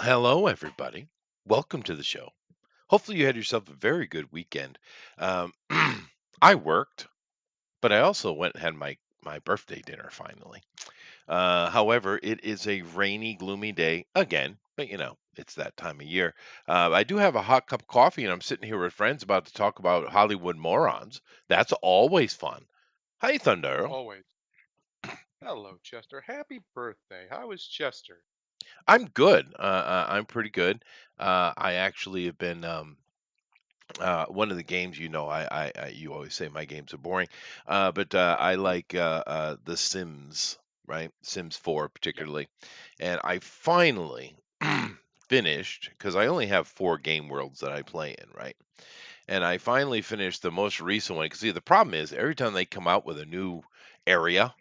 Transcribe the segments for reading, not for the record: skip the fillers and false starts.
Hello, everybody. Welcome to the show. Hopefully, you had yourself a very good weekend. Um, I worked, but I also went and had my birthday dinner finally. However, it is a rainy, gloomy day again, but it's that time of year. I do have a hot cup of coffee, and I'm sitting here with friends about to talk about Hollywood morons. That's always fun. Hi, Thunder. Always. Hello, Chester. Happy birthday. How is Chester? I'm good. I'm pretty good. I actually have been. One of the games, you always say my games are boring, but I like The Sims, right? Sims 4 Yeah. particularly, and I finally finished because I only have 4 game worlds that I play in, right? And I finally finished the most recent one. Because see, the problem is every time they come out with a new area,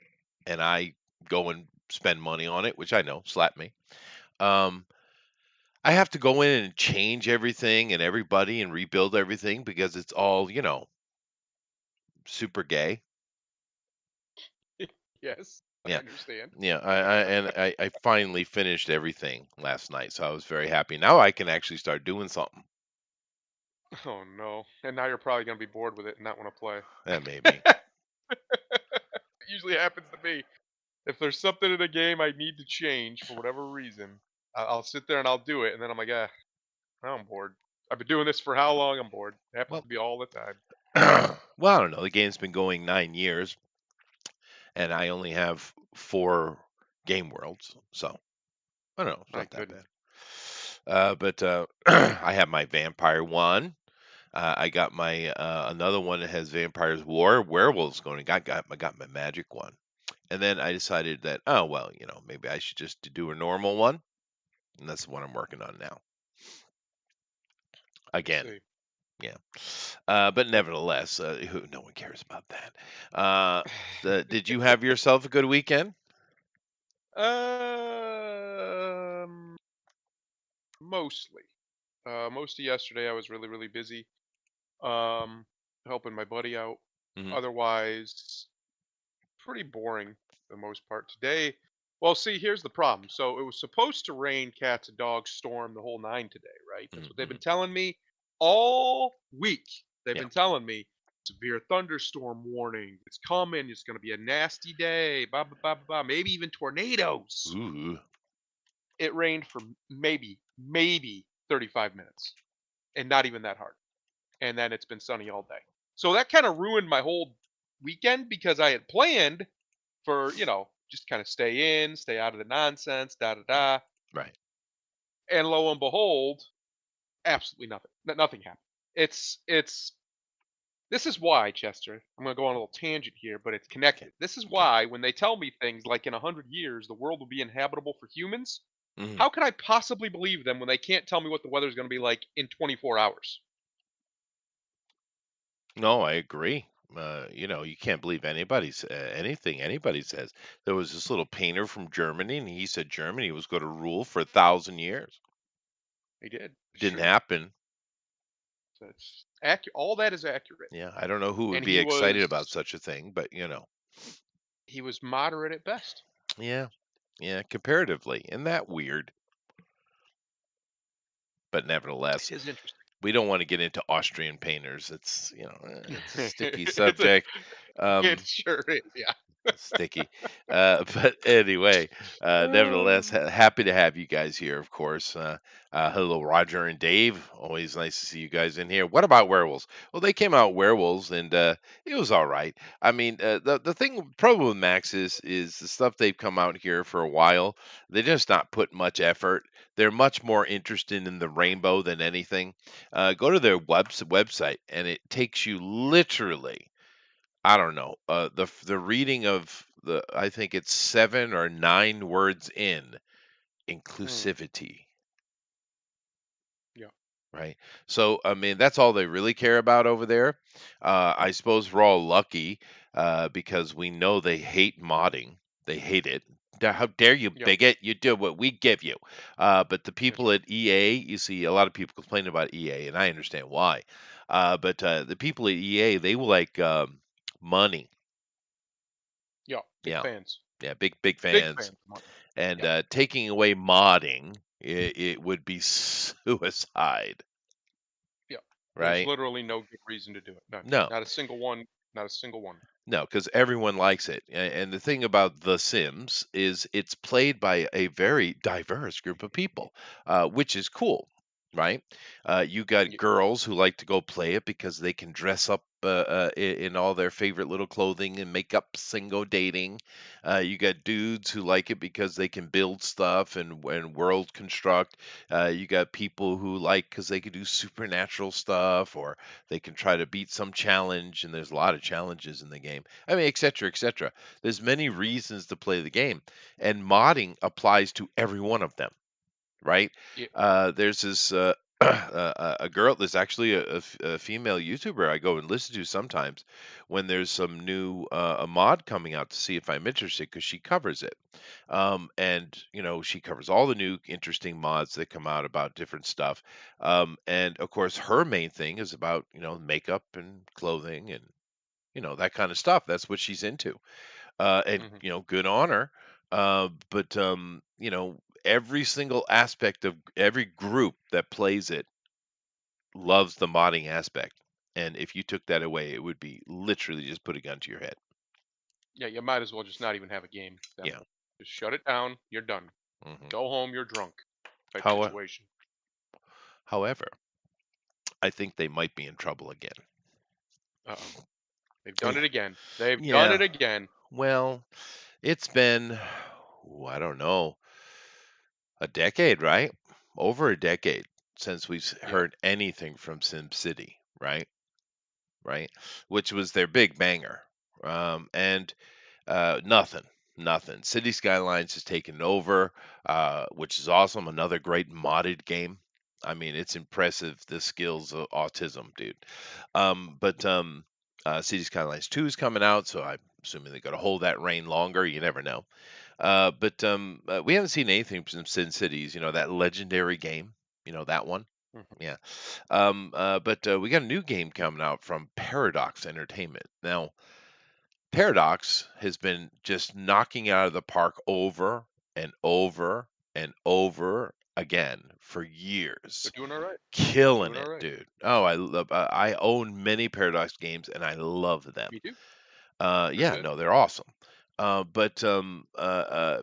and I go and spend money on it, which I know, slap me. Um, I have to go in and change everything and everybody and rebuild everything because it's all, super gay. Yes, I Yeah. understand. Yeah. I finally finished everything last night, so I was very happy. Now I can actually start doing something. Oh no. And now you're probably gonna be bored with it and not want to play. Maybe. It usually happens to me. If there's something in a game I need to change for whatever reason, I'll sit there and I'll do it, and then I'm like, now I'm bored. I've been doing this for how long? I'm bored. It happens Well, to be all the time. well, I don't know. The game's been going 9 years, and I only have 4 game worlds, so I don't know. It's My not that goodness. bad. But I have my vampire one. I got my another one that has vampires, werewolves going. I got my magic one, and then I decided that, oh well, maybe I should just do a normal one, and that's the one I'm working on now. I Again, see. yeah. But nevertheless, no one cares about that. Uh, did you have yourself a good weekend? Um, Mostly. Most of yesterday I was really, really busy. Um, Helping my buddy out. Hmm. Otherwise, pretty boring for the most part. Today, well, see, here's the problem. So it was supposed to rain, cats and dogs, storm, the whole nine today, right? That's what they've been Hmm. telling me all week. They've Yeah. been telling me severe thunderstorm warning. It's coming. It's going to be a nasty day. Blah blah blah blah. Blah. Maybe even tornadoes. Ooh. It rained for maybe 35 minutes, and not even that hard. And then it's been sunny all day. So that kind of ruined my whole weekend because I had planned for, just kind of stay in, stay out of the nonsense, da da da. Right. And lo and behold, absolutely nothing. Nothing happened. It's this is why, Chester. I'm going to go on a little tangent here, but it's Okay. connected. This is Okay. why when they tell me things like in 100 years the world will be inhabitable for humans, Hmm. how can I possibly believe them when they can't tell me what the weather's going to be like in 24 hours? No, I agree. You can't believe anything anybody says. There was this little painter from Germany, and he said Germany was going to rule for 1,000 years. They did. It's Didn't true. happen. So it's accurate. All that is accurate. Yeah, I don't know who would And be excited about such a thing, but he was moderate at best. yeah, yeah, comparatively, isn't that weird? But It nevertheless, is interesting. we don't want to get into Austrian painters. It's a sticky it's a subject. it Um, sure is, yeah. Sticky. But anyway, nevertheless, happy to have you guys here, of course. Hello, Roger and Dave. Always nice to see you guys in here. What about werewolves? Well, they came out werewolves, and it was all right. I mean, the thing problem with Max is the stuff they've come out here for a while. They just not put much effort. They're much more interested in the rainbow than anything. Go to their website, and it takes you literally, I don't know. The reading of the, I think it's 7 or 9 words in Mm, inclusivity, yeah. right? So I mean, that's all they really care about over there. I suppose we're all lucky because we know they hate modding. They hate it. How dare you, Yep. bigot? You do what we give you. But the That's people right. at EA, you see, a lot of people complain about EA, and I understand why. But the people at EA, they like money. Yeah. Big Yeah. fans. Yeah, big Big fans. fans of money. And Yep. taking away modding, it would be suicide, Yeah. There's right? literally no good reason to do it. None. No, Not a single one. Not a single one. no, because everyone likes it. And the thing about The Sims is it's played by a very diverse group of people, which is cool, right? You got Yeah. girls who like to go play it because they can dress up in all their favorite little clothing and makeups and go dating. You got dudes who like it because they can build stuff and world construct. You got people who like because they can do supernatural stuff or they can try to beat some challenge, and there's a lot of challenges in the game. I mean, et cetera, et cetera. There's many reasons to play the game, and modding applies to every one of them, right? Yeah. There's this a girl. There's actually a female YouTuber I go and listen to sometimes when there's some new a mod coming out to see if I'm interested because she covers it. And she covers all the new interesting mods that come out about different stuff. And of course, her main thing is about makeup and clothing and that kind of stuff. That's what she's into. And Hmm. good on her. But every single aspect of every group that plays it loves the modding aspect. And if you took that away, it would be literally just put a gun to your head. Yeah. You might as well just not even have a game then. Yeah. Just shut it down. You're done. hmm Go home. You're drunk. Type How, situation. however, I think they might be in trouble again. Uh-oh. They've done And it again. They've done yeah, it again. well, it's been, I don't know, a decade, right? Over a decade since we've Yeah. heard anything from SimCity, right? Right? Which was their big banger. And nothing, nothing. City Skylines has taken over, which is awesome. Another great modded game. I mean, it's impressive the skills of autism, dude. But City Skylines 2 is coming out, so I'm assuming they're going to hold that reign longer. You never know. But we haven't seen anything from Sin Cities. That legendary game. That one. Hmm. Yeah. But we got a new game coming out from Paradox Entertainment. Now, Paradox has been just knocking it out of the park over and over and over again for They're years. doing all right. They're Killing doing all it, right. dude. Oh, I own many Paradox games and I love them. Me too. They're Yeah, good. no, they're awesome.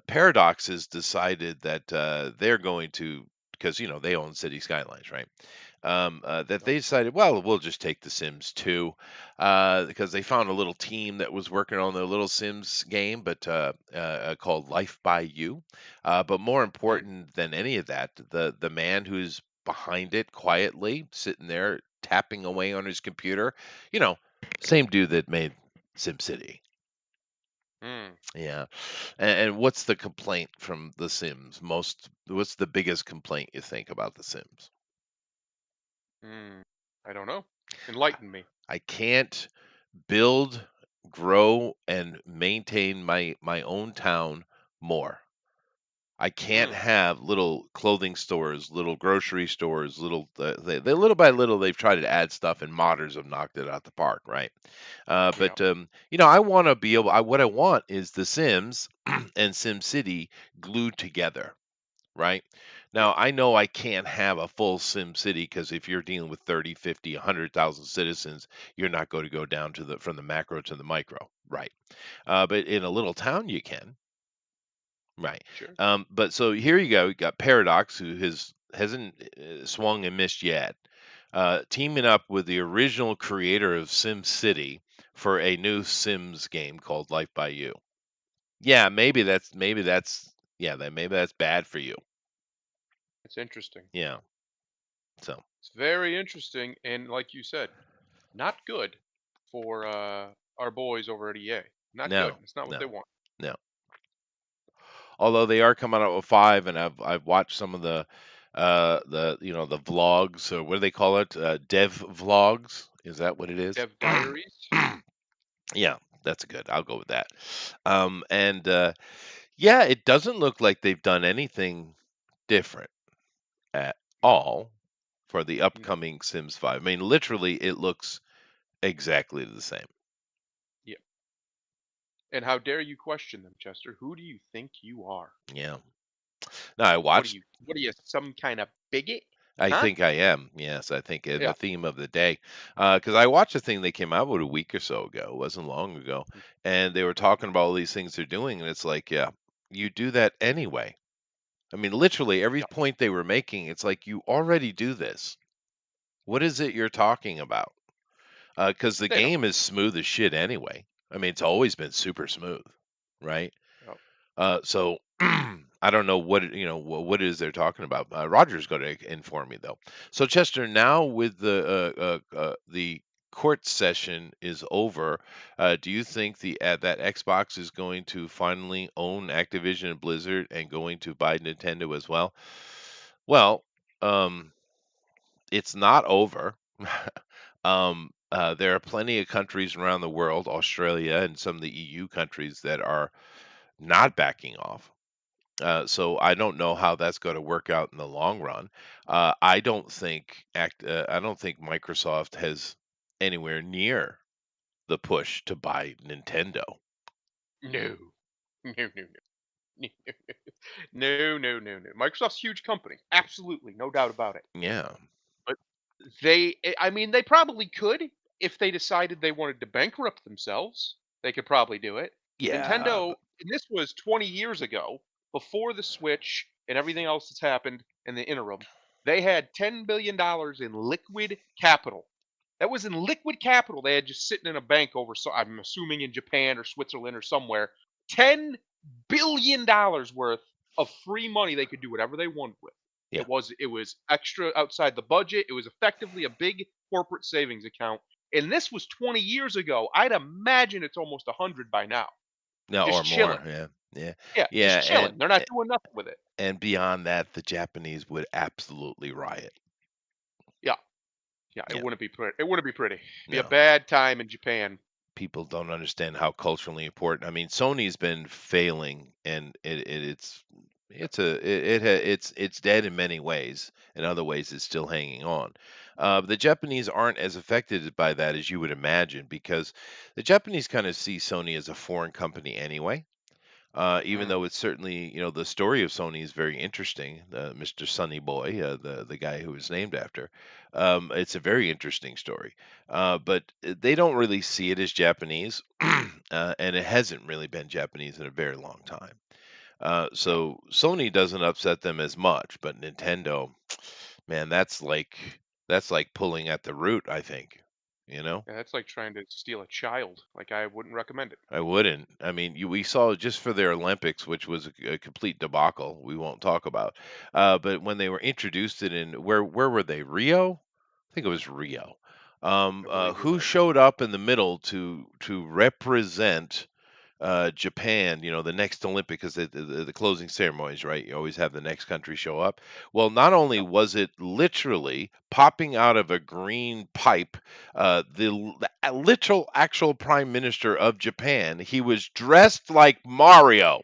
Paradox has decided that they're going to, because they own City Skylines, right? That Yep. they decided, well, we'll just take The Sims 2 because they found a little team that was working on the little Sims game, but called Life by You. But more Mm. important than any of that, the man who's behind it quietly sitting there tapping away on his computer, you know, same dude that made SimCity. Mm. Yeah. And what's the complaint from The Sims? What's the biggest complaint you think about The Sims? Mm. I don't know. Enlighten me. I can't build, grow, and maintain my own town more. I can't Mm. have little clothing stores, little grocery stores, they little by little they've tried to add stuff, and modders have knocked it out the park, right? Yeah. But I want to be able. What I want is The Sims and SimCity glued together, right? Yeah. Now, I know I can't have a full Sim City because if you're dealing with 30, 50, 100,000 citizens, you're not going to go down to the from the macro to the micro, right? But in a little town, you can, right? Sure. But so here you go. You got Paradox, who hasn't swung and missed yet, teaming up with the original creator of Sim City for a new Sims game called Life by You. Yeah, maybe that's yeah, maybe that's bad for you. It's interesting. Yeah. So It's very interesting, and like you said, not good for our boys over at EA. Not good. no, It's not what no, they want. no. Although they are coming out with 5, and I've watched some of the vlogs, or what do they call it? Dev vlogs. Is that what it is? Dev Diaries. Yeah, that's good. I'll go with that. And yeah, it doesn't look like they've done anything different at No. all for the No. upcoming Sims 5. I mean, literally, it looks exactly the same. Yeah. And how dare you question them, Chester? Who do you think you are? Yeah. No, What are you, some kind of bigot? I Huh? think I am. Yes, I think Yeah. the theme of the day, because I watched a thing they came out with a week or so ago. It wasn't long ago, and they were talking about all these things they're doing, and it's like, yeah, you do that anyway. I mean, literally every Yeah. point they were making, it's like you already do this. What is it you're talking about? Because the They don't. game is smooth as shit anyway. I mean, it's always been super smooth, right? Yeah. So I don't know what it is they're talking about. Roger's going to inform me though. So Chester, now with the court session is over, do you think that Xbox is going to finally own Activision and Blizzard and going to buy Nintendo as well? Well, um, it's not over. There are plenty of countries around the world, Australia and some of the EU countries, that are not backing off. So I don't know how that's going to work out in the long run. I don't think Microsoft has anywhere near the push to buy Nintendo. No. No, no, no. No, no, no, no. Microsoft's a huge company. Absolutely, no doubt about it. Yeah, But I mean, they probably could if they decided they wanted to bankrupt themselves. They could probably do it. yeah, Nintendo, and this was 20 years ago, before the Switch and everything else that's happened in the interim. They had $10 billion in liquid capital. That was in liquid capital. They had just sitting in a bank over, so I'm assuming in Japan or Switzerland or somewhere. $10 billion worth of free money they could do whatever they wanted with. yeah. It was extra outside the budget. It was effectively a big corporate savings account. And this was 20 years ago. I'd imagine it's almost 100 by now. No, or Just more. chilling. Yeah, yeah, Yeah, yeah. just chilling. They're not doing nothing with it. And beyond that, the Japanese would absolutely riot. Yeah. Yeah, it Yeah, wouldn't be pretty. It wouldn't be pretty. Be a no. bad time in Japan. People don't understand how culturally important. I mean, Sony's been failing, and it's dead in many ways. In other ways, it's still hanging on. The Japanese aren't as affected by that as you would imagine, because the Japanese kind of see Sony as a foreign company anyway. Even Mm. though it's certainly, the story of Sony is very interesting. Mr. Sonny Boy, the guy who was named after, it's a very interesting story. But they don't really see it as Japanese, and it hasn't really been Japanese in a very long time. No, So Sony doesn't upset them as much, but Nintendo, man, that's like pulling at the root, I think. You know. yeah, that's like trying to steal a child. Like I wouldn't recommend it. I wouldn't. I mean, we saw just for their Olympics, which was a complete debacle. We won't talk about. But when they were introduced it in where were they? Rio? I think it was Rio. I believe you're Who right. showed up in the middle to represent Japan, the next Olympic, because the closing ceremonies, right? You always have the next country show up. Well, not only Yeah, was it literally popping out of a green pipe, the literal actual prime minister of Japan, he was dressed like Mario.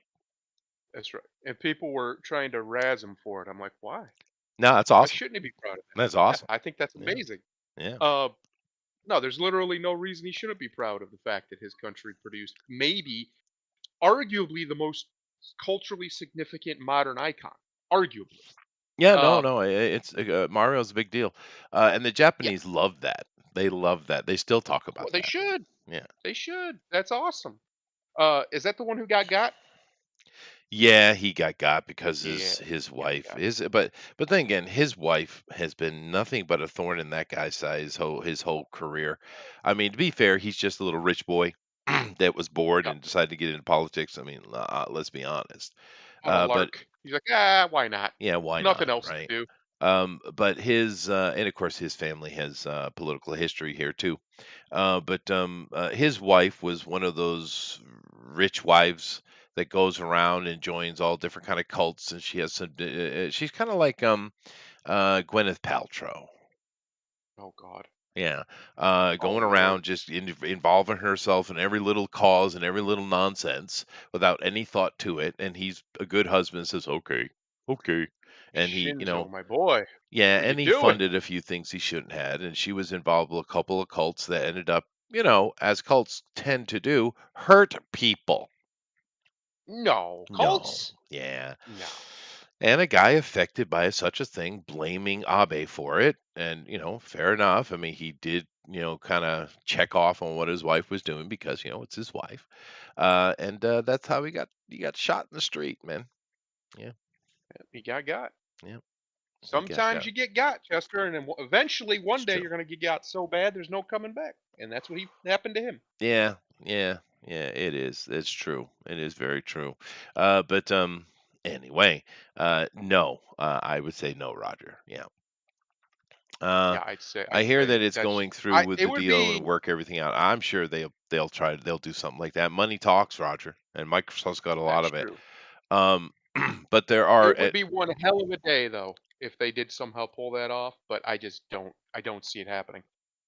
that's right. And people were trying to razz him for it. I'm like, why? No, that's Why awesome. shouldn't he be proud of That's that? Yeah, awesome. I think that's Yeah, amazing. yeah, Uh, no, there's literally no reason he shouldn't be proud of the fact that his country produced maybe, arguably, the most culturally significant modern icon. Arguably. yeah. No, Uh, no, it's Mario's a big deal, and the yeah, Japanese love that. They love that. They still talk well, about they that. should. Yeah. They should. That's awesome. Is that the one who got? Yeah, he got because Yeah, his he got wife got. is, but then again, his wife has been nothing but a thorn in that guy's side his whole career. I mean, to be fair, he's just a little rich boy that was bored Yeah, and decided to get into politics. I mean, let's be honest. on a But lark. He's like, why not? yeah, why Nothing not, else to right? do. But and of course his family has political history here too. But his wife was one of those rich wives that goes around and joins all different kind of cults, and she has some. She's kind of like Gwyneth Paltrow. Oh God. Yeah, Oh going Lord. around just involving herself in every little cause and every little nonsense without any thought to it. And he's a good husband, says okay, okay, and he, Shinzo, my boy. yeah, What are you and he doing? funded a few things he shouldn't had, and she was involved with a couple of cults that ended up, as cults tend to do, hurt people. No. No, Cults? yeah, No. And a guy affected by such a thing blaming Abe for it. And, fair enough. I mean, he did, kind of check off on what his wife was doing because, it's his wife. And that's how he got shot in the street, man. Yeah, He got. yeah, he got. Sometimes you get got, Chester, and then eventually It's one day true. you're going to get got so bad there's no coming back. And that's what he happened to him. Yeah, yeah, yeah. It is. It's true. It is very true. But anyway, no. I would say no, Roger. Yeah. Uh, Yeah, I I'd hear say that it's that's going through with it the would deal to be work everything out. I'm sure they'll do something like that. Money talks, Roger, and Microsoft's got a lot that's of it. true. Um, but there are It would be one hell of a day though if they did somehow pull that off, but I don't see it happening.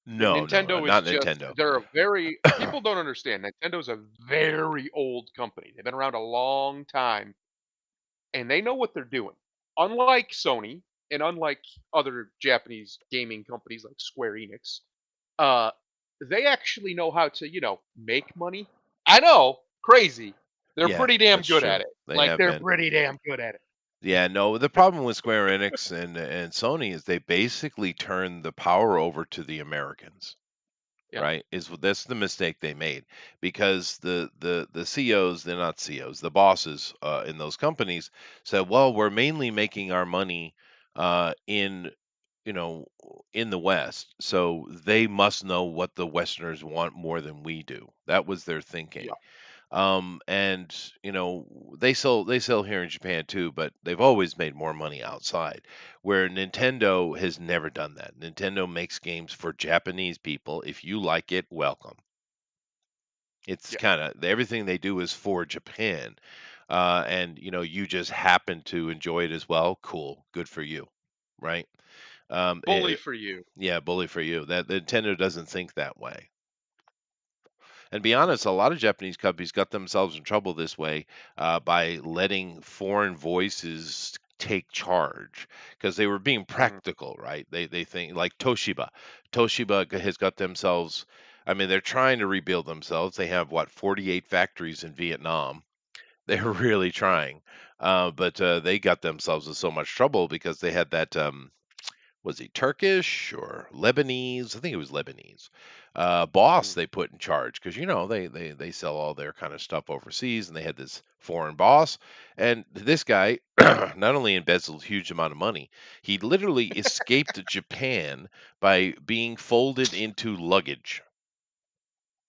no, no, Nintendo is not just Nintendo. they're a very people don't understand. Nintendo's a very old company. They've been around a long time and they know what they're doing. Unlike Sony and unlike other Japanese gaming companies like Square Enix, uh, they actually know how to, make money. I know, crazy. They're Yeah, pretty damn that's good true. at it. They Like have they're been. pretty damn good at it. Yeah, no, the problem with Square Enix and Sony is they basically turn the power over to the Americans. Yep. Right? That's the mistake they made because the CEOs, they're not CEOs, the bosses in those companies said, well, we're mainly making our money in you know in the West, so they must know what the Westerners want more than we do. That was their thinking. Yeah. And they sell here in Japan too, but they've always made more money outside. Where Nintendo has never done that. Nintendo makes games for Japanese people. If you like it, welcome. It's Yeah. kind of everything they do is for Japan, and you just happen to enjoy it as well. Cool, good for you, right? Um, Bully it, for you. yeah, bully for you. That Nintendo doesn't think that way. And be honest, a lot of Japanese companies got themselves in trouble this way by letting foreign voices take charge because they were being Mm, practical, right? They think like Toshiba. Has got themselves. I mean, they're trying to rebuild themselves. They have what 48 factories in Vietnam. They're really trying, but they got themselves in so much trouble because they had that. Was he Turkish or Lebanese? I think it was Lebanese. Boss mm. they put in charge because they sell all their kind of stuff overseas, and they had this foreign boss. And this guy not only embezzled a huge amount of money, he literally escaped Japan by being folded into luggage.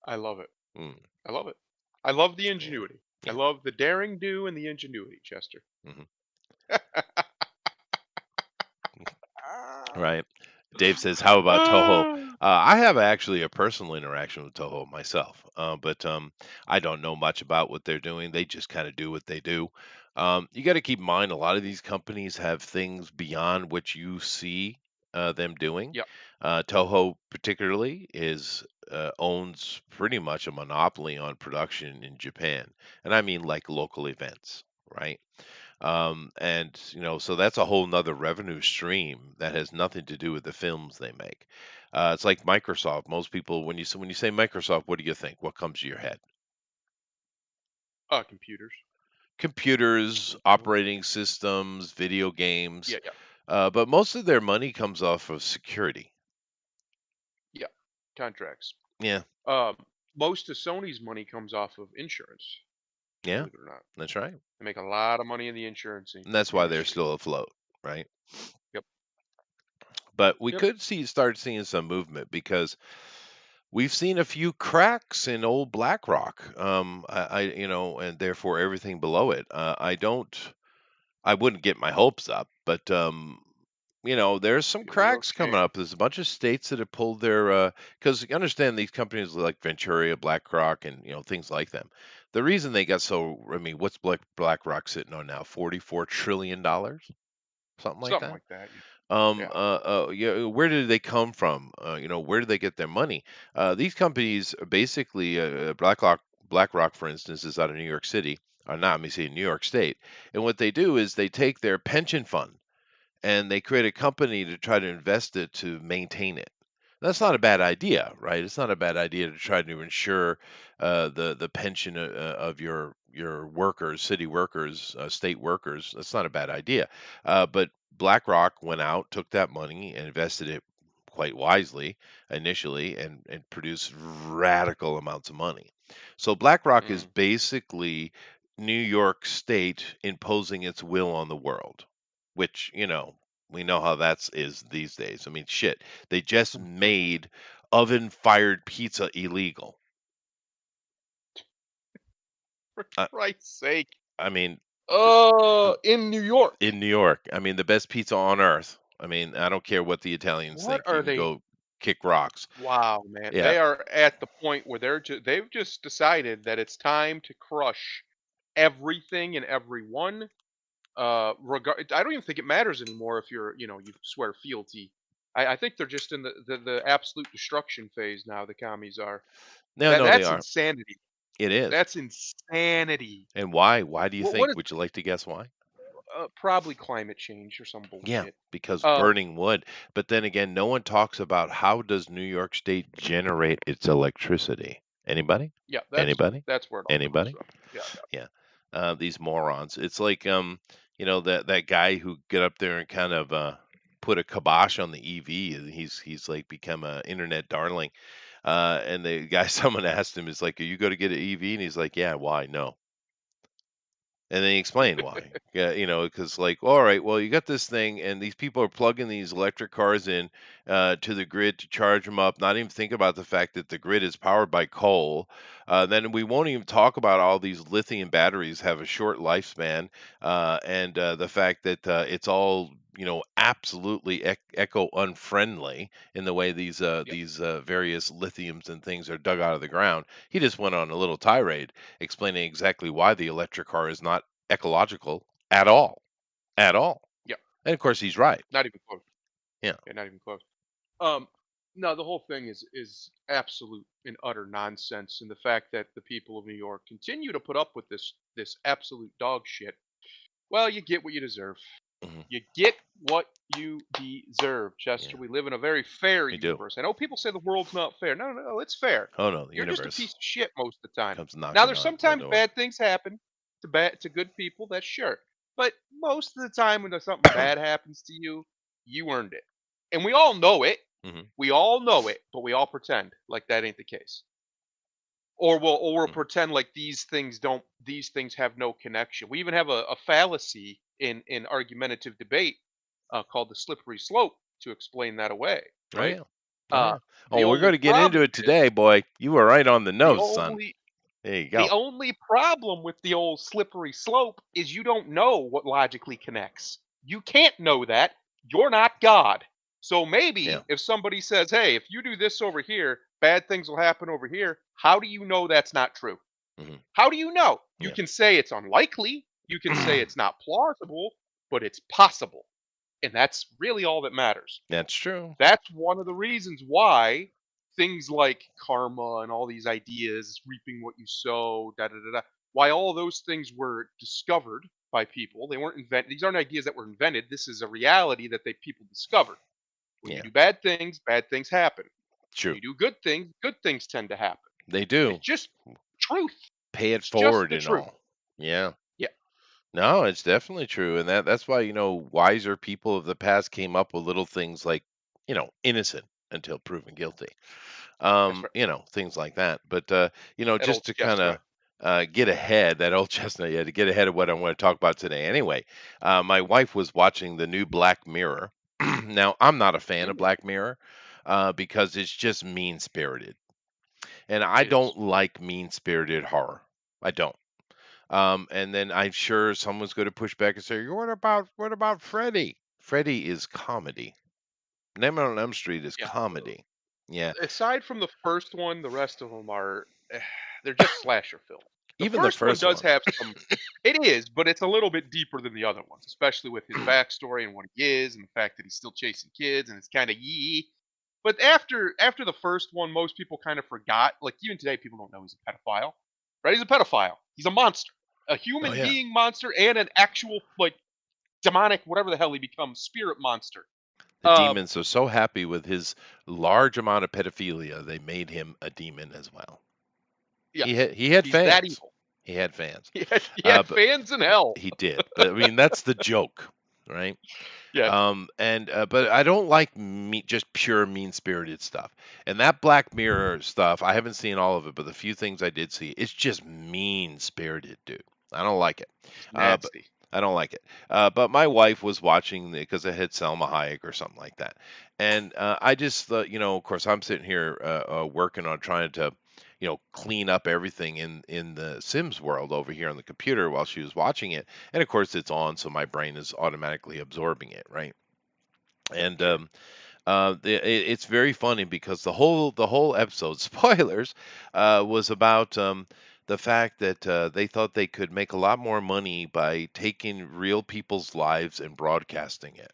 I love it. Mm, I love it. I love the yeah, ingenuity. I yeah, love the daring do and the ingenuity, Chester. hmm right. Dave says, "How about Toho?" Ah, I have actually a personal interaction with Toho myself, but I don't know much about what they're doing. They just kind of do what they do. You got to keep in mind, a lot of these companies have things beyond what you see them doing. yep. Toho, particularly, is owns pretty much a monopoly on production in Japan, and I mean like local events, right? And so that's a whole nother revenue stream that has nothing to do with the films they make. It's like Microsoft. Most people, when you say Microsoft, what do you think? What comes to your head? Computers. Computers, operating systems, video games. Yeah, yeah, But most of their money comes off of security. yeah. Contracts. Yeah, Um, Most of Sony's money comes off of insurance, yeah, believe it or not. that's right. They make a lot of money in the insurance And that's why they're industry. still afloat, right? Yep. But we Yep. could start seeing some movement because we've seen a few cracks in old BlackRock, and therefore everything below it. I wouldn't get my hopes up, but there's some You really cracks coming can't. up. There's a bunch of states that have pulled their, because you understand these companies like Ventura, BlackRock, and things like them. The reason they got so, I mean, what's BlackRock sitting on now? $44 trillion, something like Something that. like that. um Yeah. yeah, where did they come from? Where did they get their money? These companies are basically, BlackRock, for instance, is out of New York City, or not, let me say New York State. And what they do is they take their pension fund and they create a company to try to invest it to maintain it. That's not a bad idea, right? It's not a bad idea to try to ensure the pension of your workers, city workers, state workers. That's not a bad idea. But BlackRock went out, took that money, and invested it quite wisely initially, and produced radical amounts of money. So BlackRock is Mm, basically New York State imposing its will on the world, which, we know how that's is these days. I mean, shit, they just made oven fired pizza illegal. for Uh, Christ's sake. I mean, In New York. in New York. I mean, the best pizza on earth. I mean, I don't care what the Italians What think. You are can they? go kick rocks. Wow, man. Yeah. They are at the point where they've just decided that it's time to crush everything and everyone. I don't even think it matters anymore if you swear fealty. I think they're just in the absolute destruction phase now. The commies are. No, That no, they that's are. insanity. It is. That's insanity. And why? Why do you What think? is Would you like to guess why? probably climate change or some Yeah, bullshit. because Um, burning wood. But then again, no one talks about how does New York State generate its electricity? Anybody? yeah, Anybody? that's where it all comes Anybody? from. Yeah, Yeah. These morons. It's like that guy who get up there and kind of put a kibosh on the EV. And he's like become a internet darling. And the guy, someone asked him, is like, "Are you going to get an EV?" And he's like, "Yeah, why? No." And then he explained why. Yeah, because like, all right, well, you got this thing, and these people are plugging these electric cars in to the grid to charge them up, not even think about the fact that the grid is powered by coal. Then we won't even talk about all these lithium batteries have a short lifespan, and the fact that it's all absolutely eco unfriendly in the way yep, these various lithiums and things are dug out of the ground. He just went on a little tirade explaining exactly why the electric car is not ecological at all, at all. yep. And of course, he's right. Not even close. Yeah. Yeah, not even close. Um, no, the whole thing is absolute and utter nonsense, and the fact that the people of New York continue to put up with this absolute dog shit. Well, you get what you deserve. Hmm. You get what you deserve, Chester. Yeah, We live in a very fair we do. universe. I know people say the world's not fair. No, no, no, it's fair. Oh no, the You're just a universe piece of shit most of the time. comes Now, knocking there's on the sometimes door. bad things happen to good people. That's sure. But most of the time, when there's something bad happens to you, you earned it, and we all know it. Hmm. We all know it, but we all pretend like that ain't the case, or we'll pretend like these things have no connection. We even have a fallacy in argumentative debate called the slippery slope to explain that away, Oh right? yeah. Oh Uh, yeah. the Oh, we're going only to get into problem it is today, boy. You were right on the the nose, son. only There you the go. only problem with the old slippery slope is you don't know what logically connects. You can't know that. You're not God. So Yeah. maybe if somebody says, "Hey, if you do this over here, bad things will happen over here," how do you know that's not true? Hmm. How do you know? You Yeah. can say it's unlikely, you can say it's not plausible, but it's possible. And that's really all that matters. That's true. That's one of the reasons why things like karma and all these ideas, reaping what you sow, da da da da, why all those things were discovered by people. They weren't invented. These aren't ideas that were invented. This is a reality that people discovered. When you Yeah. do bad things happen. When True. you do good things tend to happen. They It's do. just truth. Pay it It's just forward the and truth. all. Yeah. Yeah, No, it's definitely true, and that's why wiser people of the past came up with little things like innocent until proven guilty, that's right. things like that. But That old just to kind of chestnut. get ahead, that old chestnut, yeah, to get ahead of what I want to talk about today. Anyway, my wife was watching the new Black Mirror. Now, I'm not a fan of Mm, Black Mirror because it's just mean spirited, and I it is. don't like mean spirited horror. I don't. And then I'm sure someone's going to push back and say, "What about Freddy? Freddy is comedy. Nightmare on Elm Street is Yeah. comedy." Yeah, Aside from the first one, the rest of them are they're just slasher films. The even the first one first does one. have some. It is, but it's a little bit deeper than the other ones, especially with his backstory and what he is, and the fact that he's still chasing kids, and it's kind of yee. But after the first one, most people kind of forgot. Like even today, people don't know he's a pedophile. Right? He's a pedophile. He's a monster, a Oh human yeah, being monster, and an actual like demonic whatever the hell he becomes spirit monster. the Um, demons are so happy with his large amount of pedophilia, they made him a demon as well. yeah, He had he's that fans. evil. He had fans. He had But fans in hell. he did. But I mean, that's the joke, right? Yes, And but I don't like just pure mean-spirited stuff. And that Black Mirror stuff, I haven't seen all of it, but the few things I did see, it's just mean-spirited, dude. I don't like it. it's But nasty. I don't like it. But my wife was watching because it had Selma Hayek or something like that, and I just thought, of course, I'm sitting here working on trying to, clean up everything in the Sims world over here on the computer while she was watching it, and of course it's on, so my brain is automatically absorbing it, right? And Sure. it's very funny because the whole episode, spoilers, was about the fact that they thought they could make a lot more money by taking real people's lives and broadcasting it.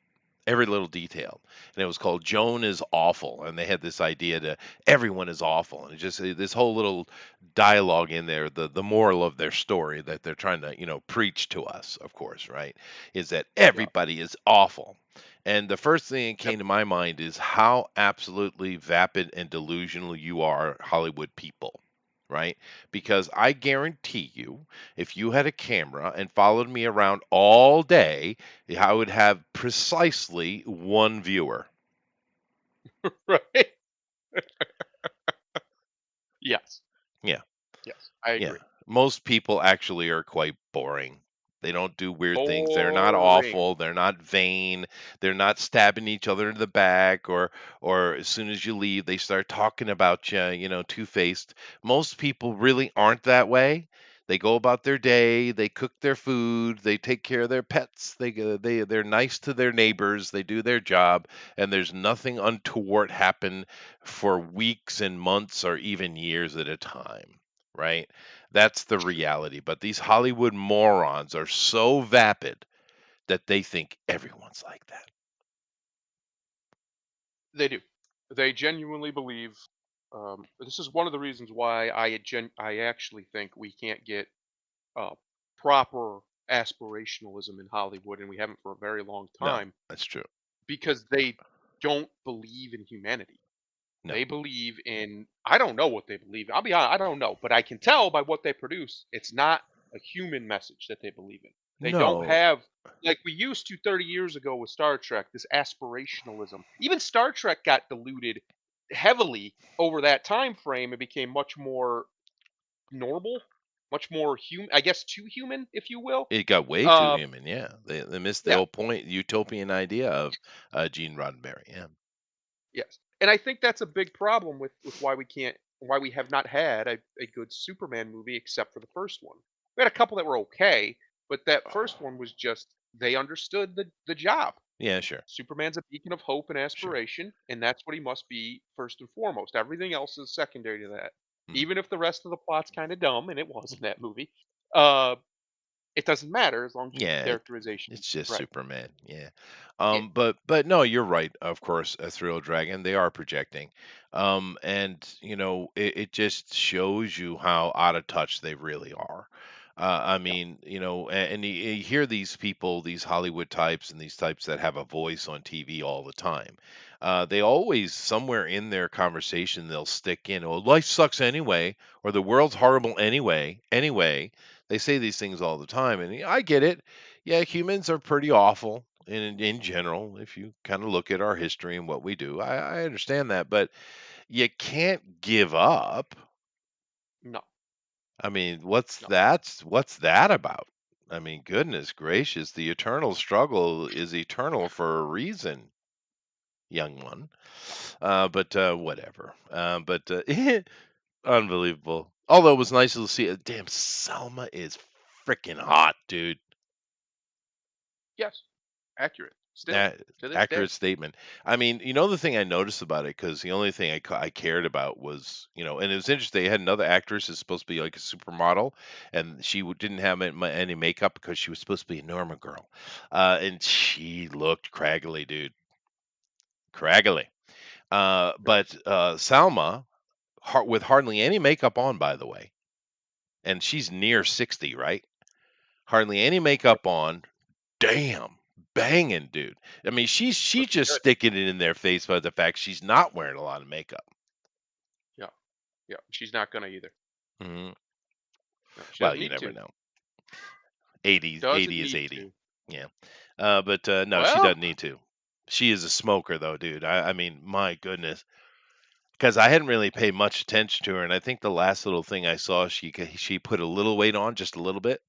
Every little detail, and it was called Joan is awful, and they had this idea to everyone is awful, and it just this whole little dialogue in there, the moral of their story that they're trying to preach to us, of course, right, is that Yeah. everybody is awful. And the first thing that Yep. came to my mind is how absolutely vapid and delusional you are, Hollywood people, right? Because I guarantee you, if you had a camera and followed me around all day, I would have precisely one viewer. Right. Yes. Yeah. Yes. I Yeah. agree. Most people actually are quite boring. They don't do weird things. They're not Boring. awful. They're not vain. They're not stabbing each other in the back, or as soon as you leave they start talking about you, two-faced. Most people really aren't that way. They go about their day, they cook their food, they take care of their pets. They're nice to their neighbors, they do their job, and there's nothing untoward happen for weeks and months or even years at a time, right? That's the reality. But these Hollywood morons are so vapid that they think everyone's like that. They do. They genuinely believe. This is one of the reasons why I actually think we can't get uh, proper aspirationalism in Hollywood, and we haven't for a very long No, time, that's true. because they don't believe in humanity. No, They believe in, I don't know what they believe. I'll be honest, I don't know, but I can tell by what they produce. It's not a human message that they believe in. They don't no, have, like we used to 30 years ago with Star Trek, this aspirationalism. Even Star Trek got diluted heavily over that time frame and became much more normal, much more human, I guess too human, if you will. it got way too Uh human. Yeah, they missed the yeah, whole point, utopian idea of Gene Roddenberry. Yeah. yes. And I think that's a big problem with why we can't, why we have not had a good Superman movie except for the first one. We had a couple that were okay, but that first one was just, they understood the job. Yeah, sure, Superman's a beacon of hope and sure. aspiration, and that's what he must be first and foremost. Everything else is secondary to that. Mhm. Even if the rest of the plot's kind of dumb, and it was in that movie, uh, it doesn't matter as long as you get the Yeah, characterization it's just right. Superman. Yeah. Yeah, But no, you're right. Of course, a Thrill Dragon, they are projecting. And it just shows you how out of touch they really are. I yeah, mean, and you hear these people, these Hollywood types and these types that have a voice on TV all the time. They always, somewhere in their conversation, they'll stick in, "Oh, life sucks anyway," or "the world's horrible anyway." Anyway, they say these things all the time, and I get it. Yeah, humans are pretty awful in general. If you kind of look at our history and what we do, I understand that, but you can't give up. no, I mean, no, what's that about? I mean, goodness gracious, the eternal struggle is eternal for a reason, young one. But whatever. But unbelievable. Although it was nice to see it. Damn, Selma is freaking hot, dude. yes, accurate. Still That to this accurate day, statement. I mean, the thing I noticed about it, because the only thing I cared about was, and it was interesting. They had another actress who's supposed to be like a supermodel, and she didn't have any makeup because she was supposed to be a Norma girl, and she looked craggly, dude, craggly. right? But Salma, with hardly any makeup on, by the way, and she's near 60, right? Hardly any Yep, makeup on. Damn, banging, dude. I mean, she's looking just good. sticking it in their face by the fact she's not wearing a lot of makeup. Yeah, yeah. She's not gonna either. Mhm. No, she Well, doesn't you need never to. know. 80, Doesn't 80 is need 80. to. Yeah. But no, she Well, doesn't need to. She is a smoker, though, dude. I mean, my goodness. Because I hadn't really paid much attention to her, and I think the last little thing I saw, she put a little weight on, just a little bit.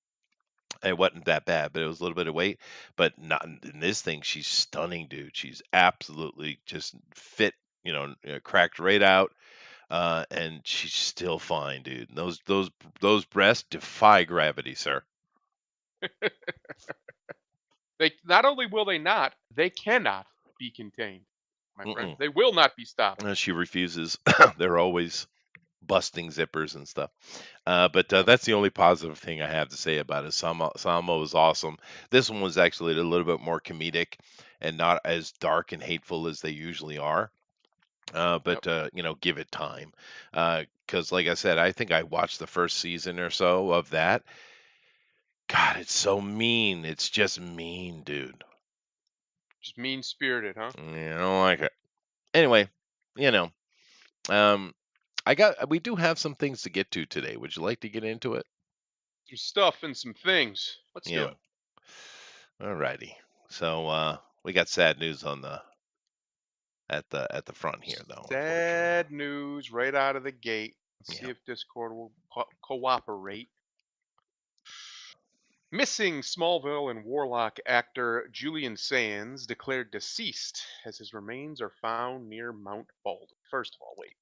It wasn't that bad, but it was a little bit of weight. But not in this thing. She's stunning, dude. She's absolutely just fit. Cracked right out, and she's still fine, dude. Those breasts defy gravity, sir. they not only will they not, they cannot be contained, my friend. Mm-mm. They will not be stopped. She refuses. They're always busting zippers and stuff. But Yep. that's the only positive thing I have to say about it. Samo was awesome. This one was actually a little bit more comedic and not as dark and hateful as they usually are. Yep. But give it time. Because, like I said, I think I watched the first season or so of that. God, it's so mean. It's just mean, dude. Just mean spirited, huh? I don't like it. Anyway, you know, um, we do have some things to get to today. Would you like to get into it? Some stuff and some things. Let's do Yeah. it. Alrighty. So we got sad news on the at the front here, though. Unfortunately, Sad news right out of the gate. Let's see yeah. if Discord will cooperate. Missing Smallville and Warlock actor Julian Sands declared deceased as his remains are found near Mount Bald. First of all, wait.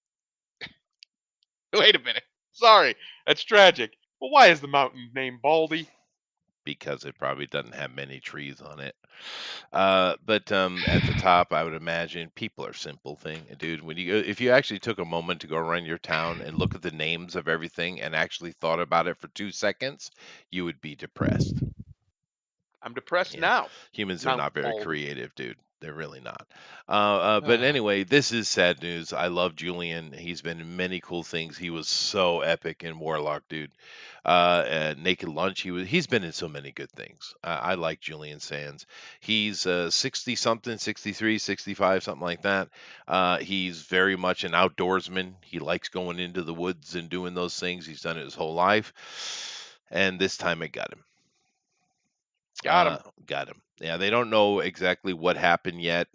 Wait a minute. Sorry, that's tragic. But why is the mountain named Baldy? Because it probably doesn't have many trees on it. But at the top, I would imagine people are simple thing, dude. If you actually took a moment to go around your town and look at the names of everything and actually thought about it for 2 seconds, you would be depressed. I'm depressed Yeah, now. humans are Mount not very Baldy. creative, dude. They're really not. But anyway, this is sad news. I love Julian. He's been in many cool things. He was so epic in Warlock, dude. Naked Lunch. He's been in so many good things. I like Julian Sands. He's 60 something, 63, 65, something like that. He's very much an outdoorsman. He likes going into the woods and doing those things. He's done it his whole life. And this time it got him. Got him. Got him. Yeah, they don't know exactly what happened yet,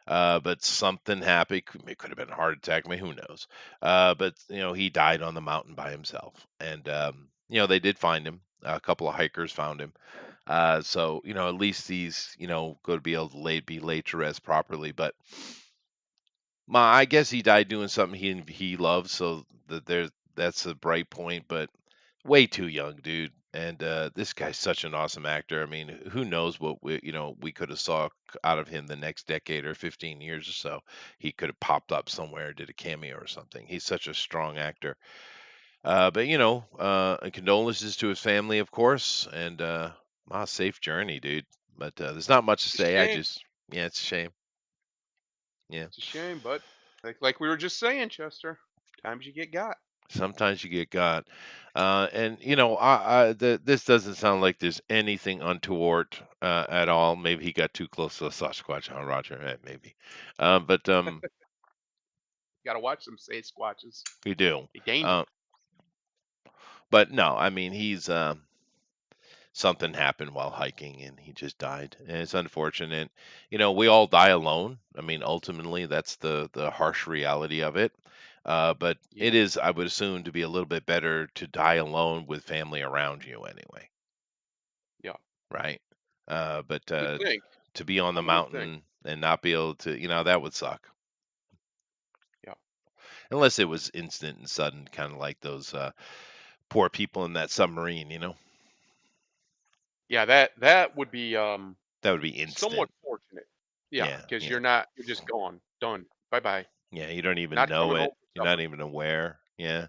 but something happened. It could have been a heart attack. I mean, who knows? But he died on the mountain by himself, and they did find him. A couple of hikers found him. So at least he's going to be able to be laid to rest properly. But I guess he died doing something he loves. So that's a bright point. But way too young, dude. And this guy's such an awesome actor. I mean, who knows what we could have saw out of him the next decade or 15 years or so. He could have popped up somewhere, did a cameo or something. He's such a strong actor. But condolences to his family, of course, and safe journey, dude. But there's not much to It's a say. shame. Yeah, it's a shame. Yeah. It's a shame, but like we were just saying, Chester, times you get got. Sometimes you get got, and this doesn't sound like there's anything untoward at all. Maybe he got too close to the Sasquatch, huh, Roger? Maybe, but Got to watch them say squatches. we do. They dangerous. Uh, but no, I mean he's something happened while hiking and he just died, and it's unfortunate. We all die alone. I mean, ultimately, that's the harsh reality of it. But it Yeah. is, I would assume, to be a little bit better to die alone with family around you anyway. Yeah. Right? But You would think. to be on the One would think. mountain and not be able to, that would suck. Yeah. Unless it was instant and sudden, kind of like those poor people in that submarine. Yeah, that would be That would be somewhat instant. fortunate. Yeah, Yeah, because yeah, you're just gone. Done. Bye bye. yeah. You don't even Not know coming home it. for You're not supper. even aware. Yeah,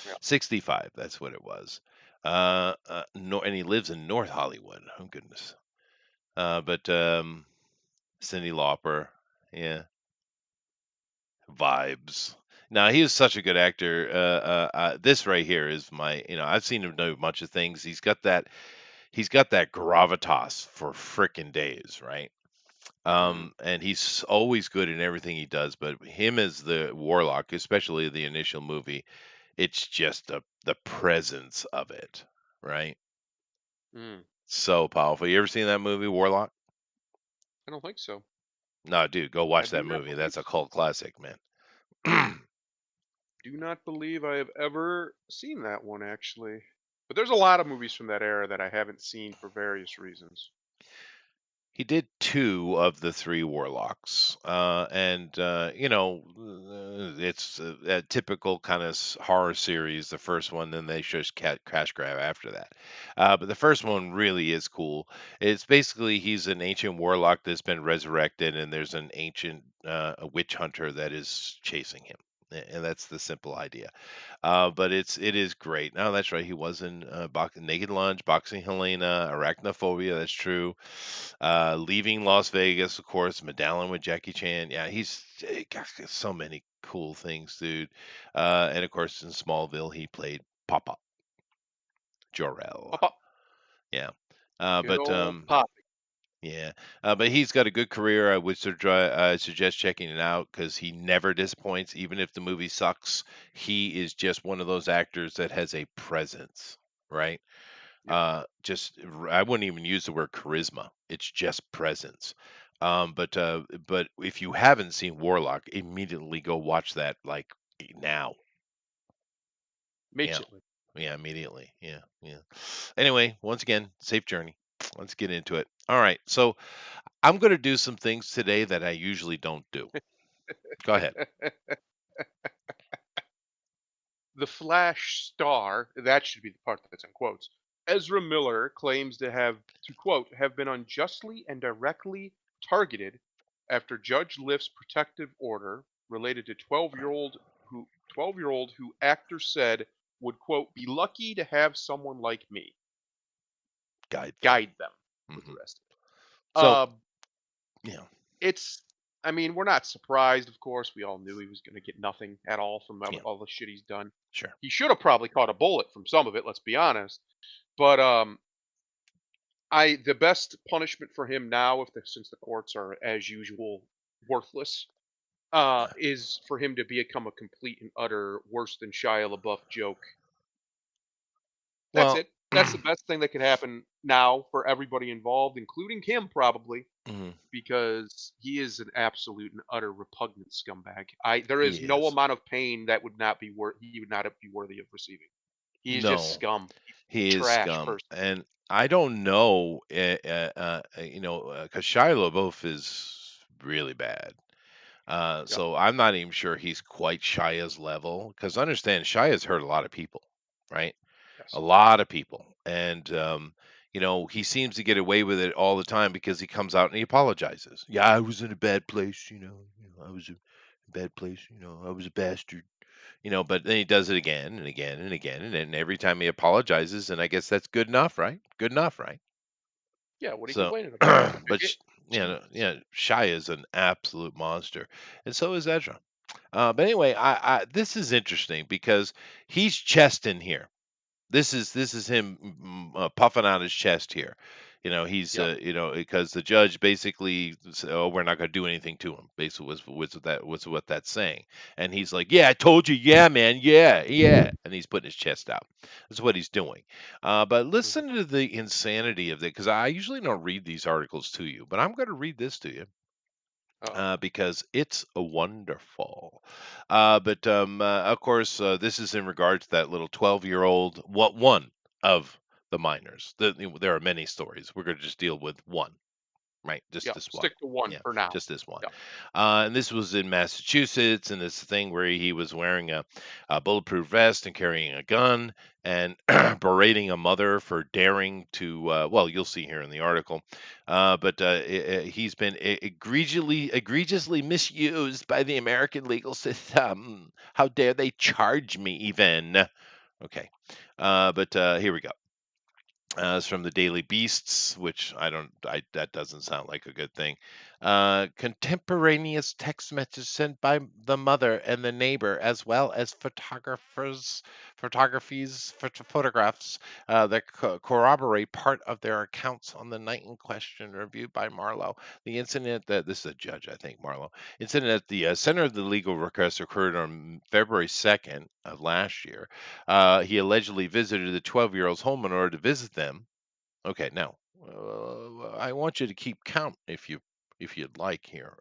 Yeah. 65. That's what it was. No, and he lives in North Hollywood. Oh goodness. But Cindy Lauper. Yeah, vibes. Now he was such a good actor. This right here is my. I've seen him do a bunch of things. He's got that. He's got that gravitas for frickin' days, right? Mm. And he's always good in everything he does. But him as the Warlock, especially the initial movie, it's just the presence of it. right? Mm, So powerful. You ever seen that movie Warlock? I don't think so. No, dude, go I watch do that not movie. believe That's a so. cult classic, man. Do not believe I have ever seen that one actually. But there's a lot of movies from that era that I haven't seen for various reasons. He did 2 of the 3 Warlocks, and, it's a typical kinda horror series, the first one, then they just cash grab after that. But the first one really is cool. It's basically he's an ancient warlock that's been resurrected, and there's an ancient, a witch hunter that is chasing him, and that's the simple idea. But it is great. No, that's right. He was in Naked Lunch, Boxing Helena, Arachnophobia. That's true. Leaving Las Vegas, of course. Medallion with Jackie Chan. Yeah, he got so many cool things, dude. And of course, in Smallville, he played Papa Jor-El. Pop up. Yeah. Good But old pop. yeah, but he's got a good career. I would suggest checking it out because he never disappoints. Even if the movie sucks, he is just one of those actors that has a presence, right? Yeah. I wouldn't even use the word charisma. It's just presence. But if you haven't seen Warlock, immediately go watch that like now. Yeah, Immediately. yeah, immediately. Yeah, yeah. Anyway, once again, safe journey. Let's get into it. All right, so I'm going to do some things today that I usually don't do. Go ahead. The Flash star, that should be the part that's in quotes. Ezra Miller claims to quote, have been unjustly and directly targeted after judge lifts protective order related to 12-year-old who actor said would quote be lucky to have someone like me Guide them. guide them with the Hmm. rest of it. So, yeah, It's I mean, we're not surprised, of course. We all knew he was going to get nothing at all from yeah, all the shit he's done. sure. He should have probably caught a bullet from some of it, let's be honest. But I the best punishment for him now, if since the courts are as usual worthless, is for him to become a complete and utter worse than Shia LaBeouf joke. That's Well, it. That's the best thing that could happen now for everybody involved, including him, probably, mhm, because he is an absolute and utter repugnant scumbag. There he is no is. amount of pain that would not be he would not be worthy of receiving. He is just No, scum. He's he is trash scum, person. and I don't know, because Shia LaBeouf is really bad. Yep. So I'm not even sure he's quite Shia's level. Because understand, Shia's hurt a lot of people, right? A Yes. lot of people, and he seems to get away with it all the time because he comes out and he apologizes. Yeah, I was in a bad place. I was in a bad place. I was a bastard. But then he does it again and again and again, and then every time he apologizes, and I guess that's good enough, right? Good enough, right? Yeah. What are you So, complaining about? but Jesus. Shia is an absolute monster, and so is Ezra. But anyway, this is interesting because he's chesting here. This is him puffing out his chest here. He's Yep. because the judge basically said, "Oh, we're not going to do anything to him." Basically, was what that's saying, and he's like, "Yeah, I told you, yeah, man, yeah, yeah," and he's putting his chest out. That's what he's doing. But Mhm. listen to the insanity of it, because I usually don't read these articles to you, but I'm going to read this to you Uh-oh. because it's wonderful. But of course, this is in regard to that little 12-year-old, what one of the minors. There are many stories. We're going to just deal with one. Right, just Yep. this one. Stick to one Yeah, for now. just this one. Yep. And this was in Massachusetts, and this thing where he was wearing a bulletproof vest and carrying a gun and berating a mother for daring to. Well, you'll see here in the article, but he's been egregiously misused by the American legal system. How dare they charge me even? Okay, but here we go. It's from the Daily Beasts, which I don't. That doesn't sound like a good thing. Contemporaneous text messages sent by the mother and the neighbor, as well as photographs that corroborate part of their accounts on the night in question, reviewed by Marlowe. The incident that this is a judge, I think, Marlowe. Incident at the center of the legal request occurred on February 2nd of last year. He allegedly visited the 12-year-old's home in order to visit them. Okay, now I want you to keep count if you'd like here,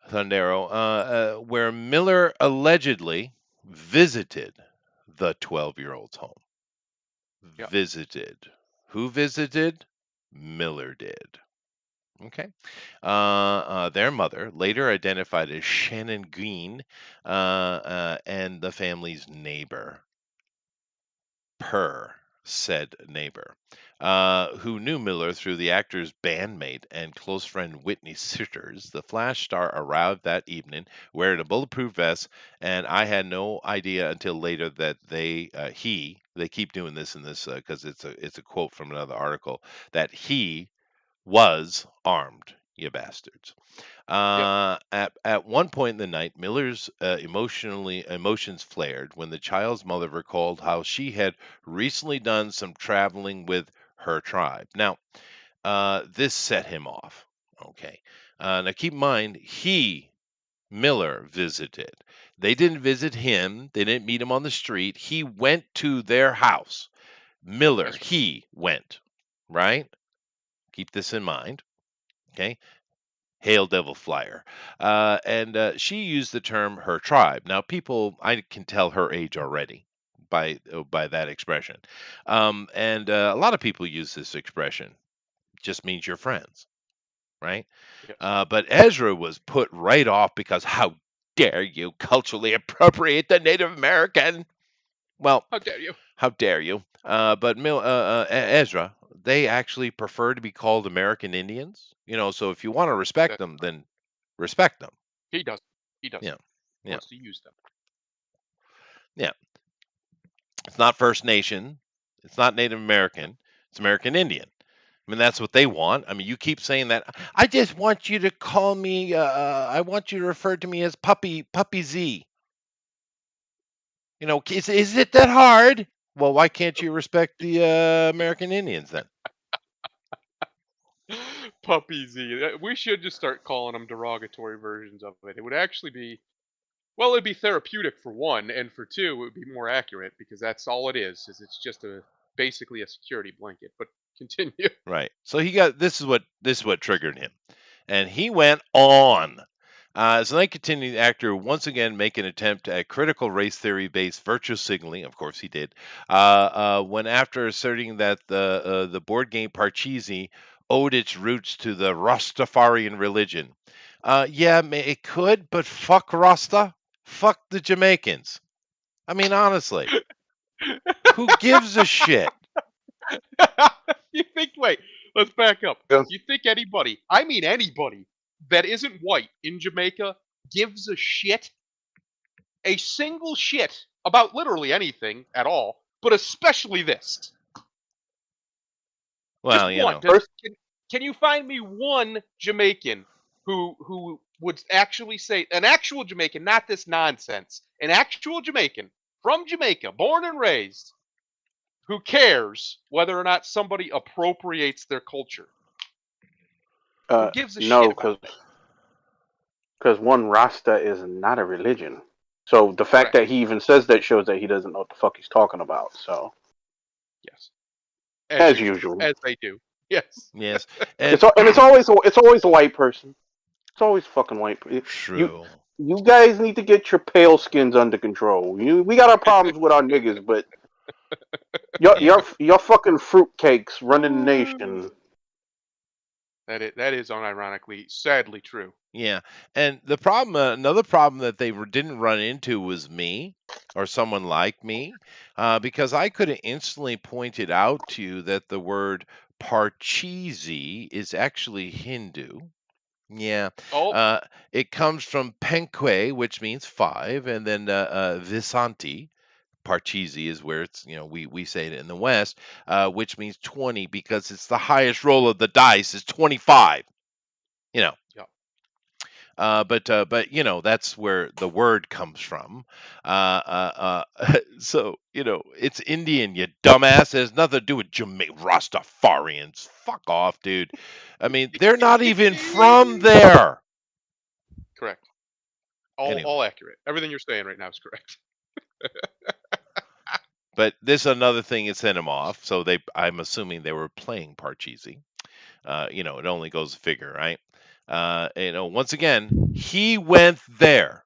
Thundero, where Miller allegedly visited the 12-year-old's home. Yep. Visited. Who visited? Miller did. Okay. Their mother, later identified as Shannon Green, and the family's neighbor, per said neighbor, who knew Miller through the actor's bandmate and close friend Whitney Sitters. The Flash star arrived that evening wearing a bulletproof vest, and I had no idea until later that they keep doing this in this because it's a quote from another article that he was armed. You bastards. Yep. At one point in the night, Miller's emotions flared when the child's mother recalled how she had recently done some traveling with her tribe. Now, this set him off. Okay. Now keep in mind, Miller visited. They didn't visit him. They didn't meet him on the street. He went to their house. Miller, That's right. he went. Right? Keep this in mind. Okay. Hail Devil Flyer. And she used the term her tribe. Now, people, I can tell her age already by that expression. And a lot of people use this expression. Just means you're friends, right? Yes. But Ezra was put right off because how dare you culturally appropriate the Native American? Well, How dare you? how dare you? Ezra, they actually prefer to be called American Indians. So if you want to respect That's them, right. then respect them. He does. He doesn't. Yeah, He yeah, wants to use them. yeah. It's not First Nation. It's not Native American. It's American Indian. I mean, that's what they want. I mean, you keep saying that. I just want you to call me. I want you to refer to me as Puppy Z. Is it that hard? Well, why can't you respect the American Indians then? Puppy Z. We should just start calling them derogatory versions of it. It would actually be, well, it'd be therapeutic for one, and for two, it would be more accurate because that's all it is it's just basically a security blanket. But continue. Right. So he got this is what triggered him, and he went on. As the night continued, the actor once again make an attempt at critical race theory based virtue signaling. Of course, he did. When after asserting that the board game Parcheesi owed its roots to the Rastafarian religion. Yeah, it could, but fuck Rasta, fuck the Jamaicans. I mean, honestly, who gives a shit? You think, wait, let's back up. Yeah. You think anybody, I mean anybody, that isn't white in Jamaica gives a shit, a single shit about literally anything at all, but especially this? Just Well, one. First, Can you find me one Jamaican who would actually say, an actual Jamaican, not this nonsense, an actual Jamaican from Jamaica, born and raised, who cares whether or not somebody appropriates their culture? Who gives a shit no, about because that? one Rasta is not a religion. So the fact Correct. that he even says that shows that he doesn't know what the fuck he's talking about. So Yes. As as usual. usual, As they do. Yes. yes, and it's always a white person. It's always fucking white. You true. you guys need to get your pale skins under control. We got our problems with our niggas, but Yeah. your fucking fruitcakes running the nation. That is unironically, sadly true. Yeah, and another problem that they didn't run into was me or someone like me, because I could have instantly pointed out to you that the word Parcheesi is actually Hindu. Yeah, Oh, uh, it comes from Penque, which means five, and then Visanti. Parcheesi is where it's we say it in the West, which means 20 because it's the highest roll of the dice is 25. You know, Yeah. but that's where the word comes from. So it's Indian, you dumbass. It has nothing to do with Jamaica Rastafarians. Fuck off, dude. I mean, they're not even from there. Correct. All Anyway, all accurate. Everything you're saying right now is correct. but this another thing that sent him off. So I'm assuming they were playing Parcheesi. It only goes to figure, right? Once again, he went there.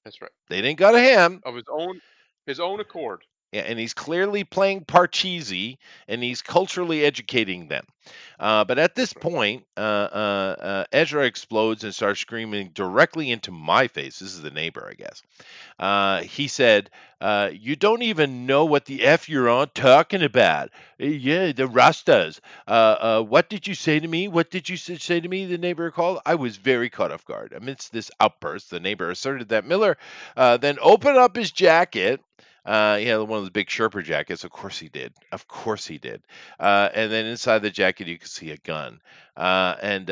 That's right. They didn't go to him. Of his own accord. Yeah, and he's clearly playing Parcheesi, and he's culturally educating them. But at this That's right. point, Ezra explodes and starts screaming directly into my face. This is the neighbor, I guess. He said, "You don't even know what the f you're on talking about." Yeah, the Rastas. What did you say to me? What did you say to me? The neighbor called. I was very caught off guard. Amidst this outburst, the neighbor asserted that Miller then opened up his jacket. He had one of those big Sherpa jackets. Of course he did. Of course he did. And then inside the jacket, you could see a gun. And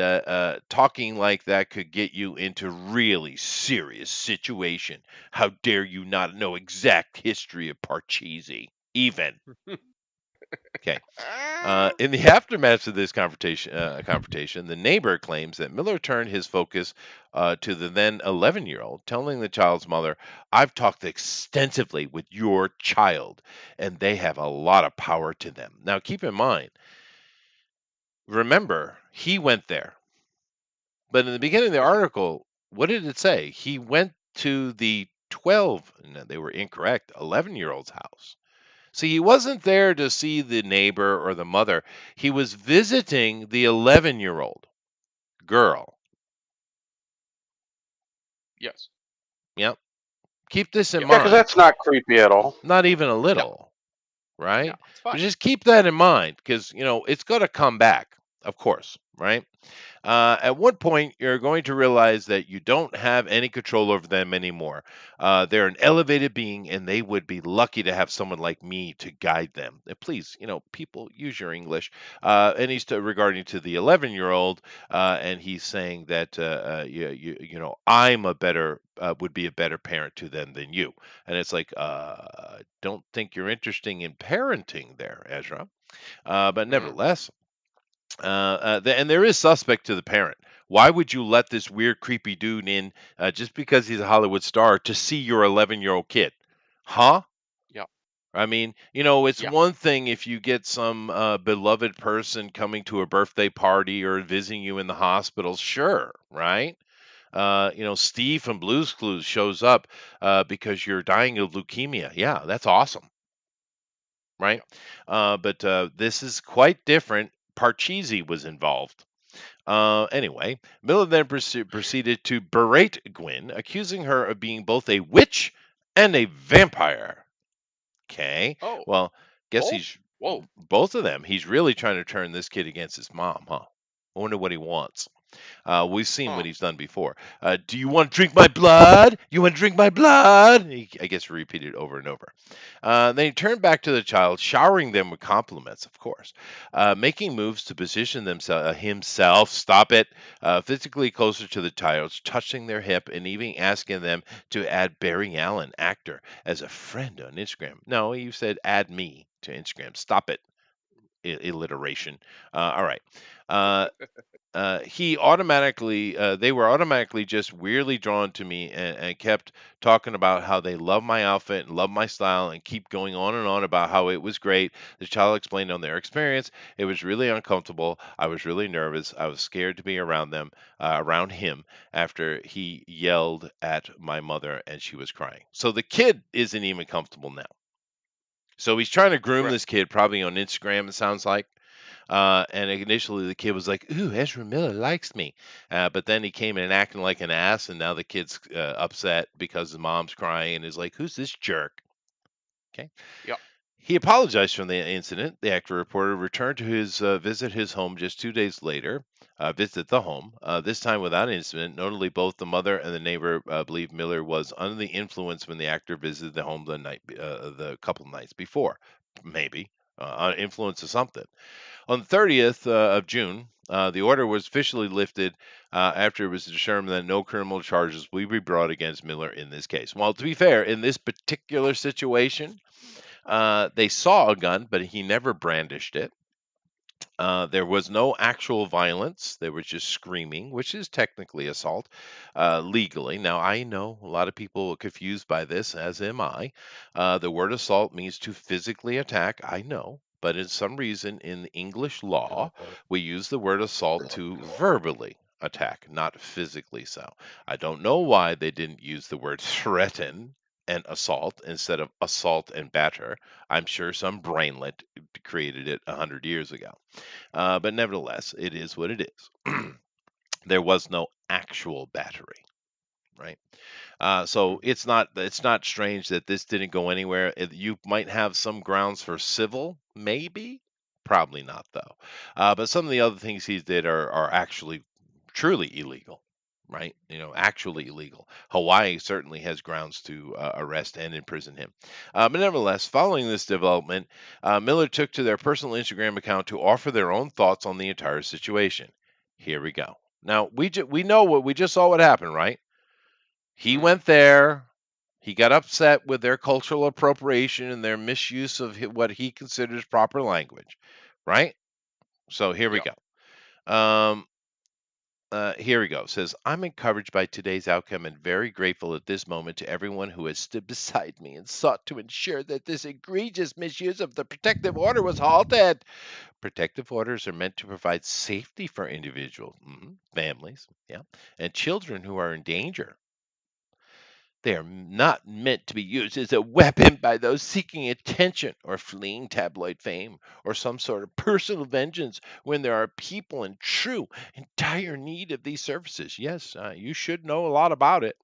talking like that could get you into really serious situation. How dare you not know exact history of Parcheesi? Even. Okay. In the aftermath of this confrontation, the neighbor claims that Miller turned his focus to the then 11-year-old, telling the child's mother, "I've talked extensively with your child, and they have a lot of power to them." Now, keep in mind, remember, he went there. But in the beginning of the That's right. article, what did it say? He went to the 12, no, they were incorrect, 11-year-old's house. See, he wasn't there to see the neighbor or the mother. He was visiting the 11-year-old girl. Yes. Yep. Keep this in Yep. Yeah, because mind. that's not creepy at all. Not even a No. little, No. right? It's But fine. just keep that in mind because, it's going to come back, of course, right? At one point, you're going to realize that you don't have any control over them anymore. They're an elevated being, and they would be lucky to have someone like me to guide them. Please, people, use your English. And he's regarding to the 11-year-old, and he's saying that I'm would be a better parent to them than you. And it's like, don't think you're interested in parenting there, Ezra. But Mm. nevertheless, and there is suspect to the parent. Why would you let this weird, creepy dude in just because he's a Hollywood star to see your 11-year-old kid? Huh? Yeah. I mean, it's Yeah. one thing if you get some beloved person coming to a birthday party or visiting you in the hospital, sure, right? Steve from Blues Clues shows up because you're dying of leukemia. Yeah, that's awesome, right? Yeah. But this is quite different. Parcheesi was involved. Anyway, Miller then proceeded to berate Gwyn, accusing her of being both a witch and a vampire. Okay, Oh. well, guess Both. he's Whoa. both of them. He's really trying to turn this kid against his mom, huh? I wonder what he wants. We've seen Huh. what he's done before. Do you want to drink my blood? You want to drink my blood? I guess repeated over and over. Then he turned back to the child, showering them with compliments, of course, making moves to position himself, stop it, physically closer to the child, touching their hip, and even asking them to add Barry Allen, actor, as a friend on Instagram. No, you said add me to Instagram. Stop it. Alliteration. All right. Uh, they were automatically just weirdly drawn to me and kept talking about how they love my outfit and love my style and keep going on and on about how it was great. The child explained on their experience. It was really uncomfortable. I was really nervous. I was scared to be around him after he yelled at my mother and she was crying. So the kid isn't even comfortable now. So he's trying to groom Right. this kid probably on Instagram, it sounds like. And initially the kid was like, "Ooh, Ezra Miller likes me," but then he came in acting like an ass, and now the kid's upset because the mom's crying and is like, "Who's this jerk?" Okay. Yeah. He apologized for the incident. The actor reporter returned to visit his home just 2 days later. Visit the home, this time without incident. Notably, both the mother and the neighbor believe Miller was under the influence when the actor visited the home the couple nights before. Maybe. influence of something. On the 30th of June, the order was officially lifted after it was determined that no criminal charges will be brought against Miller in this case. Well, to be fair, in this particular situation, they saw a gun, but he never brandished it. There was no actual violence. There was just screaming, which is technically assault legally. Now, I know a lot of people are confused by this, as am I. The word assault means to physically attack. I know. But in some reason in English law, we use the word assault to verbally attack, not physically so. I don't know why they didn't use the word threaten and assault instead of assault and batter. I'm sure some brainlet created it 100 years ago. But nevertheless, it is what it is. There was no actual battery, right? So it's not strange that this didn't go anywhere. You might have some grounds for civil, maybe, probably not though. But some of the other things he did are actually truly illegal, right? Actually illegal. Hawaii certainly has grounds to arrest and imprison him. But nevertheless, following this development, Miller took to their personal Instagram account to offer their own thoughts on the entire situation. Here we go. Now we know what we just saw what happened, right? He went there. He got upset with their cultural appropriation and their misuse of what he considers proper language, right? So here we Yeah. go. Here we go. Says, I'm encouraged by today's outcome and very grateful at this moment to everyone who has stood beside me and sought to ensure that this egregious misuse of the protective order was halted. Protective orders are meant to provide safety for individuals, families, yeah, and children who are in danger. They are not meant to be used as a weapon by those seeking attention or fleeing tabloid fame or some sort of personal vengeance when there are people in true and dire need of these services. Yes, you should know a lot about it.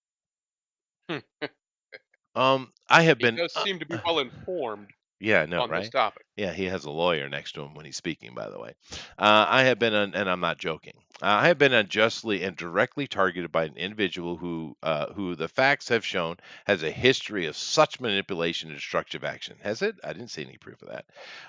I have He been, does seem to be well informed yeah, I know, on this right? topic. Yeah, he has a lawyer next to him when he's speaking, by the way. I have been, and I'm not joking. I have been unjustly and directly targeted by an individual who the facts have shown has a history of such manipulation and destructive action. Has it? I didn't see any proof of that.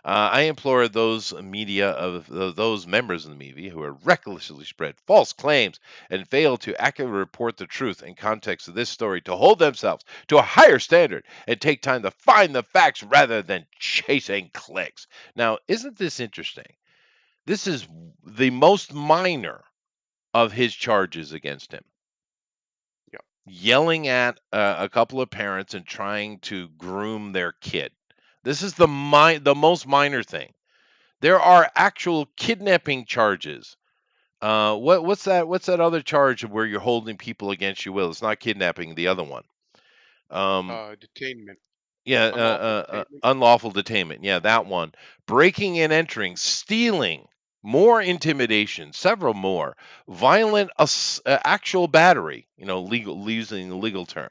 I implore those members of the media who are recklessly spread false claims and fail to accurately report the truth and context of this story to hold themselves to a higher standard and take time to find the facts rather than chasing clicks. Now, isn't this interesting? This is the most minor of his charges against him. Yeah. Yelling at a couple of parents and trying to groom their kid. This is the most minor thing. There are actual kidnapping charges. What's that other charge where you're holding people against your will? It's not kidnapping. The other one. Um, Detainment, Yeah, unlawful detainment. unlawful detainment. Yeah, that one. Breaking and entering, stealing, more intimidation, several more. Violent, actual battery. Legal, using the legal term.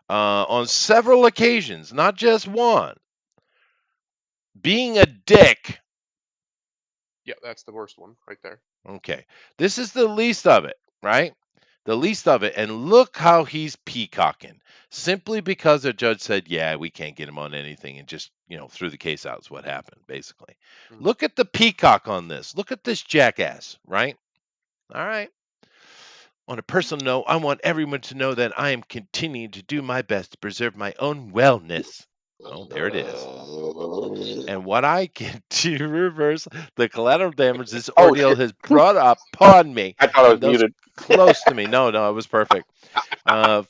On several occasions, not just one. Being a dick. Yeah, that's the worst one right there. Okay, this is the least of it, right? The least of it. And look how he's peacocking. Simply because the judge said, yeah, we can't get him on anything and just, threw the case out is what happened, basically. Mm. Look at the peacock on this. Look at this jackass, right? All right. On a personal note, I want everyone to know that I am continuing to do my best to preserve my own wellness. Oh, there it is. And what I can do to reverse the collateral damage this Oh ordeal shit! has brought upon me I thought I and was those muted. close to me. No, no, it was perfect.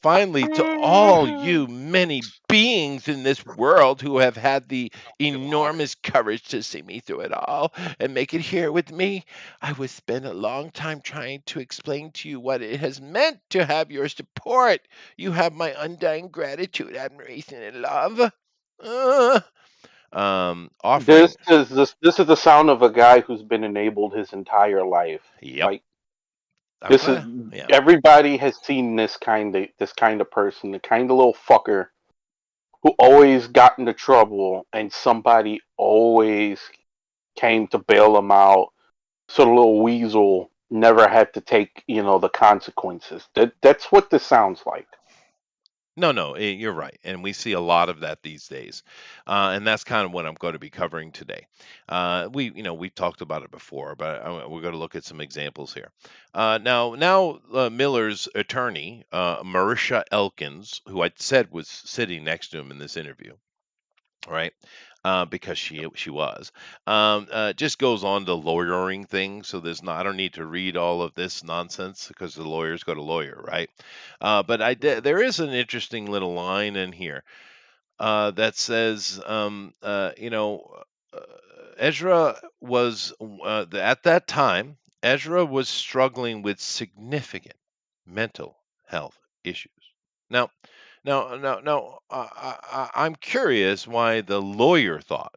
Finally, to all you many beings in this world who have had the enormous courage to see me through it all and make it here with me, I would spend a long time trying to explain to you what it has meant to have your support. You have my undying gratitude, admiration, and love. Uh, This offering. is this is the sound of a guy who's been enabled his entire life. Yep. Like I'm this is glad. Yeah. everybody has seen this kind of person, the kind of little fucker who always got into trouble, and somebody always came to bail him out. So the little weasel never had to take the consequences. That's what this sounds like. No, no, you're right, and we see a lot of that these days, and that's kind of what I'm going to be covering today. We talked about it before, but we're going to look at some examples here. Now, Miller's attorney, Marisha Elkins, who I said was sitting next to him in this interview, right? Because she was, just goes on to lawyering things. So there's not. I don't need to read all of this nonsense because the lawyers go to lawyer, right? But Mhm. there is an interesting little line in here that says, uh, Ezra was at that time. Ezra was struggling with significant mental health issues. Now, I'm curious why the lawyer thought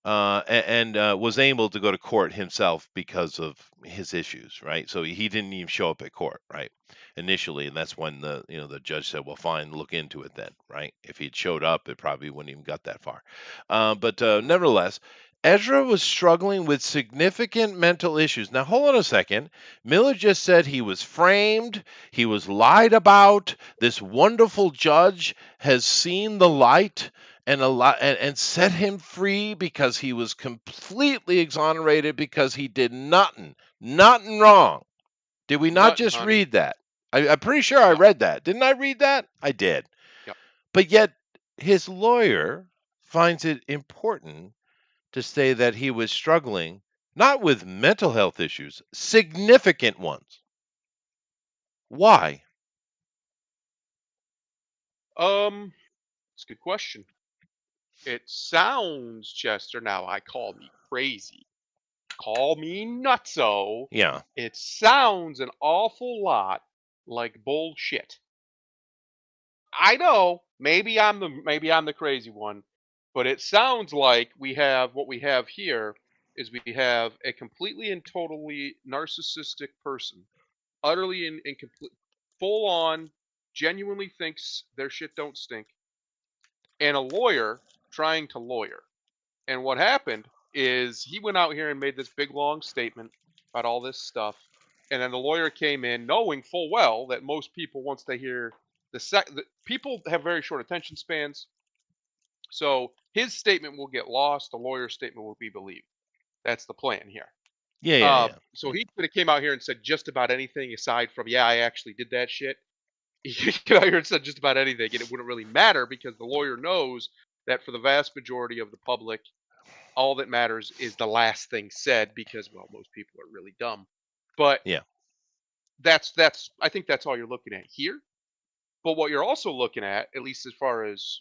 and was able to go to court himself because of his issues, right? So he didn't even show up at court, right? Initially, and that's when the judge said, "Well, fine, look into it then," right? If he'd showed up, it probably wouldn't even got that far. But Mhm. nevertheless, Ezra was struggling with significant mental issues. Now, hold on a second. Miller just said he was framed, he was lied about. This wonderful judge has seen the light and set him free because he was completely exonerated because he did nothing wrong. Did we not Nothing, just honey. read that? I'm pretty sure I Yep. read that. Didn't I read that? I did. Yep. But yet his lawyer finds it important to say that he was struggling not with mental health issues, significant ones. Why? It's a good question. It sounds, Chester. Now I call me crazy. Call me nutso. Yeah. It sounds an awful lot like bullshit. I know, maybe I'm the crazy one, but it sounds like what we have here is we have a completely and totally narcissistic person, utterly and complete, full on, genuinely thinks their shit don't stink, and a lawyer trying to lawyer. And what happened is he went out here and made this big long statement about all this stuff. And then the lawyer came in knowing full well that most people, once they hear people have very short attention spans. So his statement will get lost. The lawyer's statement will be believed. That's the plan here. Yeah, yeah, yeah. So Yeah. he could have came out here and said just about anything aside from, yeah, I actually did that shit. He came out here and said just about anything, and it wouldn't really matter because the lawyer knows that for the vast majority of the public, all that matters is the last thing said because, well, most people are really dumb. But Yeah. that's I think that's all you're looking at here. But what you're also looking at least as far as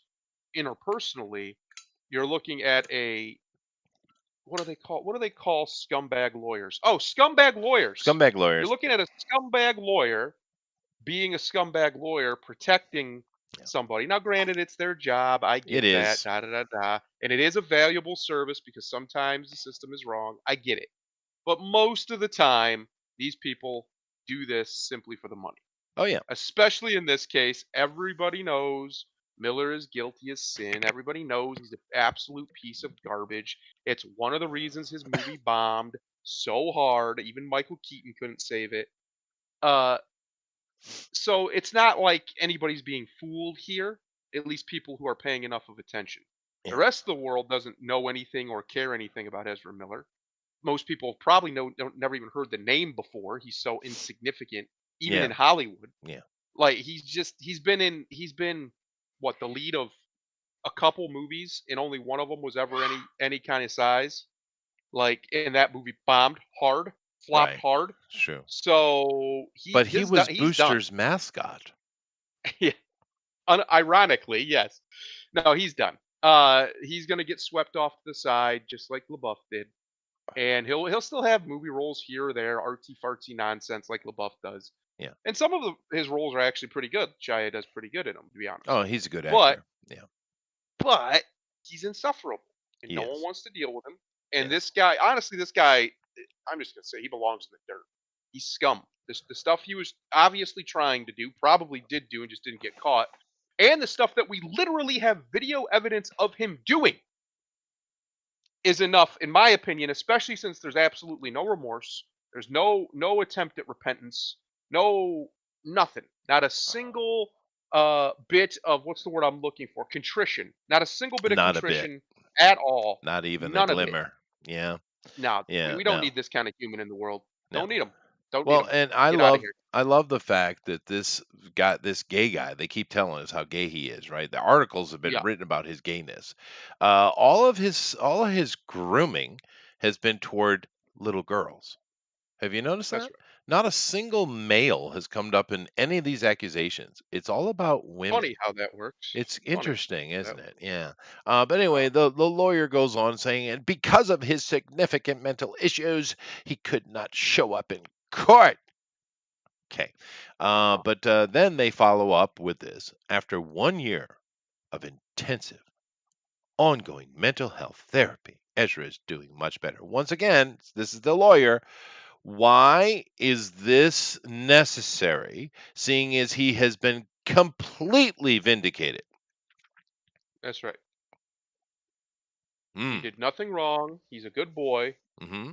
interpersonally, you're looking at a what do they call scumbag lawyers? Oh, scumbag lawyers. Scumbag You're lawyers. looking at a scumbag lawyer being a scumbag lawyer protecting Yeah. somebody. Now, granted, it's their job. I It get that. is. Da da da da. And it is a valuable service because sometimes the system is wrong. I get it. But most of the time, these people do this simply for the money. Oh yeah. Especially in this case, everybody knows Miller is guilty as sin. Everybody knows he's an absolute piece of garbage. It's one of the reasons his movie bombed so hard. Even Michael Keaton couldn't save it. Uh, so it's not like anybody's being fooled here, at least people who are paying enough of attention. The Yeah. rest of the world doesn't know anything or care anything about Ezra Miller. Most people probably never even heard the name before. He's so insignificant, even in Yeah. Hollywood. Yeah. Like he's been what, the lead of a couple movies, and only one of them was ever any kind of size. Like, and that movie bombed hard, flopped Right. hard. It's true. So But he was he's done. Booster's mascot. Yeah, ironically, yes. No, he's done. He's gonna get swept off to the side just like LaBeouf did, and he'll still have movie roles here or there, artsy fartsy nonsense like LaBeouf does. Yeah. And some of his roles are actually pretty good. Shia does pretty good in them, to be honest. Oh, he's a good But actor. Yeah. but he's insufferable, and He no one is. wants to deal with him. And Yes. this guy, honestly, this guy, I'm just gonna say he belongs in the dirt. He's scum. The stuff he was obviously trying to do, probably did do, and just didn't get caught. And the stuff that we literally have video evidence of him doing is enough, in my opinion, especially since there's absolutely no remorse. There's no attempt at repentance. No nothing. Not a single. bit of, what's the word I'm looking for? Contrition. Not a single bit of Not a bit. contrition at all. Not even a None of it. glimmer. Yeah. No, Yeah. we don't No. need this kind of human in the world. No. Don't need them. Don't need Well, them. and Get out of here. I love the fact that this gay guy, they keep telling us how gay he is, right? The articles have been Yeah, written about his gayness. All of his grooming has been toward little girls. Have you noticed that's that? right. Not a single male has come up in any of these accusations. It's all about women. Funny how that works. It's Funny interesting, how that isn't it? works. Yeah. But anyway, Uh, the lawyer goes on saying, and because of his significant mental issues, he could not show up in court. Okay. uh-huh. But then they follow up with this. After 1 year of intensive, ongoing mental health therapy, Ezra is doing much better. Once again, this is the lawyer. Why is this necessary, seeing as he has been completely vindicated? That's right. He Mm. did nothing wrong. He's a good boy. Hmm.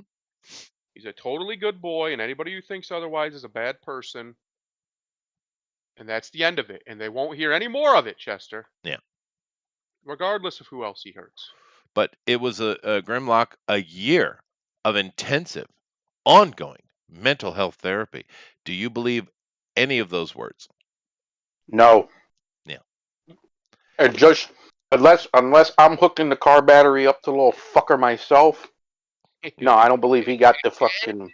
He's a totally good boy, and anybody who thinks otherwise is a bad person. And that's the end of it. And they won't hear any more of it, Chester, Yeah. regardless of who else he hurts. But it was a Grimlock, a year of intensive, ongoing mental health therapy. Do you believe any of those words? No, Yeah. and just unless I'm hooking the car battery up to the little fucker myself. No, I don't believe he got the fucking.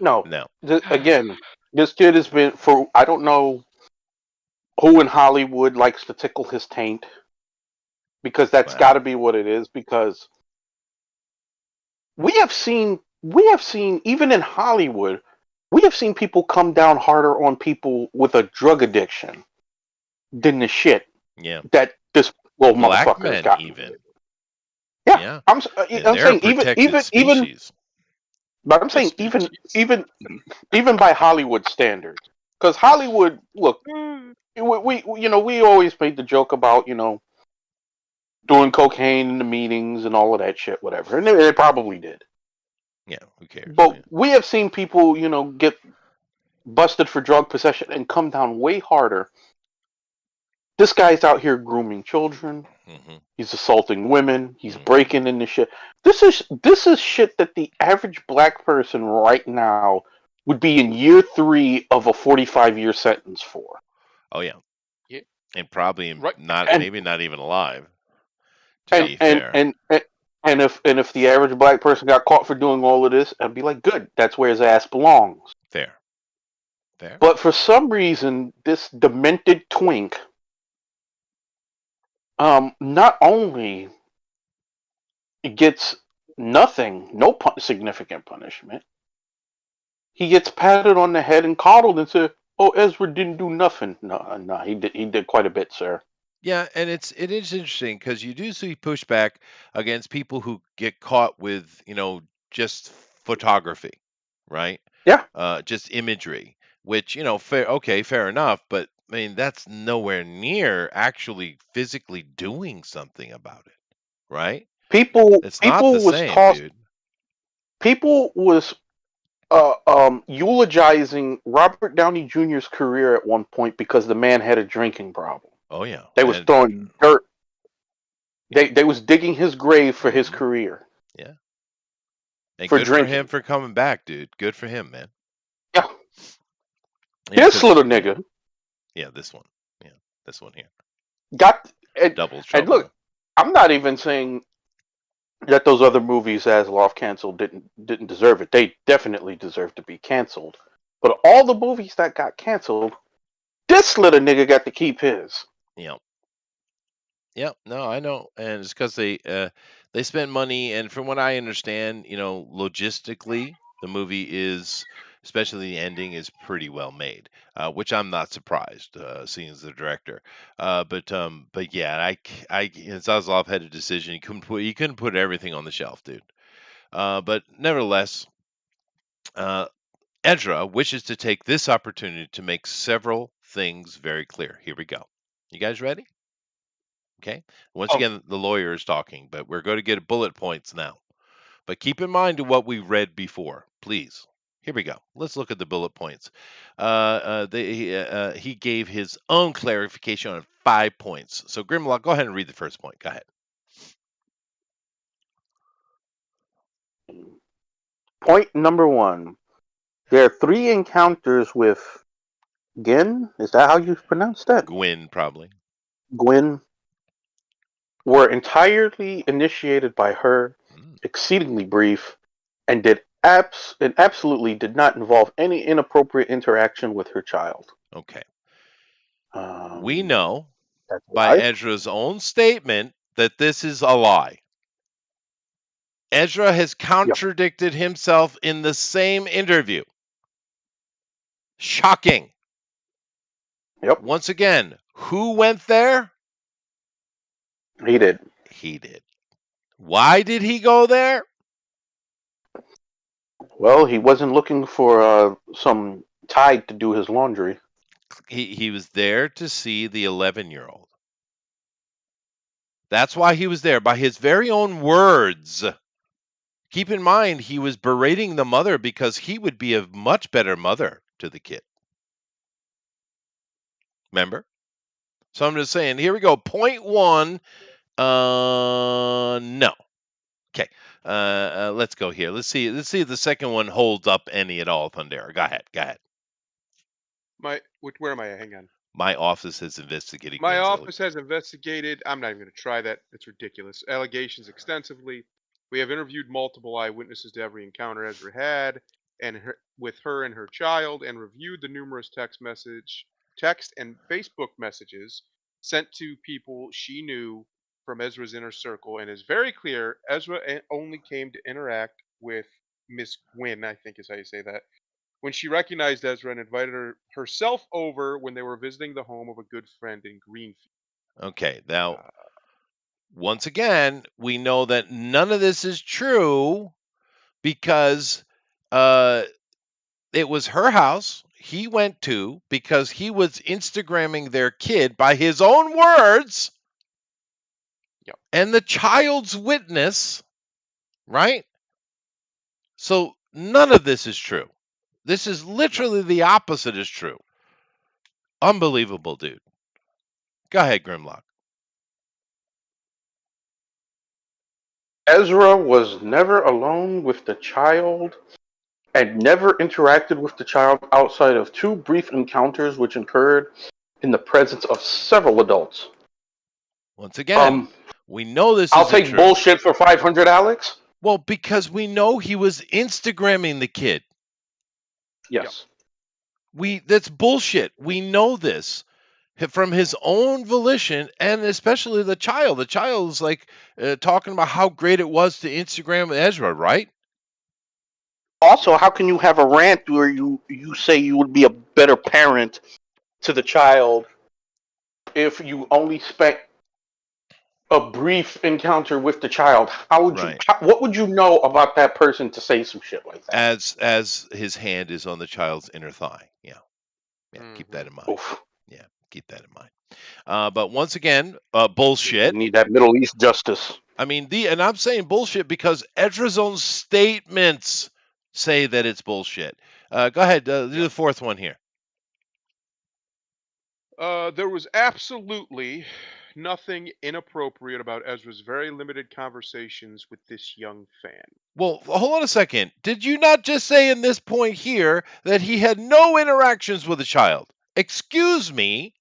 No, No. again, this kid has been for. I don't know who in Hollywood likes to tickle his taint because that's got Well, to be what it is. Because we have seen even in Hollywood, we have seen people come down harder on people with a drug addiction than the shit yeah. that this little Black motherfucker has men gotten. even. Yeah, Yeah. And I'm they're a saying even protected even even species. but I'm A saying species. even by Hollywood standards, because Hollywood, look, we always made the joke about doing cocaine in the meetings and all of that shit, whatever, and they probably did. Yeah, who cares? But Yeah. we have seen people, get busted for drug possession and come down way harder. This guy's out here grooming children. Hmm. He's assaulting women. He's Hmm. breaking into shit. This is shit that the average black person right now would be in year 3 of a 45-year sentence for. Oh yeah. Yeah, And probably right. not, And maybe not even alive, to No. be fair. if the average black person got caught for doing all of this, I'd be like, good, that's where his ass belongs. Fair. Fair. But for some reason, this demented twink, not only gets nothing, no significant punishment, he gets patted on the head and coddled and said, "Oh, Ezra didn't do nothing." No, no, he did quite a bit, sir. Yeah, and it is interesting because you do see pushback against people who get caught with, just photography, right? Yeah, Just imagery, which, fair, okay, fair enough, but I mean, that's nowhere near actually physically doing something about it, right? people It's not the people was same, tossed. dude. People was eulogizing Robert Downey Jr.'s career at one point because the man had a drinking problem. Oh yeah, They was and throwing dirt. yeah, They was digging his grave for his hmm, career yeah, and for good for him drinking. for coming back, dude. Good for him, man. Yeah, Yeah, this because little yeah, nigga yeah, this one, yeah, this one here, got and, double and look, trouble. I'm not even saying that those other movies Asimov canceled didn't deserve it. They definitely deserve to be canceled. But all the movies that got canceled, this little nigga got to keep his. Yeah. Yep. No, I know, and it's because they spent money, and from what I understand, logistically, the movie is, especially the ending, is pretty well made, which I'm not surprised, seeing as the director. But yeah, Zaslav had a decision. He couldn't put everything on the shelf, dude. But nevertheless, uh, Ezra wishes to take this opportunity to make several things very clear. Here we go. You guys ready? Okay. Once Oh, again, the lawyer is talking, but we're going to get bullet points now. But keep in mind what we read before, please. Here we go. Let's look at the bullet points. He gave his own clarification on 5 points. So Grimlock, go ahead and read the first point. Go ahead. Point number 1. There are 3 encounters with Gin. Is that how you pronounce that? Gwyn, probably. Gwyn. Were entirely initiated by her, Mm, exceedingly brief, and absolutely did not involve any inappropriate interaction with her child. okay. We Um, know that's a by lie. Ezra's own statement that this is a lie. Ezra has Yep. contradicted himself in the same interview. Shocking. Yep. Once again, who went there? He did. He did. Why did he go there? Well, he wasn't looking for some tide to do his laundry. He was there to see the 11-year-old. That's why he was there, by his very own words. Keep in mind, he was berating the mother because he would be a much better mother to the kid. Remember? So I'm just saying, here we go. Point 1. No. Okay. Let's go here. Let's see if the second one holds up any at all, Thundera. Go ahead. Where am I? Hang on. My office has investigated My Gwen's office has investigated. I'm not even going to try that. It's ridiculous. Allegations extensively. We have interviewed multiple eyewitnesses to every encounter Ezra had, with her and her child, and reviewed the numerous text and Facebook messages sent to people she knew from Ezra's inner circle. And it's very clear Ezra only came to interact with Miss Gwyn, I think is how you say that, when she recognized Ezra and invited herself over when they were visiting the home of a good friend in Greenfield. Okay. Now, Uh, once again, we know that none of this is true because it was her house he went to because he was Instagramming their kid by his own words. Yep. And the child's witness, right? So none of this is true. This is literally the opposite is true. Unbelievable, dude. Go ahead, Grimlock. Ezra was never alone with the child and never interacted with the child outside of 2 brief encounters which occurred in the presence of several adults. Once again, we know this I'll isn't take true. bullshit for 500, Alex. Well, because we know he was Instagramming the kid. Yes. That's bullshit. We know this from his own volition, and especially the child. The child is like talking about how great it was to Instagram Ezra, right? Also, how can you have a rant where you say you would be a better parent to the child if you only spent a brief encounter with the child? How would Right. what would you know about that person to say some shit like that? As his hand is on the child's inner thigh. Yeah. Keep that in mind. Oof. Yeah, keep that in mind. But once again, bullshit. We need that Middle East justice. I mean, and I'm saying bullshit because Ezra's own statements say that it's bullshit. Go ahead, do the fourth one here. There was absolutely nothing inappropriate about Ezra's very limited conversations with this young fan. Well, hold on a second. Did you not just say in this point here that he had no interactions with a child? Excuse me.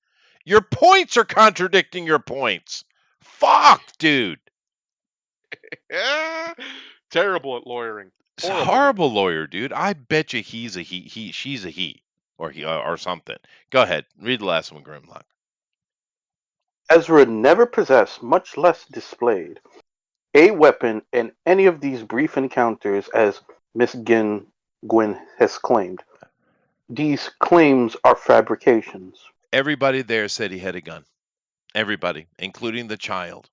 Your points are contradicting your points. Fuck, dude. Terrible at lawyering. It's a Horrible. horrible lawyer, dude. I bet you he's a she's a he, or something. Go ahead, read the last one, Grimlock. Ezra never possessed, much less displayed, a weapon in any of these brief encounters, as Miss Gwyn has claimed. These claims are fabrications. Everybody there said he had a gun. Everybody, including the child.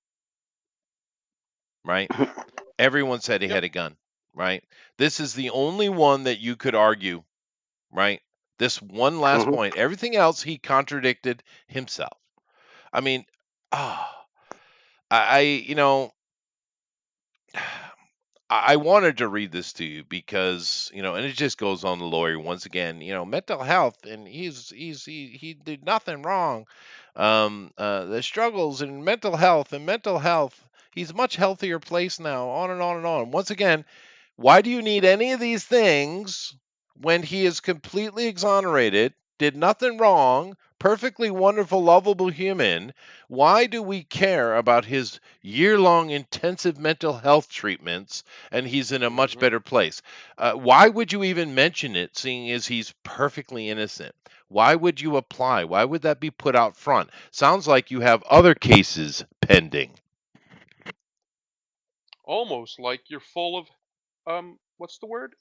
Right? Everyone said he had a gun. Right? This is the only one that you could argue. Right? This one last point. Everything else he contradicted himself. I mean, I I wanted to read this to you because, and it just goes on the lawyer once again, mental health, and he did nothing wrong. The struggles in mental health, he's a much healthier place now, on and on and on. Once again, why do you need any of these things when he is completely exonerated, did nothing wrong, perfectly wonderful, lovable human? Why do we care about his year-long intensive mental health treatments and he's in a much Hmm. better place? Why would you even mention it, seeing as he's perfectly innocent? Why would you apply? Why would that be put out front? Sounds like you have other cases pending. Almost like you're full of what's the word?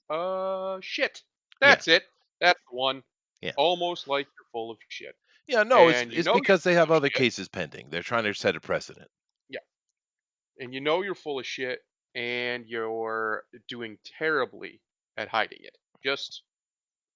Shit. Yeah, That's it. That's the one. yeah. Almost like you're full of shit. Yeah, no, And you it's know you're because they full have of other shit. cases pending. They're trying to set a precedent. Yeah. And you know you're full of shit and you're doing terribly at hiding it. Just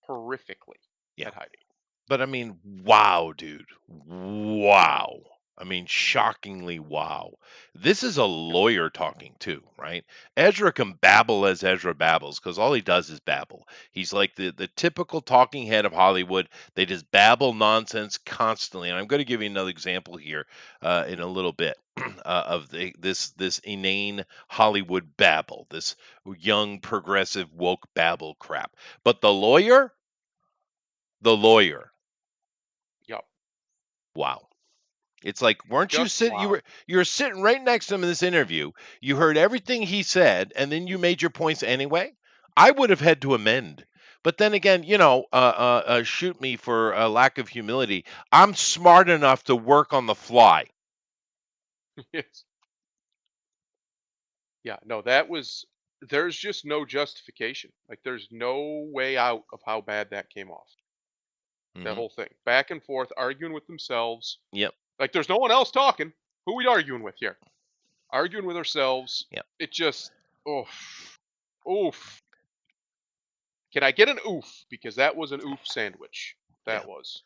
horrifically Yeah. at hiding But I mean, wow, dude. Wow. I mean, shockingly wow. This is a it. lawyer talking too, right? Ezra can babble as Ezra babbles because all he does is babble. He's like the typical talking head of Hollywood. They just babble nonsense constantly. And I'm going to give you another example here in a little bit of this inane Hollywood babble, this young progressive woke babble crap. But the lawyer, Yup. wow. It's like, weren't you Just sit wow. you were sitting right next to him in this interview. You heard everything he said, and then you made your points anyway. I would have had to amend. But then again, shoot me for a lack of humility. I'm smart enough to work on the fly. Yes. Yeah, no, that was there's just no justification. Like there's no way out of how bad that came off. That Hmm. whole thing. Back and forth, arguing with themselves. Yep. Like there's no one else talking. Who we arguing with here? Arguing with ourselves. Yep. It just oof. Oof. Can I get an oof? Because that was an oof sandwich. Yeah. That was.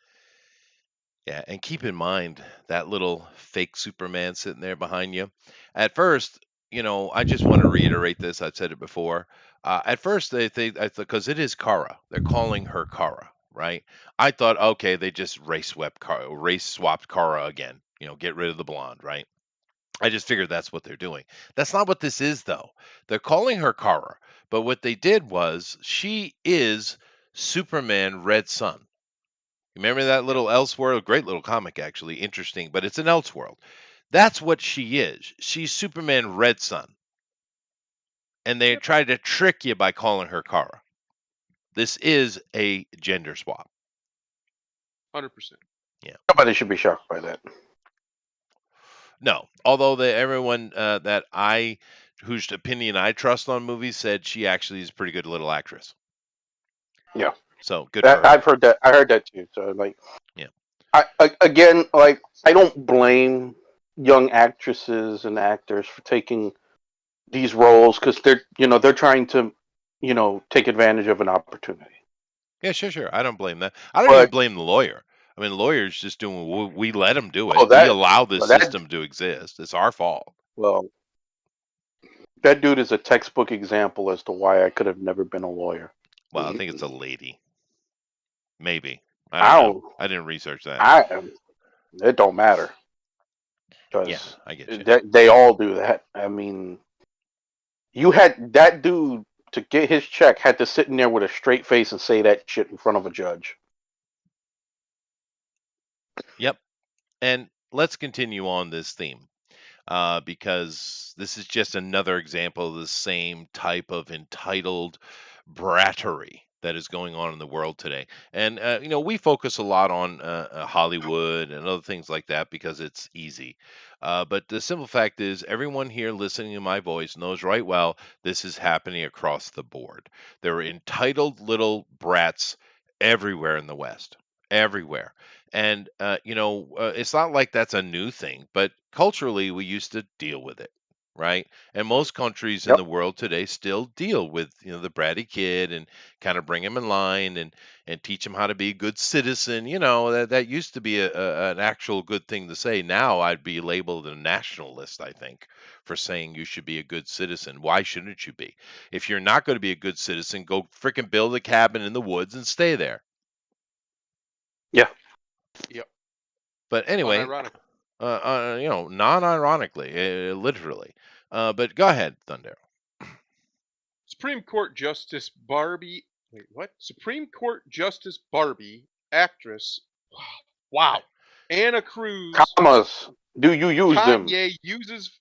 Yeah, and keep in mind that little fake Superman sitting there behind you. At first, I just want to reiterate this. I've said it before. At first, they think because it is Kara, they're calling her Kara, right? I thought, okay, they just race swapped Kara again. Get rid of the blonde, right? I just figured that's what they're doing. That's not what this is, though. They're calling her Kara, but what they did was she is Superman Red Sun. Remember that Yep. little Elseworld? Great little comic, actually. Interesting, but it's an Elseworld. That's what she is. She's Superman Red Sun. And they Yep. tried to trick you by calling her Kara. This is a gender swap. 100%. Yeah. Nobody should be shocked by that. No. Although everyone whose opinion I trust on movies said she actually is a pretty good little actress. Yeah, So good for that her. I've heard that. I heard that too. So like, Yeah. again, like I don't blame young actresses and actors for taking these roles because they're trying to take advantage of an opportunity. Yeah, sure, sure. I don't blame that. I don't even But blame the lawyer. I mean, the lawyer's just doing what we let him do oh, it. We allow this that system to exist. It's our fault. well, that dude is a textbook example as to why I could have never been a lawyer. Well, I think it's a lady. Maybe. I don't I know. don't. I didn't research that. I It don't matter Yeah, because I get you. they all do that. I mean, you had that dude to get his check had to sit in there with a straight face and say that shit in front of a judge. Yep. And let's continue on this theme because this is just another example of the same type of entitled brattery that is going on in the world today. And, we focus a lot on Hollywood and other things like that because it's easy. But the simple fact is, everyone here listening to my voice knows right well this is happening across the board. There are entitled little brats everywhere in the West. Everywhere. And, it's not like that's a new thing, but culturally, we used to deal with it. right? And Mhm. most countries in Yep. the world today still deal with, the bratty kid and kind of bring him in line and teach him how to be a good citizen. That used to be an actual good thing to say. Now I'd be labeled a nationalist, I think, for saying you should be a good citizen. Why shouldn't you be? If you're not going to be a good citizen, go frickin' build a cabin in the woods and stay there. Yeah. Yep. But anyway, Unironic. non-ironically, literally. But go ahead, Thunder. Supreme Court Justice Barbie. Wait, what? Supreme Court Justice Barbie, actress. Right. Wow. Anna Cruz. Commas. Do you use them? Kanye uses.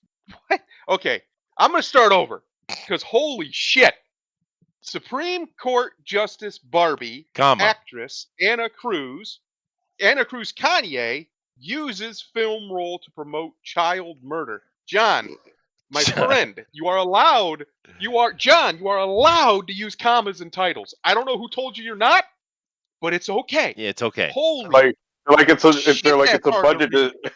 What? Okay, I'm gonna start over because holy shit. Supreme Court Justice Barbie, Comma. actress Anna Cruz Kanye uses film role to promote child murder. John, my friend, John, you are allowed to use commas in titles. I don't know who told you you're not, but it's okay. Yeah, it's okay. Holy Like they're shit, like it's that's a hard to budget. read.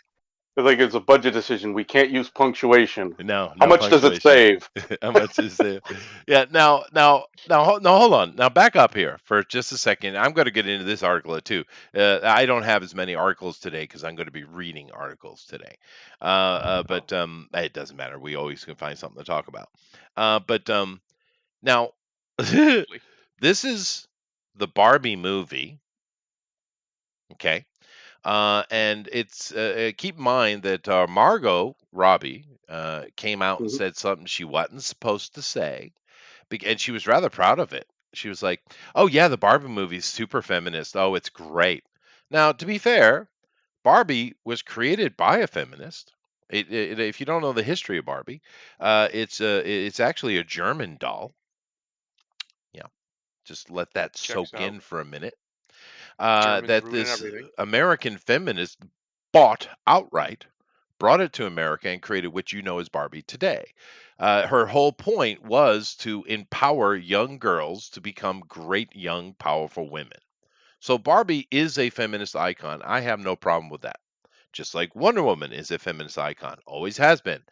They're like it's a budget decision. We can't use punctuation. No, How no much does it punctuation. save? How much is there? Yeah. Now, hold on. Now, back up here for just a second. I'm going to get into this article too. I don't have as many articles today because I'm going to be reading articles today. Oh. But it doesn't matter. We always can find something to talk about. But now, this is the Barbie movie. Okay. And it's keep in mind that Margot Robbie came out and Mhm. said something she wasn't supposed to say, and she was rather proud of it. She was like, "Oh yeah, the Barbie movie's super feminist. Oh, it's great." Now, to be fair, Barbie was created by a feminist. If you don't know the history of Barbie, it's actually a German doll. Yeah, just let that Checks soak out. in for a minute. Germans That ruining this everything. American feminist bought outright, brought it to America, and created what you know as Barbie today. Her whole point was to empower young girls to become great, young, powerful women. So Barbie is a feminist icon. I have no problem with that. Just like Wonder Woman is a feminist icon, always has been.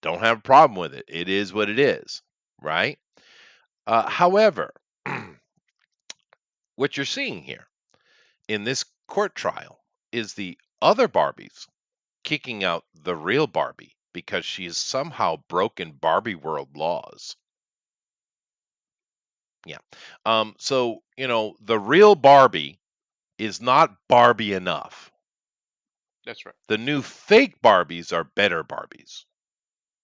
Don't have a problem with it. It is what it is, right? Yep. However, what you're seeing here in this court trial is the other Barbies kicking out the real Barbie because she has somehow broken Barbie world laws. Yeah. So, the real Barbie is not Barbie enough. That's right. The new fake Barbies are better Barbies.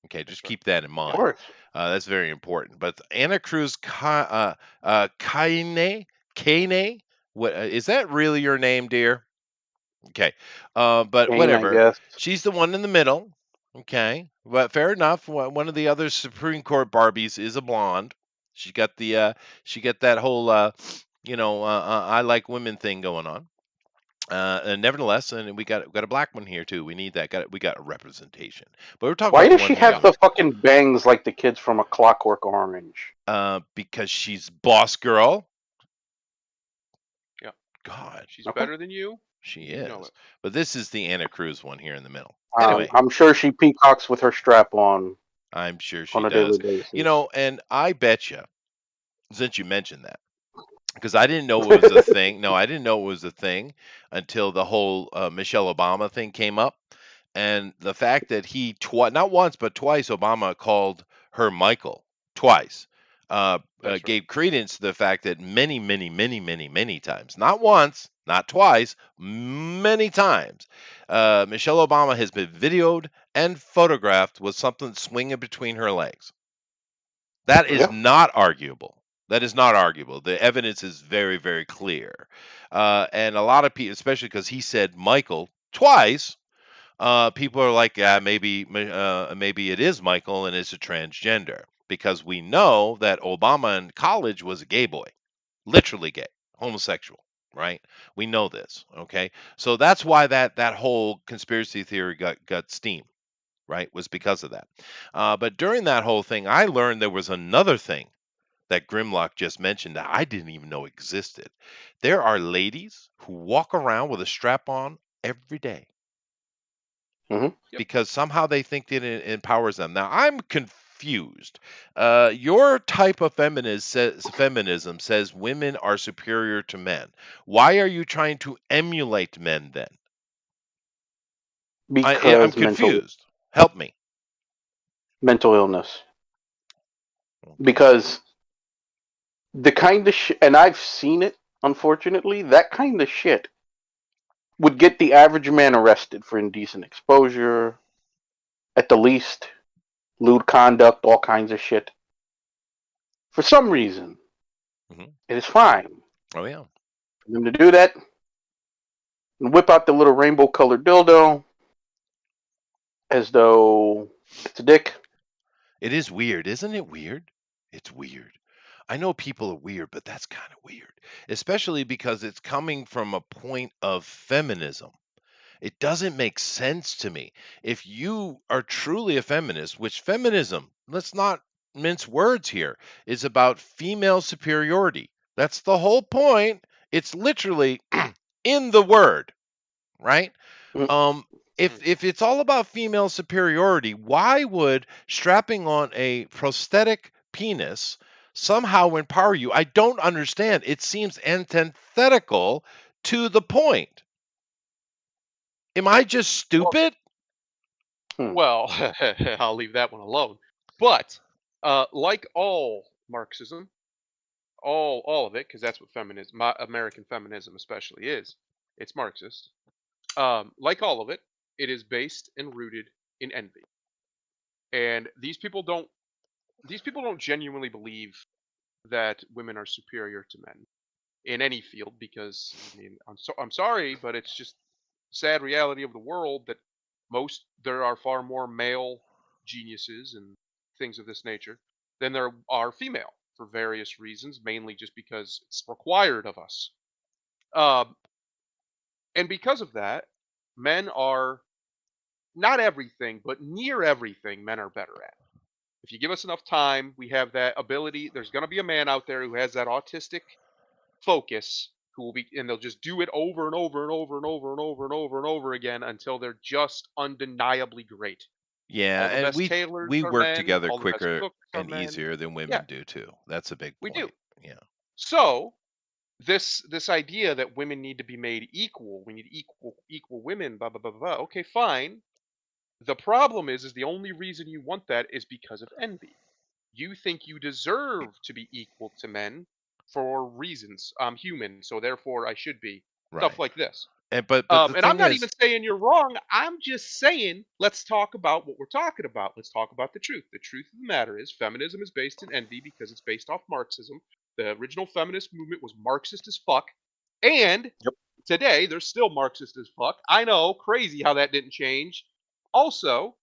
Okay, just That's right. keep that in Of mind. course. That's very important. But Anna Cruz Kane, what is that really your name, dear? Okay. But Kane, I whatever. guess. She's the one in the middle. Okay. But fair enough. One of the other Supreme Court Barbies is a blonde. She got she got that whole I like women thing going on. And nevertheless, and we got a black one here too. We need that. We got a representation. But we're talking Why about the does one she here in have the the middle. fucking bangs like the kids from A Clockwork Orange? Because she's boss girl. Yeah. God, She's Okay. better than you. she You know is. it. But this is the Anna Cruz one here in the middle. Anyway, I'm sure she peacocks with her strap I'm sure she on a daily does. basis. And I bet you, since you mentioned that, because I didn't know it was a thing. No, I didn't know it was a thing until the whole Michelle Obama thing came up, and the fact that not once but twice Obama called her Michael twice. That's right. Gave credence to the fact that many, many, many, many, many times, not once, not twice, many times, Michelle Obama has been videoed and photographed with something swinging between her legs. That is Yeah. not arguable. That is not arguable. The evidence is very, very clear. And a lot of people, especially because he said Michael twice, people are like, yeah, maybe it is Michael and it's a transgender because we know that Obama in college was a gay boy, literally gay, homosexual, right? We know this, okay? So that's why that whole conspiracy theory got steam, right? Was because of that. But during that whole thing, I learned there was another thing that Grimlock just mentioned that I didn't even know existed. There are ladies who walk around with a strap on every day. Hmm. Yep. because somehow they think that it empowers them. Now, I'm confused. Your type of feminism says women are superior to men. Why are you trying to emulate men then? I'm Because confused. Help me. mental illness. Okay. Because the kind of shit, and I've seen it, unfortunately, that kind of shit would get the average man arrested for indecent exposure, at the least, lewd conduct, all kinds of shit. For some reason, Hmm. it is fine Oh yeah. for them to do that and whip out the little rainbow colored dildo as though it's a dick. It is weird, isn't it weird? It's weird. I know people are weird, but that's kind of weird, especially because it's coming from a point of feminism. It doesn't make sense to me. If you are truly a feminist, which feminism, let's not mince words here, is about female superiority. That's the whole point. It's literally in the word, right? Mm. Um, if it's all about female superiority, why would strapping on a prosthetic penis somehow empower you? I don't understand. It seems antithetical to the point. Am I just Well, stupid? Hmm. well, I'll leave that one alone. But like all Marxism, all of it, because that's what feminism, American feminism especially is. It's Marxist. Like all of it, it is based and rooted in envy. And these people don't genuinely believe that women are superior to men in any field because I mean I'm sorry, but it's just sad reality of the world that there are far more male geniuses and things of this nature than there are female for various reasons, mainly just because it's required of us. Um, and because of that, men are not everything, but near everything men are better at. If you give us enough time, we have that ability. There's going to be a man out there who has that autistic focus who will be, and they'll just do it over and over and over and over and over and over and over again until they're just undeniably great. Yeah, All the and best we tailors we are work men, together all the best quicker cooks are and men. easier than Yeah, women do too. That's a big we do. point. Yeah. So this idea that women need to be made equal, we need equal women, blah blah blah blah. Blah. Okay, fine. The problem is the only reason you want that is because of envy. You think you deserve to be equal to men for reasons. I'm human, so therefore I should be. Stuff Right. like this. And but the And I'm thing not even is, saying you're wrong. I'm just saying let's talk about what we're talking about. Let's talk about the truth. The truth of the matter is feminism is based in envy because it's based off Marxism. The original feminist movement was Marxist as fuck. And Yep. today they're still Marxist as fuck. I know, crazy how that didn't change. Also,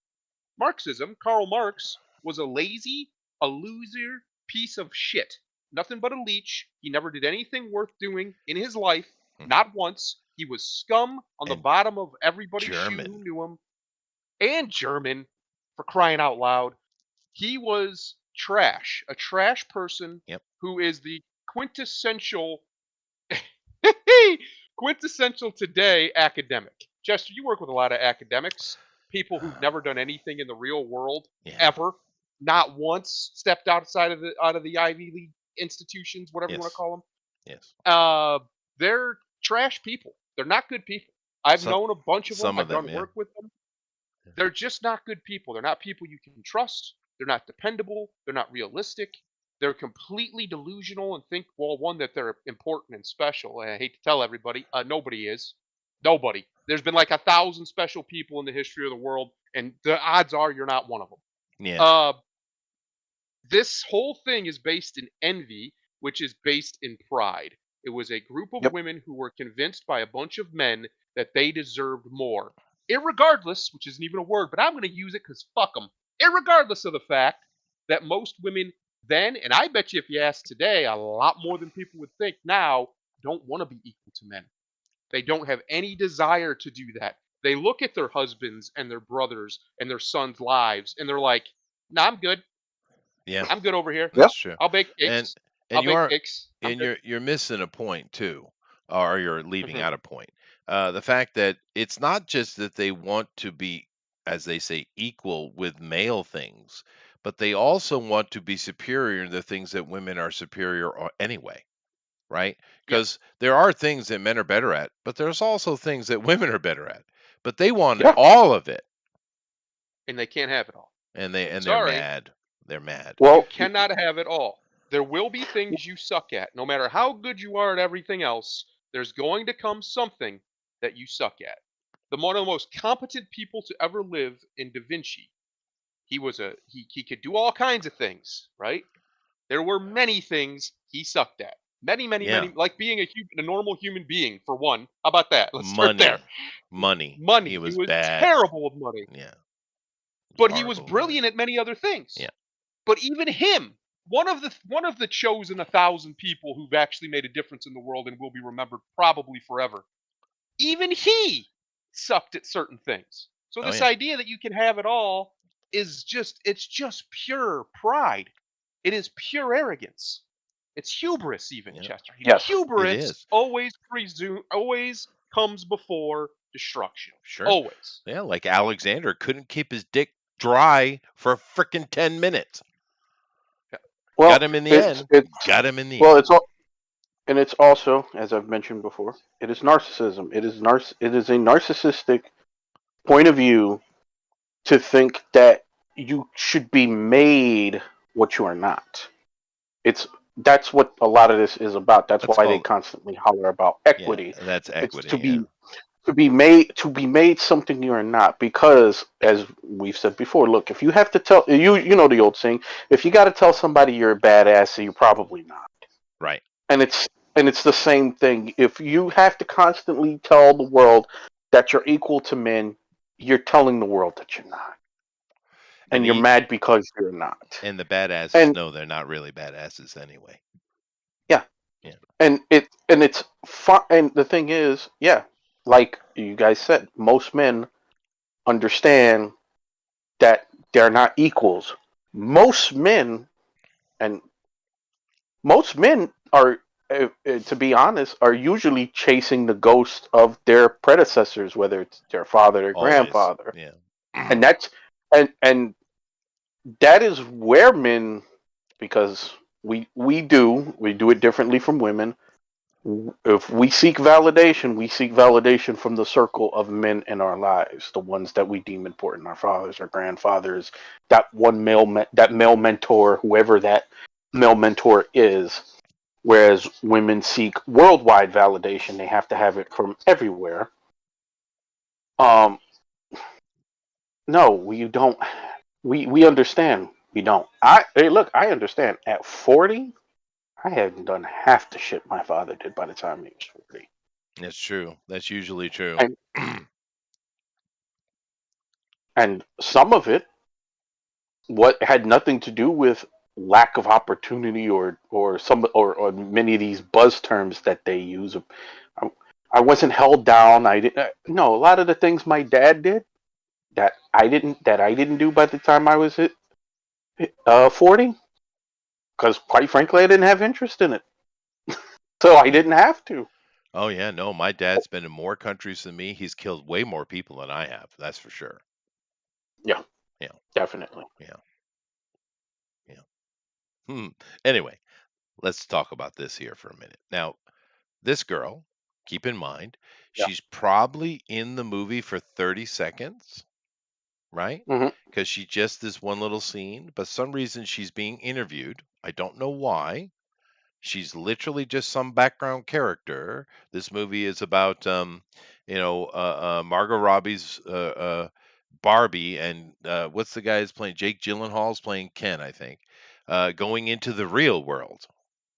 Marxism, Karl Marx, was a loser piece of shit. Nothing but a leech. He never did anything worth doing in his life, mhm, not once. He was scum on the and bottom of everybody's shoe who German. knew him, and German, for crying out loud. He was trash, a trash person Yep. who is the quintessential quintessential today academic. Chester, you work with a lot of academics, people who've never done anything in the real world Yeah. ever, not once stepped outside of the Ivy League institutions, whatever you want to Yes. call them. Yes. They're trash people. They're not good people. I've Some known a bunch of them. some of I've them, done yeah. work with them. They're just not good people. They're not people you can trust. They're not dependable. They're not realistic. They're completely delusional and think, well, one, that they're important and special. And I hate to tell everybody, nobody is. Nobody. There's been like 1,000 special people in the history of the world, and the odds are you're not one of them. Yeah. Uh, this whole thing is based in envy, which is based in pride. It was a group of Yep. women who were convinced by a bunch of men that they deserved more. Irregardless, which isn't even a word, but I'm going to use it because fuck them. Irregardless of the fact that most women then, and I bet you if you ask today, a lot more than people would think now, don't want to be equal to men. They don't have any desire to do that. They look at their husbands and their brothers and their sons' lives and they're like, nah, I'm good. Yeah. I'm good over here. Yep. That's true. I'll bake And cakes. and I'll you bake are cakes. I'm and good. you're missing a point too, or you're leaving Mhm. out a point. The fact that it's not just that they want to be as they say, equal with male things, but they also want to be superior in the things that women are superior anyway, right? Yep. Because there are things that men are better at, but there's also things that women are better at. But they want Yeah. all of it, And they can't have it all. and they're Sorry, mad. They're mad. you Well, cannot have it all. There will be things you suck at. No matter how good you are at everything else, there's going to come something that you suck at. One of the most competent people to ever live in Da Vinci, he could do all kinds of things, right? There were many things he sucked at. Many, many, Yeah, many, like being a normal human being, for one. How about that? Let's start there. money. He Money. He was was bad. terrible with money, Yeah, but he was horrible with money. brilliant at many other Yeah, things. But even him, one of the chosen 1,000 people who've actually made a difference in the world and will be remembered probably forever, even he sucked at certain things. So oh this yeah, idea that you can have it all it's just pure pride. It is pure arrogance. It's hubris, even, yeah. Chester. yes. It Hubris is. always comes before destruction. Sure. Always. Yeah, like Alexander couldn't keep his dick dry for frickin' 10 minutes. Yeah. Well, Got him in the it's end. it's Got him in the well, end. it's all, and it's also, as I've mentioned before, it is narcissism. It is a narcissistic point of view to think that you should be made what you are not. It's That's what a lot of this is about. That's That's why they called, constantly holler about yeah, equity. that's It's equity. Yeah. to be made something you are not, because, as we've said before, look, if you have to tell you know the old saying, if you got to tell somebody you're a badass, you're probably not. Right. And it's the same thing. If you have to constantly tell the world that you're equal to men, you're telling the world that you're not, And and you're the mad because you're not. and the badasses And know they're not really badasses anyway. yeah, Yeah. and it's fun. And the thing is, yeah, like you guys said, most men understand that they're not equals. Most men, and most men are, to be honest, are usually chasing the ghost of their predecessors, whether it's their father or Always. grandfather, Yeah. and that's and that is where men, because we do it differently from women. If we seek validation from the circle of men in our lives, the ones that we deem important, our fathers, our grandfathers, that male mentor, whoever that male mentor is. Whereas women seek worldwide validation, they have to have it from everywhere. Um, no, we don't. We understand. We don't. Hey, look, I understand. At 40, I hadn't done half the shit my father did by the time he was 40. That's true. That's usually true. And some of it, what had nothing to do with lack of opportunity, or many of these buzz terms that they use. I, I wasn't held down. I didn't. No, a lot of the things my dad did that I didn't do by the time I was 40, because quite frankly I didn't have interest in it, so I Yeah. didn't have to. Oh yeah, no, my dad's been in more countries than me. He's killed way more people than I have. That's for sure. Yeah, Yeah. definitely. Yeah. Yeah. Hmm. Anyway, let's talk about this here for a minute. Now, this girl, keep in mind, Yeah. she's probably in the movie for 30 seconds, right? Hmm. Because she just this one little scene, but some reason she's being interviewed. I don't know why. She's literally just some background character. This movie is about, Margot Robbie's Barbie, and what's the guy who's playing? Jake Gyllenhaal's playing Ken, I think, going into the real world,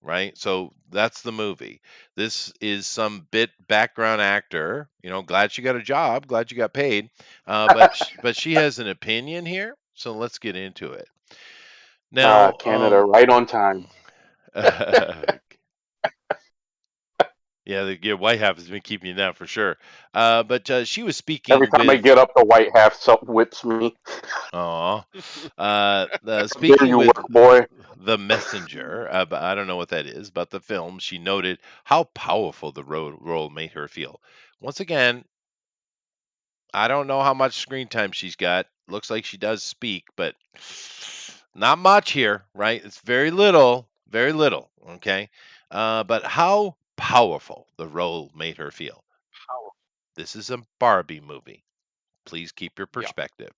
right? So that's the movie. This is some bit background actor. Glad she got a job, glad you got paid, but she has an opinion here. So let's get into it now. Canada, right on time. Yeah, your White House has been keeping you down for sure. But she was Every speaking time I with, get up, the white half whips me. aw, How dare speaking you, with work boy? the messenger. But I don't know what that is. But the film, she noted how powerful the role made her feel. Once again, I don't know how much screen time she's got. Looks like she does speak, but not much here, right? It's very little, very little. Okay. But how powerful the role made her feel. Power. This is a Barbie movie. Please keep your Yeah. perspective.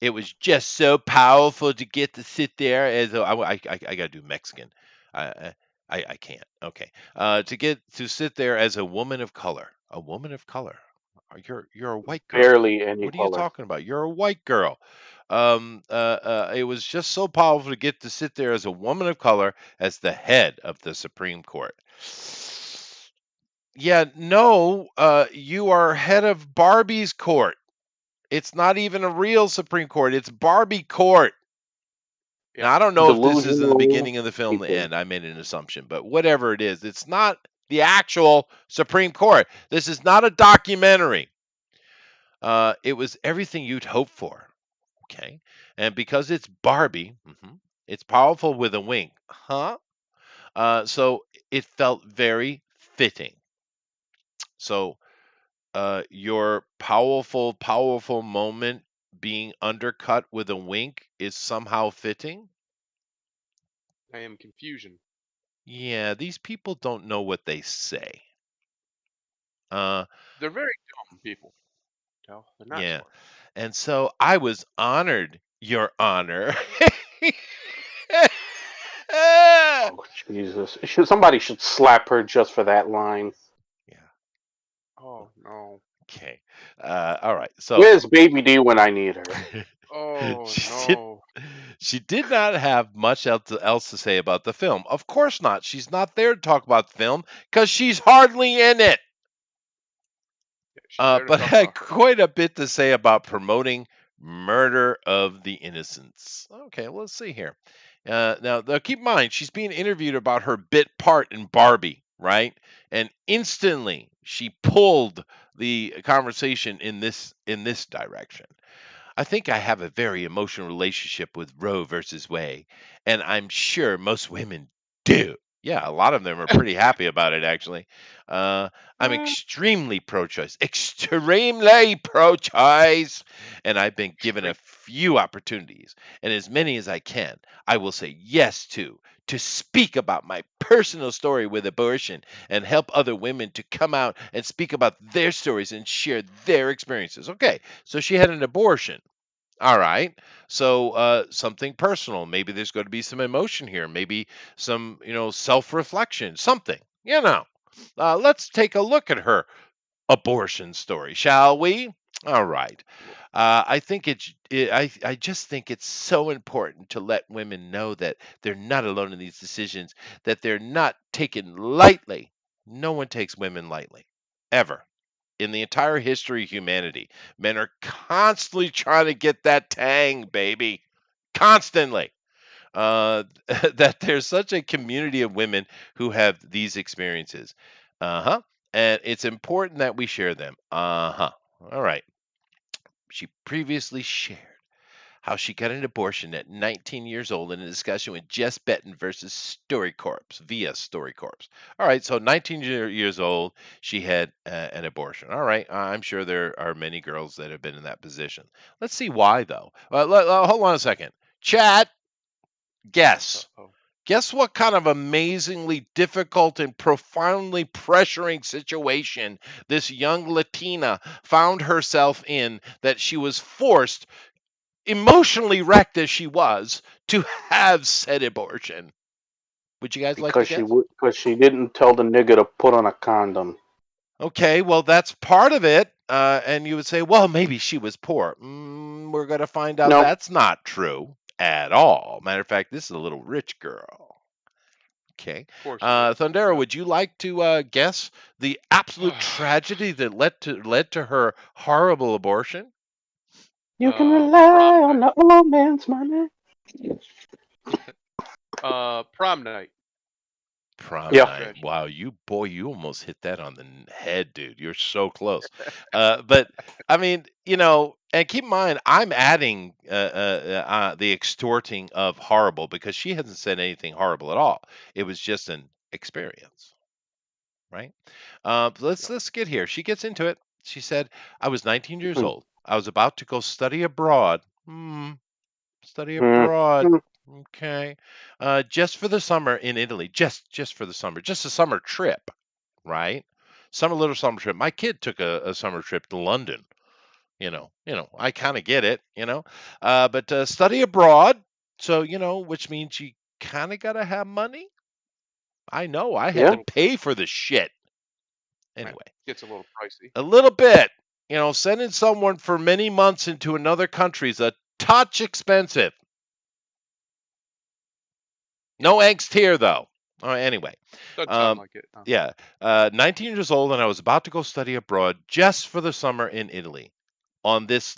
It was just so powerful to get to sit there as I gotta do Mexican. I, I can't. Okay. To get to sit there as a woman of color. A woman of color. You're a white girl. Barely any What are you color. talking about? You're a white girl. It was just so powerful to get to sit there as a woman of color as the head of the Supreme Court. Yeah, no, you are head of Barbie's court. It's not even a real Supreme Court. It's Barbie court. Yeah. Now, I don't know if this is in the Delusional beginning of the film, the people. end. I made an assumption, but whatever it is, it's not the actual Supreme Court. This is not a documentary. It was everything you'd hope for. Okay. And because it's Barbie, it's powerful with a wink. Huh? So it felt very fitting. So your powerful moment being undercut with a wink is somehow fitting. I am confusion. Yeah, these people don't know what they say. Uh, They're very dumb people. No, they're not yeah. smart. And so I was honored, Your Honor. Oh Jesus! Somebody should slap her just for that line. Yeah. Oh no. Okay. All right. So Where's Baby D when I need her? Oh she did. no. She did not have much else to say about the film. Of course not. She's not there to talk about the film because she's hardly in it. Yeah, she's there to But talk had about her. quite a bit to say about promoting murder of the innocents. Okay, let's see here. Now, keep in mind, she's being interviewed about her bit part in Barbie, right? And instantly, she pulled the conversation in this direction. I think I have a very emotional relationship with Roe versus Wade, and I'm sure most women do. Yeah, a lot of them are pretty happy about it, actually. Uh, I'm extremely pro choice, and I've been given a Extreme. few opportunities, and as many as I can, I will say yes to speak about my personal story with abortion and help other women to come out and speak about their stories and share their experiences. Okay, so she had an abortion. All right. So something personal. Maybe there's going to be some emotion here. Maybe some, self-reflection. Something. Let's take a look at her abortion story, shall we? All right. I just think it's so important to let women know that they're not alone in these decisions, that they're not taken lightly. No one takes women lightly, ever. In the entire history of humanity, men are constantly trying to get that tang, baby. Constantly. That there's such a community of women who have these experiences. Uh huh. And it's important that we share them. Uh huh. All right. She previously shared how she got an abortion at 19 years old in a discussion with Jess Benton versus StoryCorps via StoryCorps. All right, so 19 years old, she had an abortion. All right, I'm sure there are many girls that have been in that position. Let's see why, though. Hold on a second. Chat, Uh guess. oh. Guess what kind of amazingly difficult and profoundly pressuring situation this young Latina found herself in, that she was forced, emotionally wrecked as she was, to have said abortion. Would you guys like to guess? Because she didn't tell the nigga to put on a condom. Okay, well, that's part of it. And you would say, well, maybe she was poor. We're going to find out No, that's not true at all. Matter of fact, this is a little rich girl. Okay. Of course it is. Thundera, Yeah. would you like to guess the absolute tragedy that led to her horrible abortion? you can Prom rely on night. the old man's money. Prom night. That Prom was Yeah, a night. tragedy. Wow, you almost hit that on the head, dude. You're so close. But I mean, and keep in mind, I'm adding the extorting of horrible because she hasn't said anything horrible at all. It was just an experience, right? Let's Yep. let's get here. She gets into it. She said, I was 19 years old. I was about to go study abroad. Study abroad. Okay. Just for the summer in Italy. Just for the summer. Just a summer trip, right? Little summer trip. My kid took a summer trip to London. I kind of get it, but study abroad. So, which means you kind of got to have money. I know I had to Yeah. pay for the shit. Right. Anyway, Gets a little pricey. a little bit. Sending someone for many months into another country is a touch expensive. Yep. No angst here, though. Anyway, Doesn't sound um, like it. No. yeah, 19 years old, and I was about to go study abroad just for the summer in Italy on this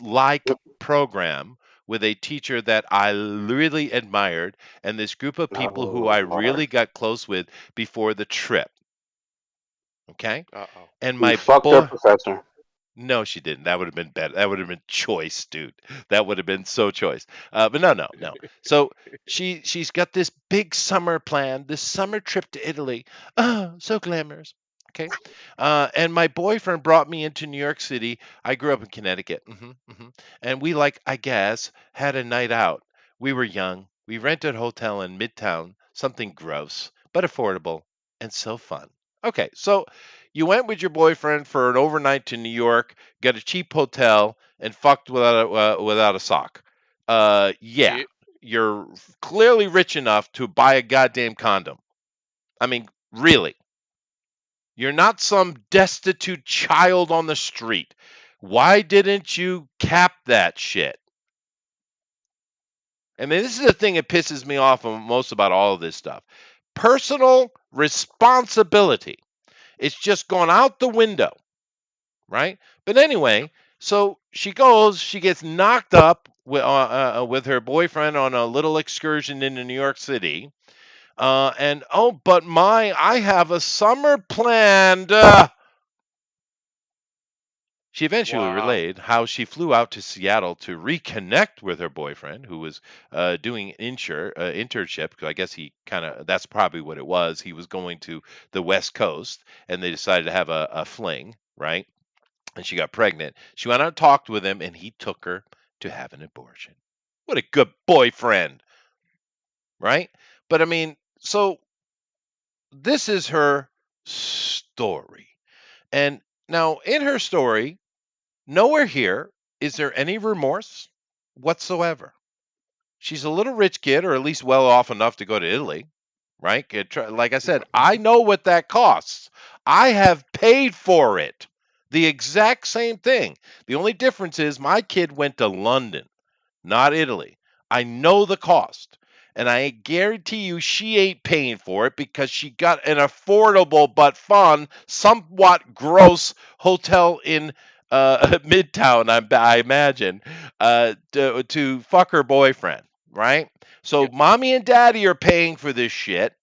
program with a teacher that I really admired and this group of people who Oh I Lord. really got close with before the trip. Okay. Uh-oh. And She my fucked her boy, professor. no, she didn't. That would have been better. That would have been choice, dude. That would have been so choice. But no, no, no. So she's got this big summer plan, this summer trip to Italy. Oh, so glamorous. Okay. And my boyfriend brought me into New York City. I grew up in Connecticut. And we, like, I guess, had a night out. We were young. We rented a hotel in Midtown, something gross, but affordable and so fun. Okay, so you went with your boyfriend for an overnight to New York, got a cheap hotel, and fucked without a sock. Yeah, Yeah. you're clearly rich enough to buy a goddamn condom. I mean, really, you're not some destitute child on the street. Why didn't you cap that shit? I mean, this is the thing that pisses me off most about all of this stuff. Personal responsibility. It's just gone out the window, right? But anyway, so she goes, she gets knocked up with her boyfriend on a little excursion into New York City. And oh, but I have a summer planned. She eventually Wow. relayed how she flew out to Seattle to reconnect with her boyfriend, who was doing internship. 'Cause I guess that's probably what it was. He was going to the West Coast, and they decided to have a fling, right? And she got pregnant. She went out and talked with him, and he took her to have an abortion. What a good boyfriend, right? But I mean, so this is her story. And now in her story, nowhere here is there any remorse whatsoever. She's a little rich kid, or at least well off enough to go to Italy, right? Like I said, I know what that costs. I have paid for it. The exact same thing. The only difference is my kid went to London, not Italy. I know the cost. And I guarantee you she ain't paying for it because she got an affordable but fun, somewhat gross hotel in Midtown, I imagine, to fuck her boyfriend, right? So Yep. mommy and daddy are paying for this shit,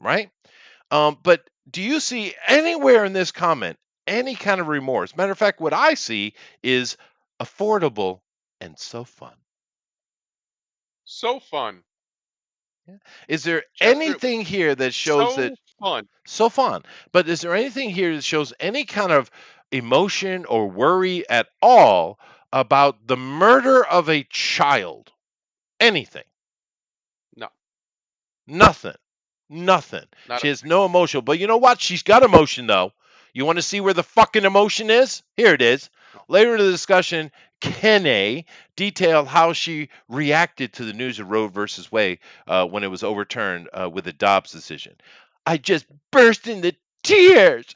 right? But do you see anywhere in this comment any kind of remorse? Matter of fact, what I see is affordable and so fun. So fun. Yeah. Is there Chester, it was anything here that shows that so fun. so fun? But is there anything here that shows any kind of emotion or worry at all about the murder of a child? Anything? No, Nothing. Nothing. not She a has no emotion. But you know what? She's got emotion, though. You want to see where the fucking emotion is? Here it is. no. Later in the discussion, Kene detailed how she reacted to the news of Roe versus Wade when it was overturned with the Dobbs decision. I just burst into tears.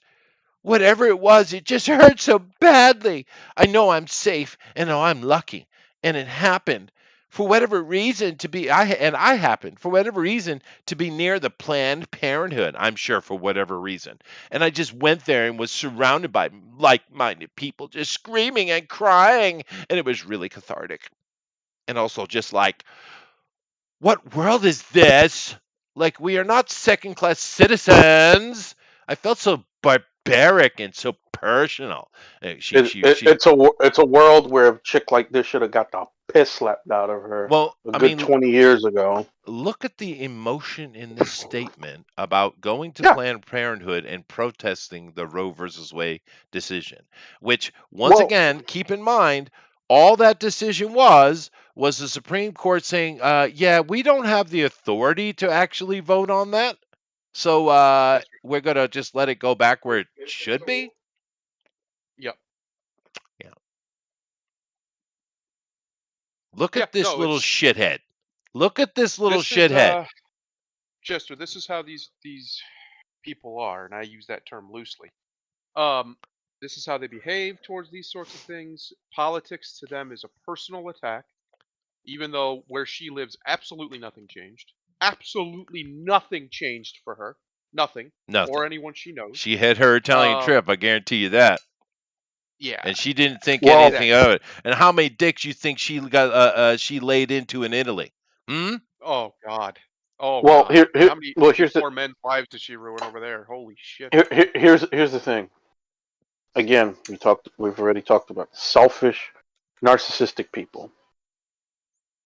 Whatever it was, it just hurt so badly. I know I'm safe and know I'm lucky. And it happened for whatever reason I happened for whatever reason to be near the Planned Parenthood, I'm sure for whatever reason. And I just went there and was surrounded by like-minded people just screaming and crying. And it was really cathartic. And also just like, what world is this? Like, we are not second class citizens. I felt so barbaric and so personal. It's a world where a chick like this should have got the piss slapped out of her Well, a I good mean, 20 years ago. look at the emotion in this statement about going to Yeah. Planned Parenthood and protesting the Roe versus Wade decision, which, once Well, again, keep in mind, all that decision was the Supreme Court saying, yeah, we don't have the authority to actually vote on that. So That's right. we're going to just let it go back where it should be. Yep. Yeah. Look Yeah. at this No, little it's shithead. Look at this little this is shithead. Chester. This is how these people are, and I use that term loosely. Um, this is how they behave towards these sorts of things. Politics to them is a personal attack, even though where she lives, absolutely nothing changed. Absolutely nothing changed for her. Nothing. Nothing. Or anyone she knows. She had her Italian Um, trip, I guarantee you that. yeah, And she yeah, didn't think well, anything exactly. of it. And how many dicks you think she laid into in Italy? Hmm? Oh God. Oh well, God. How many here's the poor men's lives did she ruin over there? Holy shit. here's the thing. Again, we've already talked about selfish, narcissistic people.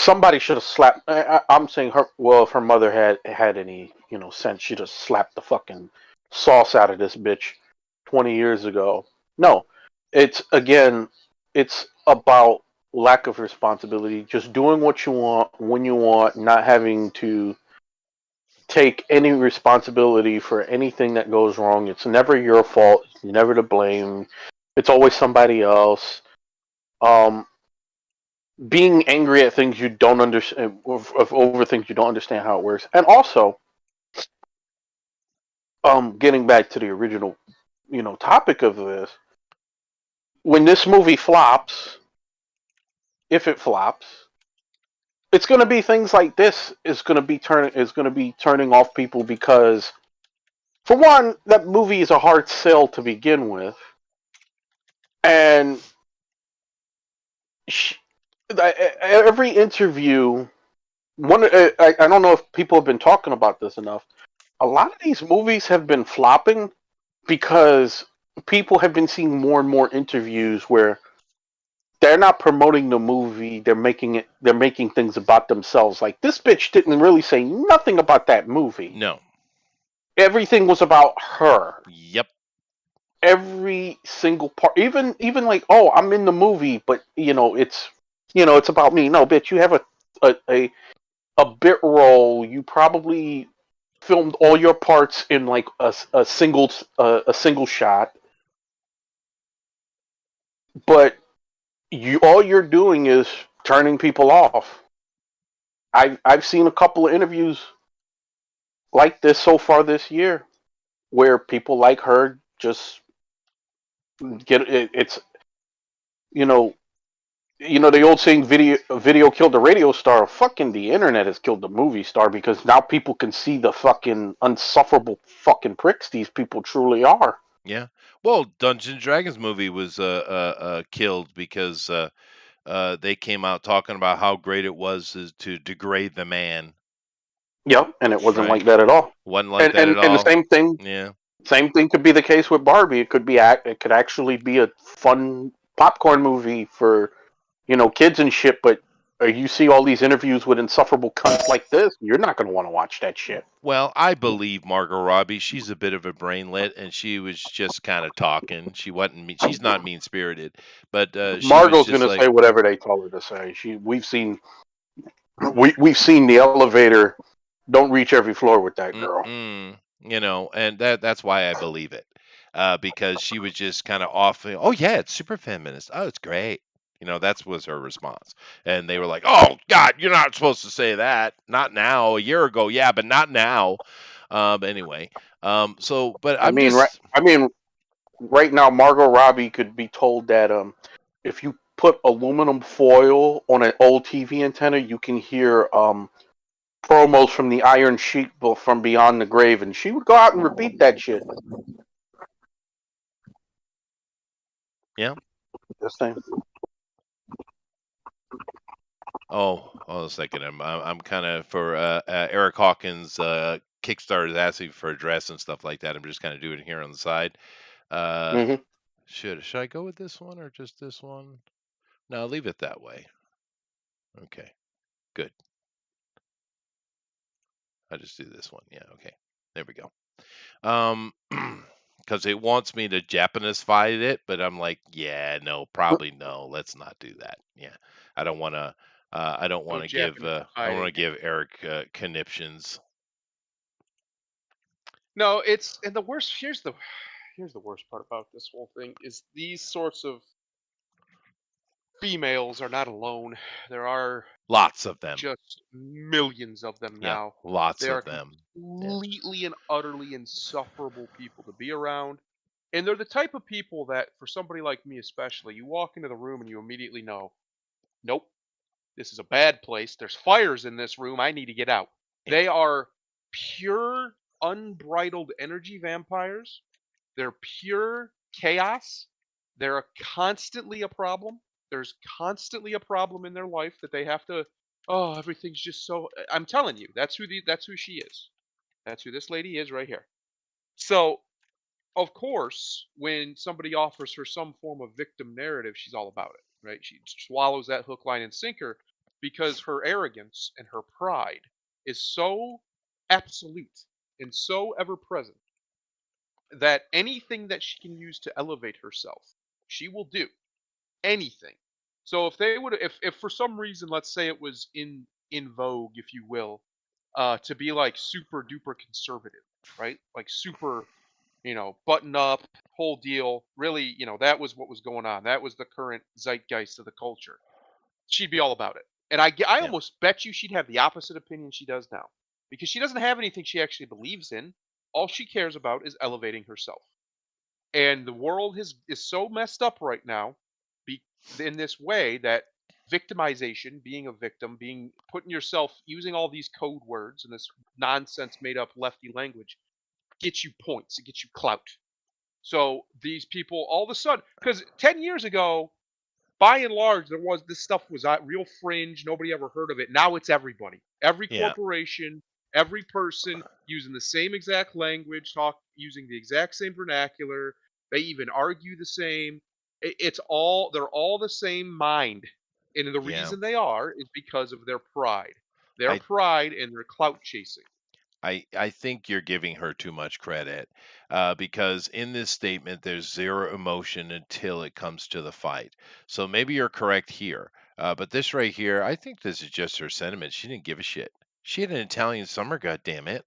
Somebody should have slapped. I'm saying her. Well, if her mother had any, sense, she'd have slapped the fucking sauce out of this bitch 20 years ago. No, it's again, it's about lack of responsibility. Just doing what you want when you want, not having to take any responsibility for anything that goes wrong. It's never your fault. You're never to blame. It's always somebody else. Um, Being angry at things you don't understand, over things you don't understand how it works, and also, getting back to the original, topic of this, when this movie flops, if it flops, it's going to be things like this is going to be turning off people because, for one, that movie is a hard sell to begin with, and she, every interview, I don't know if people have been talking about this enough. A lot of these movies have been flopping because people have been seeing more and more interviews where they're not promoting the movie, they're making things about themselves. Like, this bitch didn't really say nothing about that movie. No. Everything was about her. Yep. Every single part, even like, oh, I'm in the movie, but it's about me. No, bitch, you have a bit role. You probably filmed all your parts in like a single shot, but all you're doing is turning people off. I've seen a couple of interviews like this so far this year where people like her just it's you know the old saying, video killed the radio star. Fucking the internet has killed the movie star, because now people can see the fucking unsufferable fucking pricks these people truly are. Yeah. Well, Dungeons and Dragons movie was killed because they came out talking about how great it was to degrade the man. Yep, and it wasn't Right. like that at all. Wasn't like And that at and the all. same thing Yeah. Same thing could be the case with Barbie. It could actually be a fun popcorn movie for kids and shit. But you see all these interviews with insufferable cunts like this, you're not going to want to watch that shit. Well, I believe Margot Robbie. She's a bit of a brainlet, and she was just kind of talking. She wasn't. She's not mean spirited, but she was Margot's going just to like, say whatever they tell her to say. We've seen the elevator don't reach every floor with that girl. mm-mm, and that's why I believe it, because she was just kind of off. Oh yeah, it's super feminist. Oh, it's great. That was her response, and they were like, "Oh God, you're not supposed to say that. Not now. A year ago, yeah, but not now." Anyway, but I I'm mean, right? just I mean, right now, Margot Robbie could be told that if you put aluminum foil on an old TV antenna, you can hear promos from the Iron Sheik from Beyond the Grave, and she would go out and repeat that shit. yeah. Just saying. Oh, hold on a second. I'm kind of for Eric Hawkins. Kickstarter is asking for a dress and stuff like that. I'm just kind of doing it here on the side. Uh, Hmm. should I go with this one or just this one? No, leave it that way. Okay, good. I'll just do this one. Yeah, okay. There we go. Because it wants me to Japanisify it, but I'm like, yeah, no, probably no. Let's not do that. Yeah, I don't want to. I don't No want to give. I don't want Japanifying to it. give Eric conniptions. No, it's and the worst. Here's the worst part about this whole thing is these sorts of females are not alone. There are Lots of them. just millions of them Yeah, now. lots They of are them. Yeah, completely and utterly insufferable people to be around. And they're the type of people that, for somebody like me especially, you walk into the room and you immediately know, nope, this is a bad place. There's fires in this room. I need to get out. yeah, They are pure, unbridled energy vampires. They're pure chaos. They're constantly a problem. There's constantly a problem in their life that they have to. Oh, everything's just so. I'm telling you, that's who she is. That's who this lady is right here. So, of course, when somebody offers her some form of victim narrative, she's all about it, right? She swallows that hook, line, and sinker because her arrogance and her pride is so absolute and so ever present that anything that she can use to elevate herself, she will do anything. So if they would, if for some reason, let's say it was in vogue, if you will, to be like super duper conservative, right? Like super, button up, whole deal. Really, that was what was going on. That was the current zeitgeist of the culture. She'd be all about it. And I yeah, almost bet you she'd have the opposite opinion she does now, because she doesn't have anything she actually believes in. All she cares about is elevating herself. And the world is so messed up right now, be, in this way that victimization, being a victim, being putting yourself using all these code words and this nonsense made up lefty language gets you points, it gets you clout. So these people all of a sudden, because 10 years ago, by and large, this stuff was real fringe. Nobody ever heard of it. Now it's everybody, every yeah. corporation, every person using the same exact language, talk using the exact same vernacular. They even argue the same. It's all they're all the same mind, and the Yeah. reason they are is because of their I pride and their clout chasing. I think you're giving her too much credit because in this statement there's zero emotion until it comes to the fight. So maybe you're correct here, but this right here, I think this is just her sentiment. She didn't give a shit. She had an Italian summer, god damn it.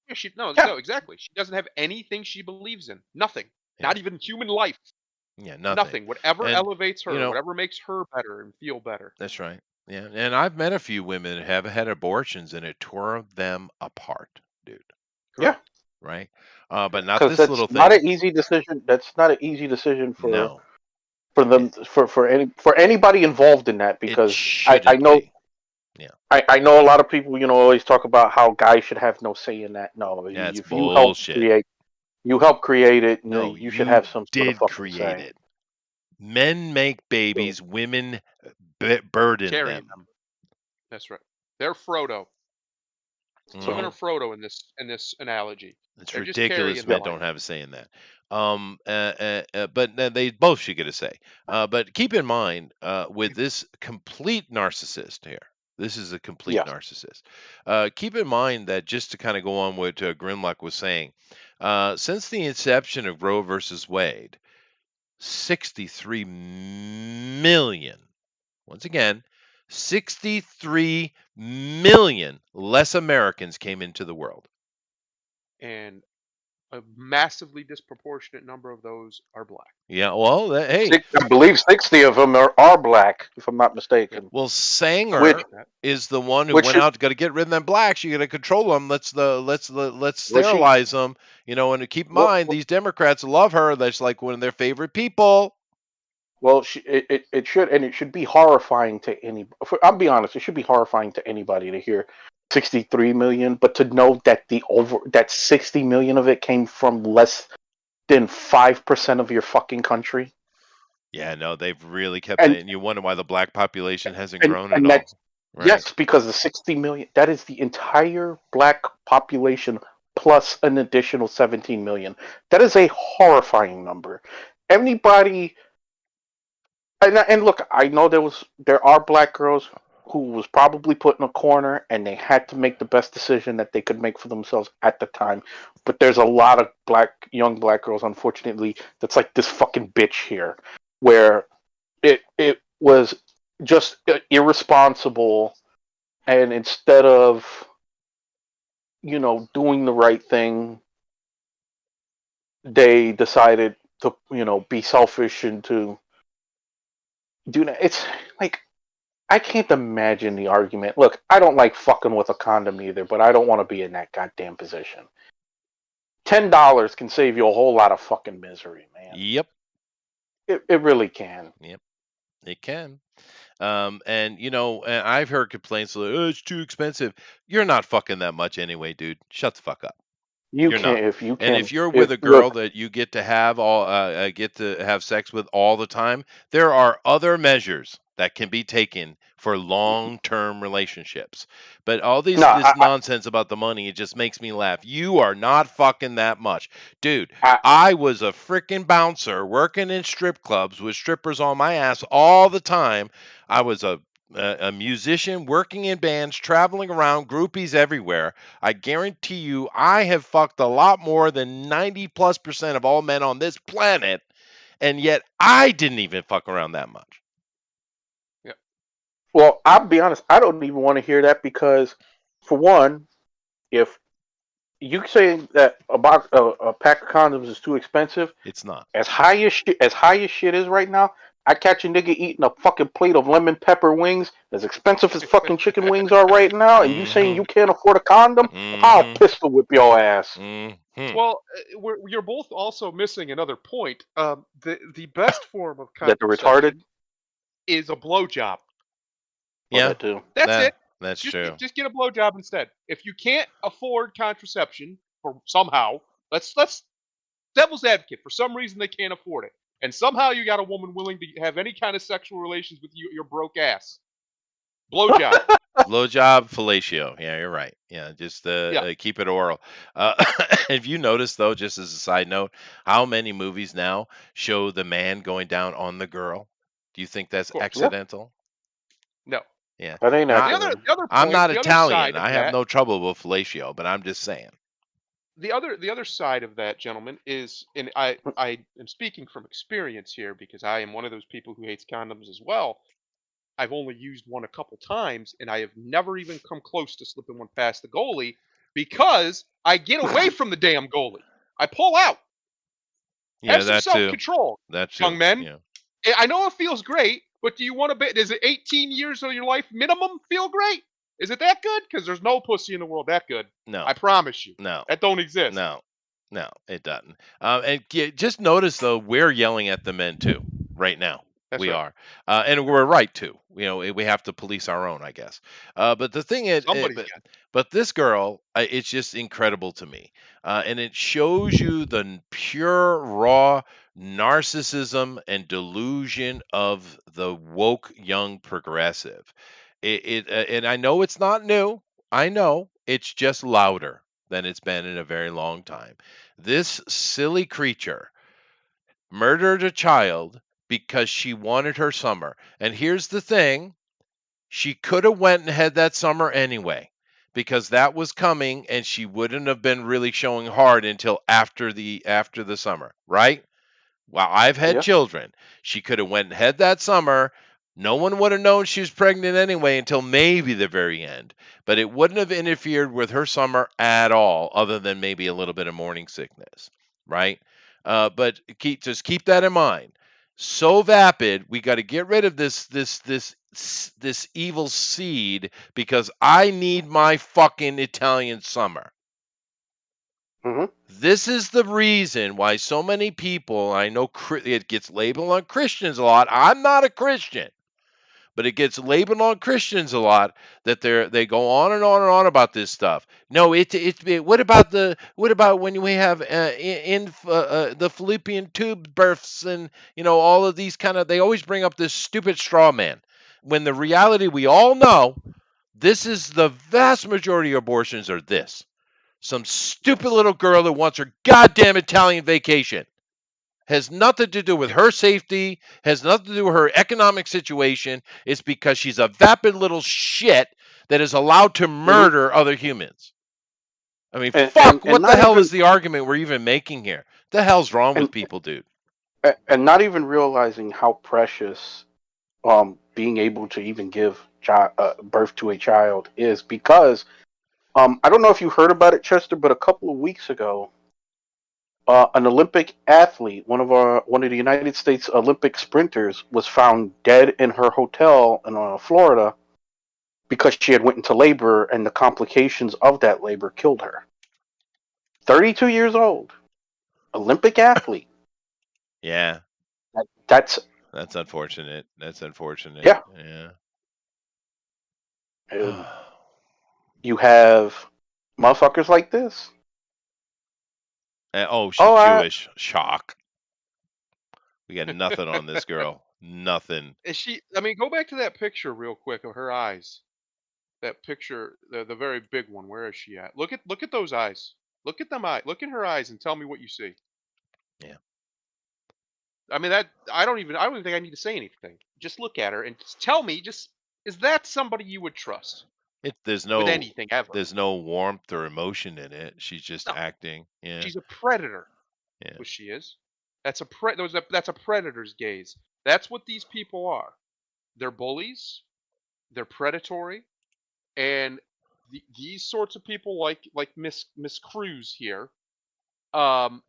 Yeah, no, Yeah, no, exactly. She doesn't have anything she believes in. Nothing. Yeah, Not even human life. yeah, nothing. Nothing. Whatever And elevates you her, know, whatever makes her better and feel better. that's right. Yeah, and I've met a few women that have had abortions, and it tore them apart, dude. yeah. Correct. Right? But Correct. not Because this that's little not thing. an easy decision. That's not an easy decision No, for it, them for anybody involved in that. it Because I shouldn't know be. Yeah, I know a lot of people, always talk about how guys should have no say in that. No, that's if bullshit. you help create it, No, you should you have some sort of did fucking create say. it. Men make So, babies, women burden Carry them. them. That's right. They're Frodo. Women are Mhm. so Frodo in this analogy. It's They're just ridiculous carrying the yeah, men light. don't have a say in that. But they both should get a say. But keep in mind, with this complete narcissist here, this is a complete yeah, narcissist. Keep in mind that just to kind of go on what Grimlock was saying, since the inception of Roe versus Wade, 63 million. Once again, 63 million less Americans came into the world. And a massively disproportionate number of those are black. Yeah, well, hey, I believe 60 of them are black, if I'm not Yep. mistaken. well, Something Which Sanger like that. is the one who which went is out, got to get rid of them blacks. You got to control them. Let's was she? sterilize them. And keep in Well, mind, these Democrats love her. That's like one of their favorite people. well, it should, and it should be horrifying to any. I'll be honest, it should be horrifying to anybody to hear 63 million, but to know that that 60 million of it came from less than 5% of your fucking country, Yeah, no, they've really kept and it. And you wonder why the black population hasn't grown at and all. that's Right. yes, because the 60 million, that is the entire black population plus an additional 17 million. That is a horrifying number. Anybody, and look, I know there are black girls who was probably put in a corner, and they had to make the best decision that they could make for themselves at the time. But there's a lot of young black girls, unfortunately, that's like this fucking bitch here, where it was just irresponsible, and instead of doing the right thing, they decided to be selfish and to do that. It's like, I can't imagine the argument. Look, I don't like fucking with a condom either, but I don't want to be in that goddamn position. $10 can save you a whole lot of fucking misery, man. Yep. It really can. Yep. It can. And and I've heard complaints like, "Oh, it's too expensive." You're not fucking that much anyway, dude. Shut the fuck up. You You're can not. if you And can. if you're If with a girl look, that you get to have sex with all the time, there are other measures that can be taken for long-term relationships. But all no, this nonsense about the money, it just makes me laugh. You are not fucking that much. Dude, I I was a freaking bouncer working in strip clubs with strippers on my ass all the time. I was a musician working in bands, traveling around, groupies everywhere. I guarantee you, I have fucked a lot more than 90+% of all men on this planet, and yet I didn't even fuck around that much. Yeah. well, I'll be honest. I don't even want to hear that because, for one, if you say that a pack of condoms is too expensive, It's not. as high as shit is right now, I catch a nigga eating a fucking plate of lemon pepper wings, as expensive as fucking chicken wings are right now, and you saying Mm-hmm. you can't afford a condom? I'll Mm-hmm. pistol whip your ass. Mm-hmm. Well, you're both also missing another point. The best form of That the retarded? contraception is a blowjob. Well, Yeah, that too. That's it. that's Just true. just get a blowjob instead. If you can't afford contraception for somehow, let's devil's advocate. For some reason they can't afford it, and somehow you got a woman willing to have any kind of sexual relations with you, your broke ass. Blowjob. Blowjob, fellatio. Yeah, you're right. Yeah, just Yeah, keep it oral. Uh, have you noticed though, just as a side note, how many movies now show the man going down on the girl? Do you think that's of course. Yeah, accidental? No. Yeah. that ain't Now, The other accident. the other I'm point, not the other Italian. side of I have that, no trouble with fellatio, but I'm just saying. the other side of that, gentlemen, is, and I am speaking from experience here because I am one of those people who hates condoms as well. I've only used one a couple times, and I have never even come close to slipping one past the goalie because I get away from the damn goalie. I pull out. Yeah, Have some that self too. control, That young too. men. Yeah. I know it feels great, but do you want to bet? Is it 18 years of your life minimum feel great? Is it that good? Because there's no pussy in the world that good. No. I promise you. No. That don't exist. No. No, it doesn't. And just notice though, we're yelling at the men too right now. That's We right. are, and we're right to. We have to police our own, I guess. But the thing is, Somebody's got. but this girl, it's just incredible to me, and it shows you the pure, raw narcissism and delusion of the woke young progressive. And I know it's not new. I know it's just louder than it's been in a very long time. This silly creature murdered a child because she wanted her summer. And here's the thing, she could have went and had that summer anyway because that was coming and she wouldn't have been really showing hard until after the summer, right? Well, I've had Yeah. children. She could have went and had that summer. No one would have known she was pregnant anyway until maybe the very end. But it wouldn't have interfered with her summer at all, other than maybe a little bit of morning sickness, right? But just keep that in mind. So vapid, we got to get rid of this evil seed because I need my fucking Italian summer. Hmm. This is the reason why so many people, I know it gets labeled on Christians a lot. I'm not a Christian, but it gets labeled on Christians a lot that they go on and on and on about this stuff. No, what about when we have the Philippian tube births and all of these kind of, they always bring up this stupid straw man when the reality we all know, this is the vast majority of abortions are this. Some stupid Yes. little girl that wants her goddamn Italian vacation Has nothing to do with Yep. her safety, has nothing to do with her economic situation. It's because she's a vapid little shit that is allowed to Hmm. murder other humans. I mean, And, fuck, and what the not hell even is the argument we're even making here? The hell's wrong with and people, dude? and not even realizing how precious being able to even give birth to a child is, because I don't know if you heard about it, Chester, but a couple of weeks ago, an Olympic athlete, one of the United States Olympic sprinters, was found dead in her hotel in Florida because she had went into labor and the complications of that labor killed her. 32 years old, Olympic athlete. Yeah, That's that's unfortunate. That's unfortunate. yeah. Yeah. And you have motherfuckers like this. Oh, she's Oh, Jewish. Shock. We got nothing on this girl. Nothing. Is she? I mean, go back to that picture real quick of her eyes. That picture, the very big one. Where is she at? Look at those eyes. Look at them eyes. Look in her eyes and tell me what you see. Yeah. I mean, that I don't even think I need to say anything. Just look at her and just tell me. Just is that somebody you would trust It with anything ever? there's no warmth or emotion in it. She's just No, acting. Yeah. she's a predator. Yeah. What she is. That's a predator's gaze. That's what these people are. They're bullies. They're predatory, and these sorts of people, like Miss Cruz here. Um,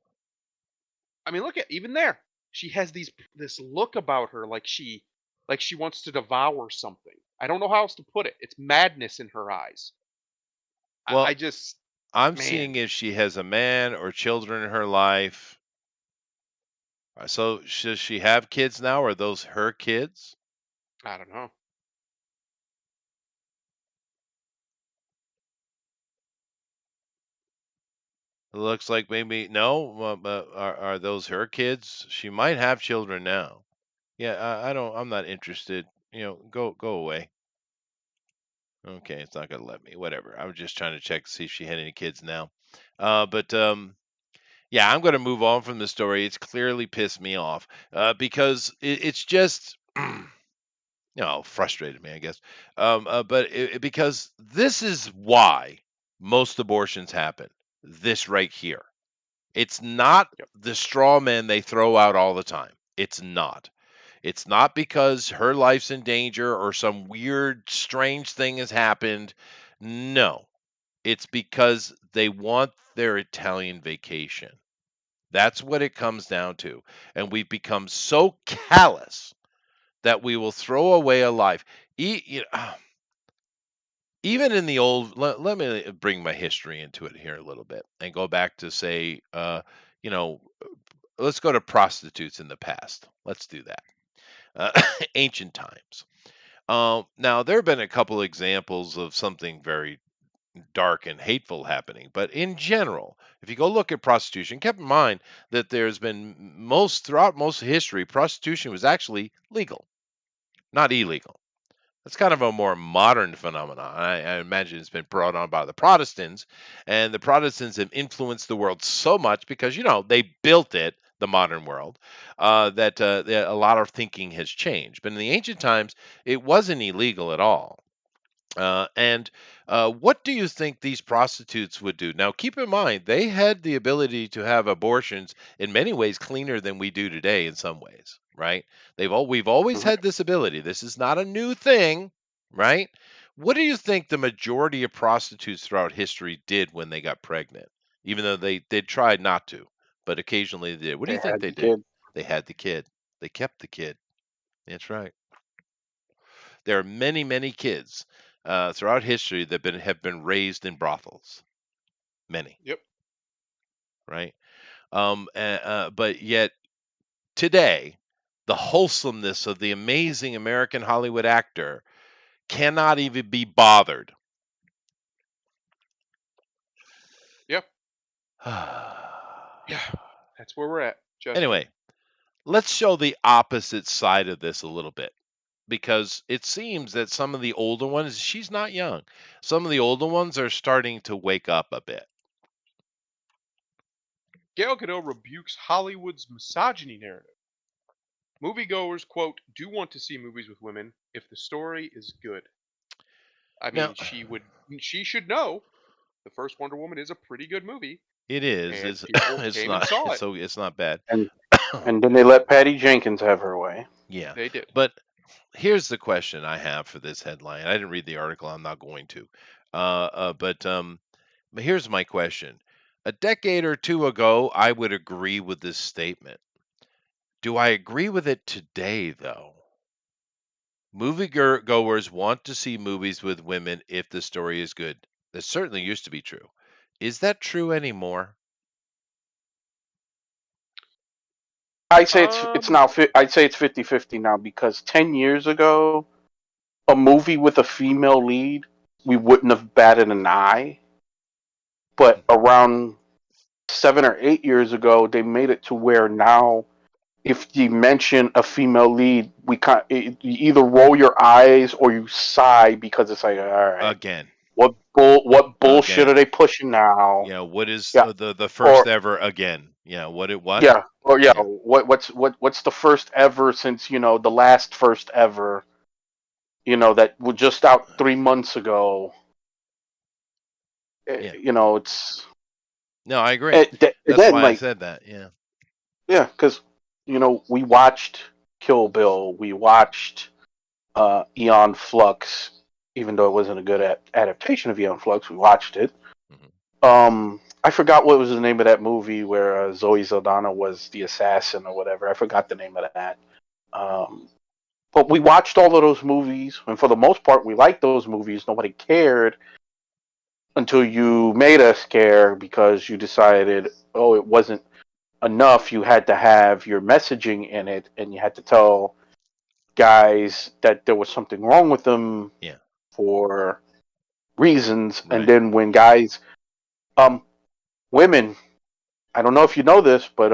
I mean, look at even there. She has this look about her, like she wants to devour something. I don't know how else to put it. It's madness in her eyes. I Well, just, I'm man, seeing if she has a man or children in her life. So does she have kids now? Are those her kids? I don't know. It looks like maybe no. But are those her kids? She might have children now. Yeah, I don't. I'm not interested. Go away. Okay, it's not gonna let me. Whatever. I was just trying to check to see if she had any kids now. But yeah, I'm gonna move on from the story. It's clearly pissed me off because it's just frustrated me, I guess. But because this is why most abortions happen. This right here. It's not Yep. the straw men they throw out all the time. It's not. It's not because her life's in danger or some weird, strange thing has happened. No, it's because they want their Italian vacation. That's what it comes down to. And we've become so callous that we will throw away a life. Even in the old, let me bring my history into it here a little bit and go back to say, you know, let's go to prostitutes in the past. Let's do that. Ancient times. Now, there have been a couple examples of something very dark and hateful happening, but in general, if you go look at prostitution, keep in mind that there's been throughout most history, prostitution was actually legal, not illegal. That's kind of a more modern phenomenon. I imagine it's been brought on by the Protestants, and the Protestants have influenced the world so much because they built it, the modern world, that a lot of thinking has changed. But in the ancient times, it wasn't illegal at all. And what do you think these prostitutes would do? Now, keep in mind, they had the ability to have abortions in many ways cleaner than we do today in some ways, right? We've always Mhm. had this ability. This is not a new thing, right? What do you think the majority of prostitutes throughout history did when they got pregnant? Even though they tried not to, but occasionally they did. What do They you think had they the did? kid. They had the kid. They kept the kid. That's right. There are many, many kids throughout history that have been raised in brothels. Many, Yep. right? But yet today, the wholesomeness of the amazing American Hollywood actor cannot even be bothered. Yep. Yeah. That's where we're at, Chester. Anyway, let's show the opposite side of this a little bit because it seems that some of the older ones, she's not young, some of the older ones are starting to wake up a bit. Gal Gadot rebukes Hollywood's misogyny narrative. Moviegoers, quote, do want to see movies with women if the story is good. I Now, mean, she should know the first Wonder Woman is a pretty good movie, it is. and It's people it's came and not. saw It's it. so it's not bad. and and then they let Patty Jenkins have her way. Yeah, They did. but here's the question I have for this headline. I didn't read the article. I'm not going to. But here's my question. A decade or two ago, I would agree with this statement. Do I agree with it today, though? Moviegoers want to see movies with women if the story is good. That certainly used to be true. Is that true anymore? I say it's Um, now. I'd say it's 50-50 now because 10 years ago, a movie with a female lead, we wouldn't have batted an eye. But Mhm. around 7 or 8 years ago, they made it to where now, if you mention a female lead, you either roll your eyes or you sigh because it's like, all right, Again, what bullshit are again. they pushing now? What is Yeah, the first or ever again? What? yeah, or yeah, Yeah, what's the first ever since the last first ever? That was just out 3 months ago. yeah. It's No, I agree. That's again why I like said that. Yeah. yeah, because we watched Kill Bill, we watched Eon Flux, even though it wasn't a good adaptation of Eon Flux, we watched it. Mhm. I forgot what was the name of that movie where Zoe Saldana was the assassin or whatever. I forgot the name of that. Um, but we watched all of those movies, and for the most part, we liked those movies. Nobody cared until you made us care because you decided, oh, it wasn't enough. You had to have your messaging in it, and you had to tell guys that there was something wrong with them Yeah. for reasons. And Right. then when guys, um, women, I don't know if you know this, but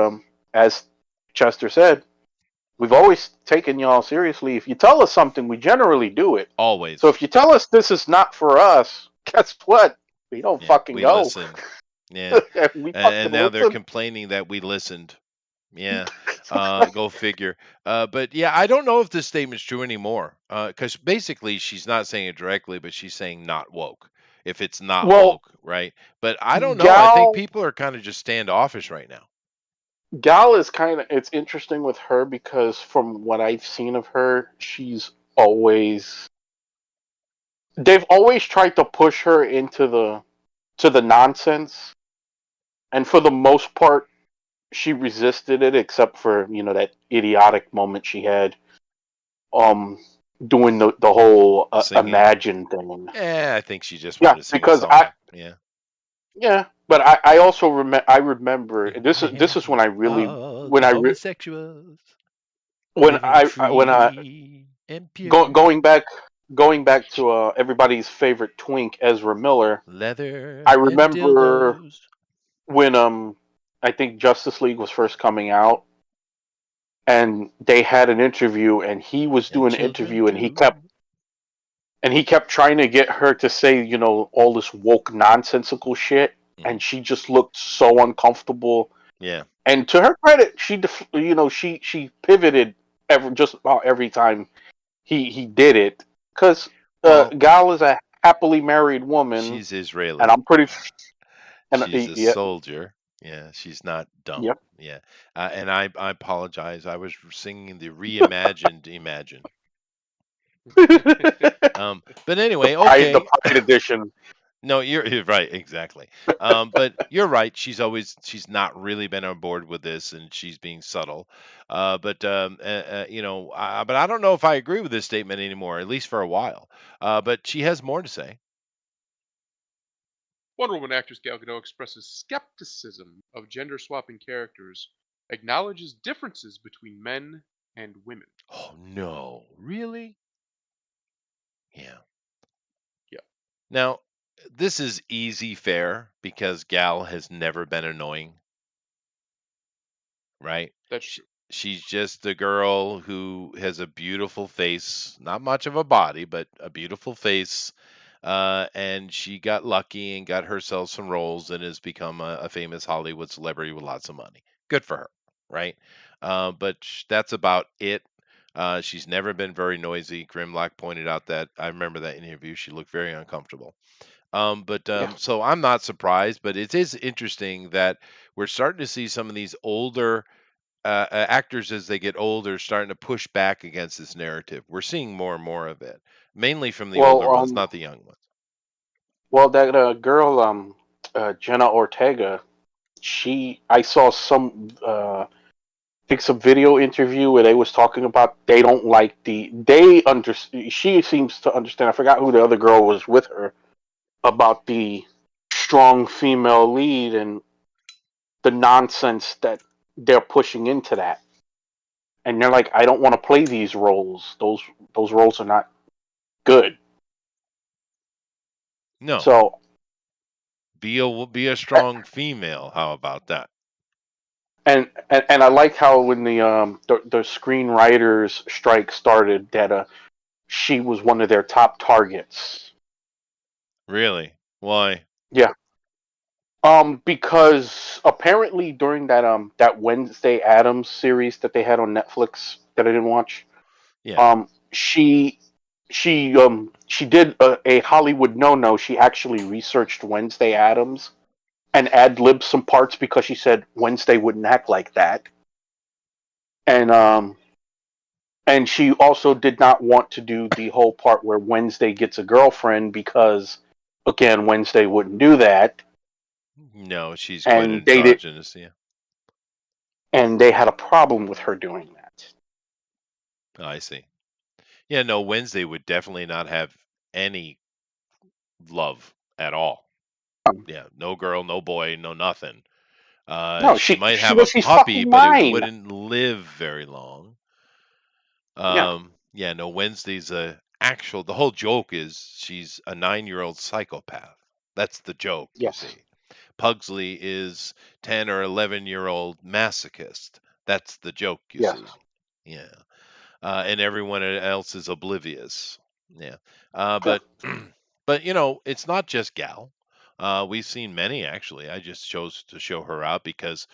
as Chester said, we've always taken y'all seriously. If you tell us something, we generally do it. So Always. if you tell us this is not for us, guess what? We don't Yeah. fucking We go. listen. Yeah. We And fucking now they're listen. complaining that we listened. Yeah. Go figure. But yeah, I don't know if this statement's true anymore. Because basically she's not saying it directly, but she's saying not woke. If it's not Well, woke, right? But I don't know. I think Gal people are kind of just standoffish right now. Gal is kind of it's interesting with her because from what I've seen of her, she's always they've always tried to push her into the nonsense, and for the most part, she resisted it, except for that idiotic moment she had, um, doing the whole Singing. imagine thing. Yeah, I think she just Yeah, wanted to sing a because I song. Yeah. yeah, but I also remember this is when I Imagine really all when the I homosexuals when living when I free and go, pure, going back to everybody's favorite twink, Ezra Miller. I leather and remember dildos when I think Justice League was first coming out, and they had an interview, and he was and doing an children interview, and he kept too. trying to get her to say all this woke nonsensical shit, Hmm. and she just looked so uncomfortable. Yeah. And to her credit, she pivoted just about every time he did it, because Well, Gal is a happily married woman, she's and Israeli. I'm pretty and She's a yeah, soldier. Yeah, she's not dumb. yeah. Yeah. And I apologize. I was singing the reimagined Imagine. But the anyway, the okay. Pride edition. No, you're right, exactly. But you're right. She's not really been on board with this, and she's being subtle. But I don't know if I agree with this statement anymore, at least for a while. But she has more to say. Wonder Woman actress Gal Gadot expresses skepticism of gender swapping characters, acknowledges differences between men and women. Oh no, really? Yeah. Yeah, Now, this is easy fare because Gal has never been annoying, right? that's Sh true. She's just the girl who has a beautiful face, not much of a body, but a beautiful face, And she got lucky and got herself some roles and has become a famous Hollywood celebrity with lots of money. Good for her, right? But that's about it. She's never been very noisy. Grimlock pointed out that I remember that interview. She looked very uncomfortable. But Yeah. so I'm not surprised, but it is interesting that we're starting to see some of these older actors as they get older starting to push back against this narrative. We're seeing more and more of it, mainly from the older Well, ones, not the young ones. that girl, Jenna Ortega, I saw I think some video interview where they was talking about they don't like she seems to understand. I forgot who the other girl was with her about the strong female lead and the nonsense that they're pushing into that. And they're like, I don't want to play these roles. Those roles are not good. No, So be a a- strong female. How about that? and I like how when the screenwriters strike started that she was one of their top targets. Really? Why? Yeah. Because apparently during that Wednesday Adams series that they had on Netflix that I didn't watch, Yeah. um, she she did a Hollywood no. She actually researched Wednesday Adams and ad libbed some parts because she said Wednesday wouldn't act like that, and she also did not want to do the whole part where Wednesday gets a girlfriend because again Wednesday wouldn't do that, No, she's quite and they did, androgynous. Yeah. and they had a problem with her doing that. Oh, I see. Yeah. No, Wednesday would definitely not have any love at all. Yeah. No girl, no boy, no nothing. No, She might have well, a she's puppy, fucking but it 9. wouldn't live very long. Yeah. Yeah, no, Wednesday's the whole joke is she's a 9-year-old psychopath. That's the joke, you Yes. see. Pugsley is 10 or 11-year-old masochist. That's the joke, you Yes. see. Yeah. And everyone else is oblivious. Yeah. Yeah. But but it's not just Gal. We've seen many actually. I just chose to show her out because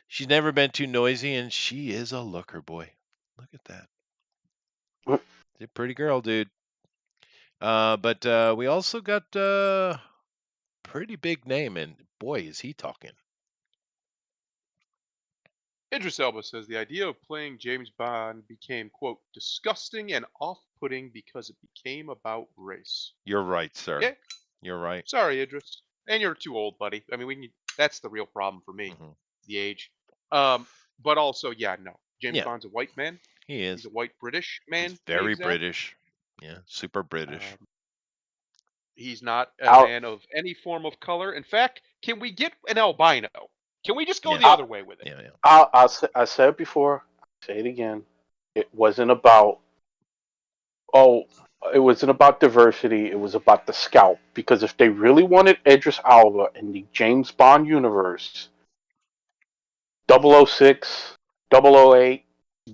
she's never been too noisy and she is a looker, boy. Look at that. She's a pretty girl, dude. But we also got pretty big name, and boy, is he talking. Idris Elba says the idea of playing James Bond became, quote, disgusting and off putting because it became about race. You're right, sir. Yeah, You're right. sorry, Idris. And you're too old, buddy. I mean, that's the real problem for me, Hmm. the age. Um, but also, yeah, no. James Yeah, Bond's a white man. he He's is. a white British He's man, to be very exact. British. Yeah, super British. Um, he's not a I'll, man of any form of color. In fact, can we get an albino? Can we just go Yeah, the other I'll, way with it? yeah, yeah. I said it before. I'll say it again. It wasn't about oh, it wasn't about diversity. It was about the scalp. Because if they really wanted Idris Alba in the James Bond universe, 006, 008,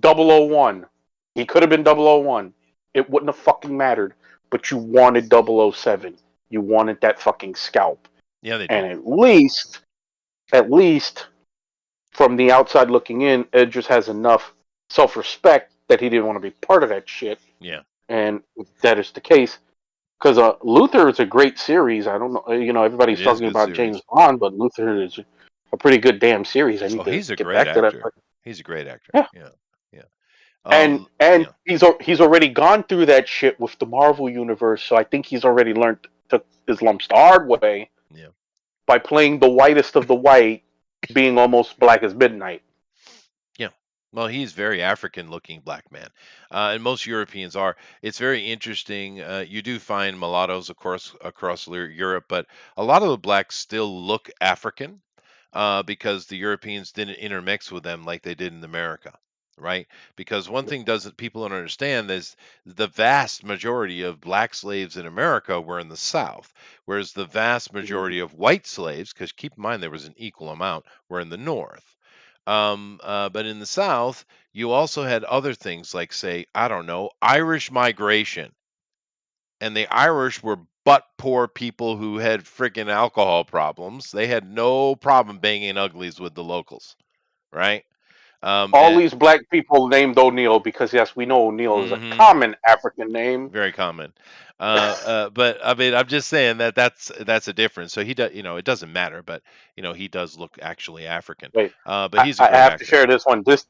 001, he could have been 001. It wouldn't have fucking mattered. But you wanted 007. You wanted that fucking scalp. Yeah, they And did. at least from the outside looking in, Idris has enough self respect that he didn't want to be part of that shit. Yeah, And if that is the case, because Luther is a great series. I don't know, it everybody's is a talking good about James series. Bond, but Luther is a pretty good damn series. I Oh, need to he's a get great back to that. actor. He's a great actor. Yeah, Yeah, yeah. and Yeah, he's already gone through that shit with the Marvel universe, so I think he's already learned took his lumps the hard way yeah, by playing the whitest of the white, being almost black as midnight. yeah. Well, he's very African-looking black man, and most Europeans are. It's very interesting. You do find mulattoes, of course, across Europe, but a lot of the blacks still look African because the Europeans didn't intermix with them like they did in America, right? Because one thing doesn't people don't understand is the vast majority of black slaves in America were in the South, whereas the vast majority of white slaves, because keep in mind there was an equal amount, were in the North. But in the South, you also had other things like, say, I don't know, Irish migration, and the Irish were but poor people who had freaking alcohol problems. They had no problem banging uglies with the locals, right? All And these black people named O'Neill because yes, we know O'Neill is a mhm, common African name. very common. But I mean, I'm just saying that that's a difference. So he does, it doesn't matter, but he does look actually African. Wait, But he's a I great have to actor. share this one. This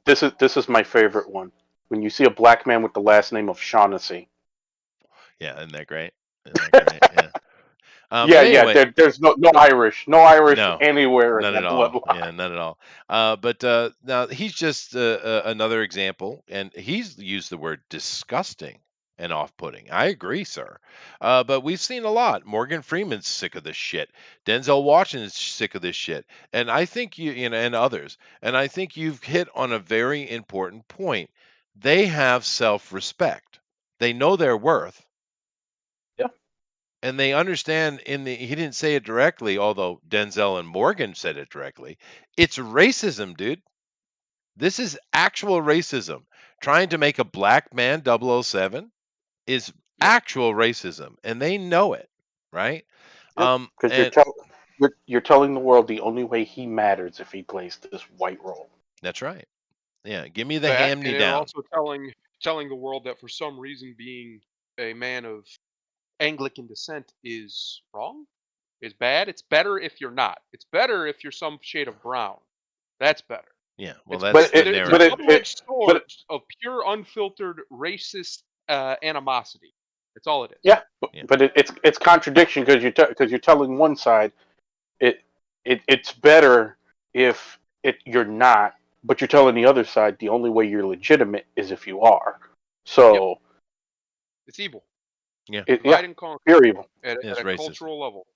is my favorite one. When you see a black man with the last name of Shaughnessy. Yeah, isn't that great? Isn't that great? Yeah. Yeah, But yeah. anyway, There's no Irish no, anywhere in none at that all. bloodline. Yeah, none at all. But now he's just another example, and he's used the word disgusting and off-putting. I agree, sir. But we've seen a lot. Morgan Freeman's sick of this shit. Denzel Washington's sick of this shit, and I think and others. And I think you've hit on a very important point. They have self-respect. They know their worth, Yeah, and they understand he didn't say it directly, although Denzel and Morgan said it directly. It's racism, dude. This is actual racism. Trying to make a black man 007 is Yep. actual racism, and they know it, right? yep. Because And you're telling the world the only way he matters if he plays this white role. that's right. Yeah, give me the That, hand me and they're down. also telling the world that for some reason being a man of Anglican descent is wrong, is bad. It's better if you're not. It's better if you're some shade of brown. That's better. Yeah, well, It's that's But the it, it's a but narrative. double-edged but sword of pure unfiltered racist animosity. That's all it is. yeah, Yeah, it's contradiction because you're telling one side it it's better if you're not, but you're telling the other side the only way you're legitimate is if you are. Yep, So it's evil. yeah, yeah, Divide and conquer pure evil. at it's a racism. cultural level.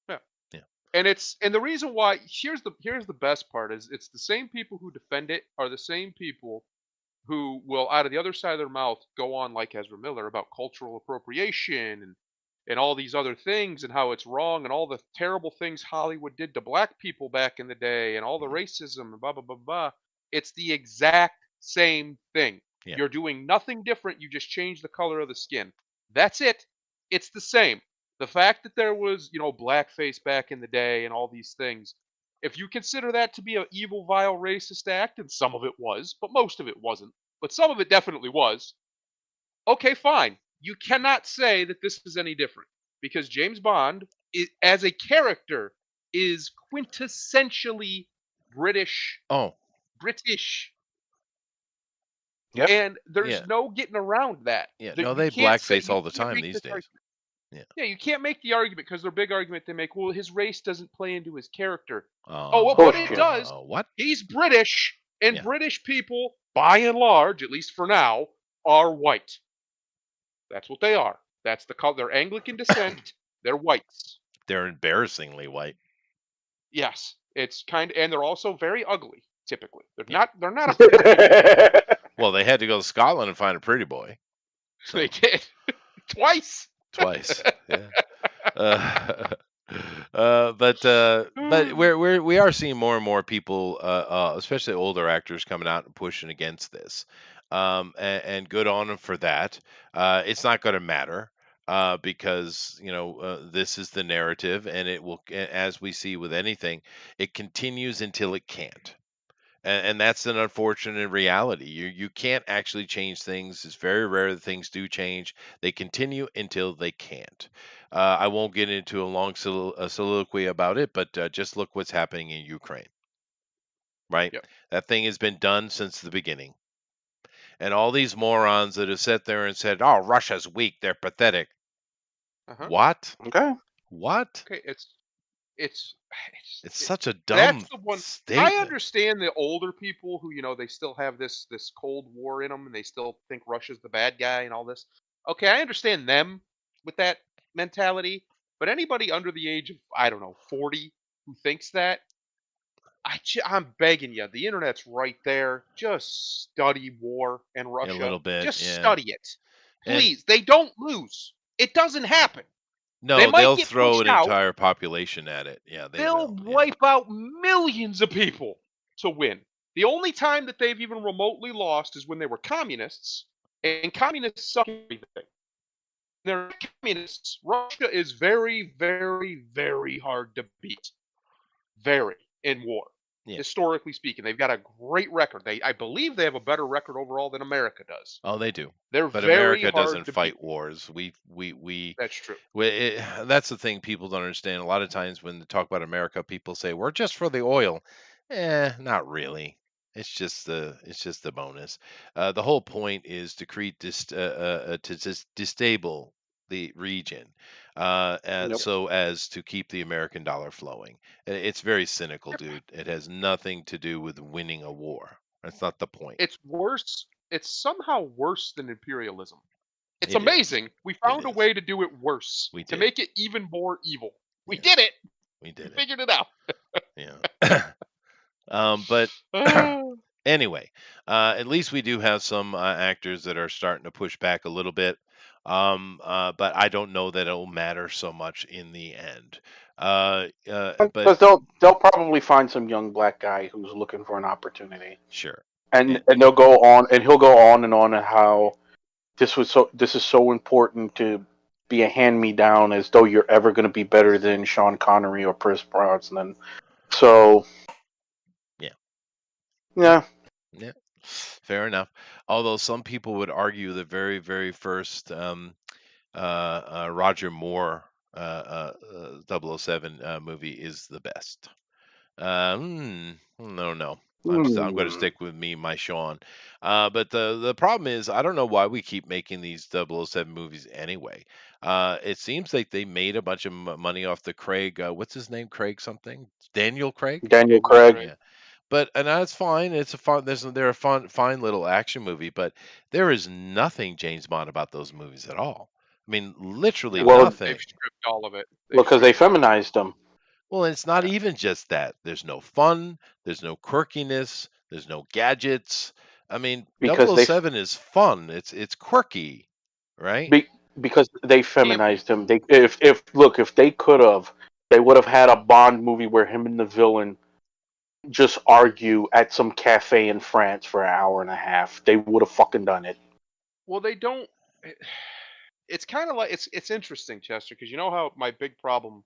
Yeah. Yeah, And the reason why here's the best part is it's the same people who defend it are the same people who will out of the other side of their mouth go on like Ezra Miller about cultural appropriation and all these other things and how it's wrong and all the terrible things Hollywood did to black people back in the day and all the mhm, racism and blah blah blah blah. It's the exact same thing. yeah, You're doing nothing different, you just change the color of the skin. That's it. It's the same. The fact that there was, blackface back in the day and all these things, if you consider that to be an evil, vile, racist act, and some of it was, but most of it wasn't, but some of it definitely was, okay, fine. You cannot say that this is any different because James Bond, as a character, is quintessentially British. oh, British, Yep. and there's yeah, no getting around that. yeah. That No, you they can't say blackface you all the can't time make these this days. argument. Yeah. Yeah, you can't make the argument because their big argument they make. Well, his race doesn't play into his character. Oh, well, but it Bullshit. does. What? He's British, and Yeah, British people, by and large, at least for now, are white. That's what they are. That's the color. They're Anglican descent. They're whites. they're embarrassingly white. Yes, it's and they're also very ugly. Typically, they're Yeah. not. They're not a pretty people. Well, they had to go to Scotland and find a pretty boy. They So did twice. twice. Yeah. Uh, but we are seeing more and more people, especially older actors, coming out and pushing against this, and good on them for that. It's not going to matter because this is the narrative, and it will, as we see with anything, it continues until it can't. And that's an unfortunate reality. You can't actually change things. It's very rare that things do change. They continue until they can't. I won't get into a long soliloquy about it, but just look what's happening in Ukraine, right? Yep. That thing has been done since the beginning. And all these morons that have sat there and said, "Oh, Russia's weak. They're pathetic." Uh huh. What? Okay. What? Okay. It's it's It's it, such a that's dumb the one. I statement. understand the older people who they still have this Cold War in them and they still think Russia's the bad guy and all this. Okay, I understand them with that mentality, but anybody under the age of I don't know 40 who thinks that, I'm begging you, the internet's right there. Just study war and A Russia. little bit, Just yeah. study it, And please. They don't lose. It doesn't happen. They no, might they'll get throw pushed an out. entire population at it. Yeah, they They'll will. Yeah. wipe out millions of people to win. The only time that they've even remotely lost is when they were communists, and communists suck at everything. They're communists. Russia is very, very, very hard to beat. Very in war. Yeah. Historically speaking, they've got a great record. I believe they have a better record overall than America does. Oh, they do. They're But very America hard doesn't to beat. fight wars. That's true. That's the thing people don't understand. A lot of times when they talk about America, people say we're just for the oil. Not really. It's just the bonus. The whole point is to create to just destable the region, Yep. so as to keep the American dollar flowing. It's very cynical, dude. It has nothing to do with winning a war. That's not the point. It's worse. It's somehow worse than imperialism. It's It is. amazing. We It found a is. way to do it worse, We to did. make it even more evil. We Yeah, did it. we We did it. figured it out. Yeah. But Ah, anyway, at least we do have some actors that are starting to push back a little bit. But I don't know that it'll matter so much in the end. But Because they'll probably find some young black guy who's looking for an opportunity, sure. and And and they'll go on, and he'll go on and on, and how this is so important to be a hand me down, as though you're ever going to be better than Sean Connery or Pierce Brosnan. So yeah, yeah, yeah, yeah. Fair enough. Although some people would argue the very, very first Roger Moore double oh 007 movie is the best. No, no. I'm going to hmm. stick with my Sean. But the problem is, I don't know why we keep making these 007 movies anyway. It seems like they made a bunch of money off the Craig. What's his name? Craig something? Daniel Craig. Daniel Daniel Craig. Craig. Yeah. But and that's fine. It's a fun. They're a fine little action movie. But there is nothing James Bond about those movies at all. I mean, literally No, Well, they've nothing. stripped all of it. They've because they stripped it all. feminized him. Well, it's not Yeah. even just that. There's no fun, there's no quirkiness, there's no gadgets. I mean, because they 007 is fun. It's quirky, right? be, because they Campy. feminized him. They if they could have, they would have had a Bond movie where him and the villain just argue at some cafe in France for an hour and a half. They would have fucking done it. Well, they don't. It's kind of like it's interesting, Chester, because you know how my big problem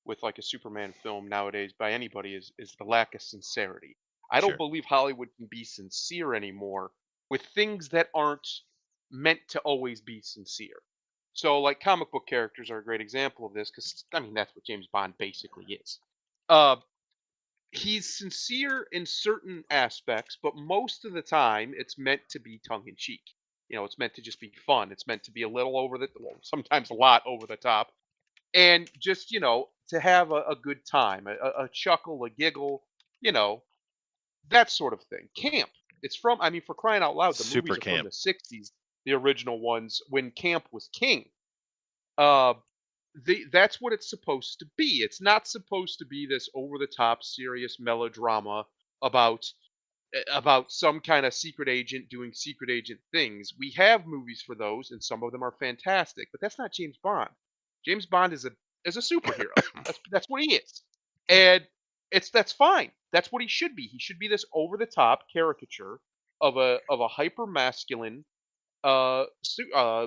with like a Superman film nowadays by anybody is the lack of sincerity. I don't Sure. believe Hollywood can be sincere anymore with things that aren't meant to always be sincere. So like comic book characters are a great example of this because I mean that's what James Bond basically is. Uh, he's sincere in certain aspects, but most of the time it's meant to be tongue in cheek. You know, it's meant to just be fun. It's meant to be a little over the, well, sometimes a lot over the top, and just to have a good time, a chuckle, a giggle, you know, that sort of thing. Camp. It's from. I mean, for crying out loud, the Super movies are from camp. the '60s, the original ones when camp was king. Uh, that's what it's supposed to be. It's not supposed to be this over the top serious melodrama about about some kind of secret agent doing secret agent things. We have movies for those, and some of them are fantastic. But that's not James Bond. James Bond is a superhero. That's what he is, Yeah. and that's fine. That's what he should be. He should be this over the top caricature of a hyper masculine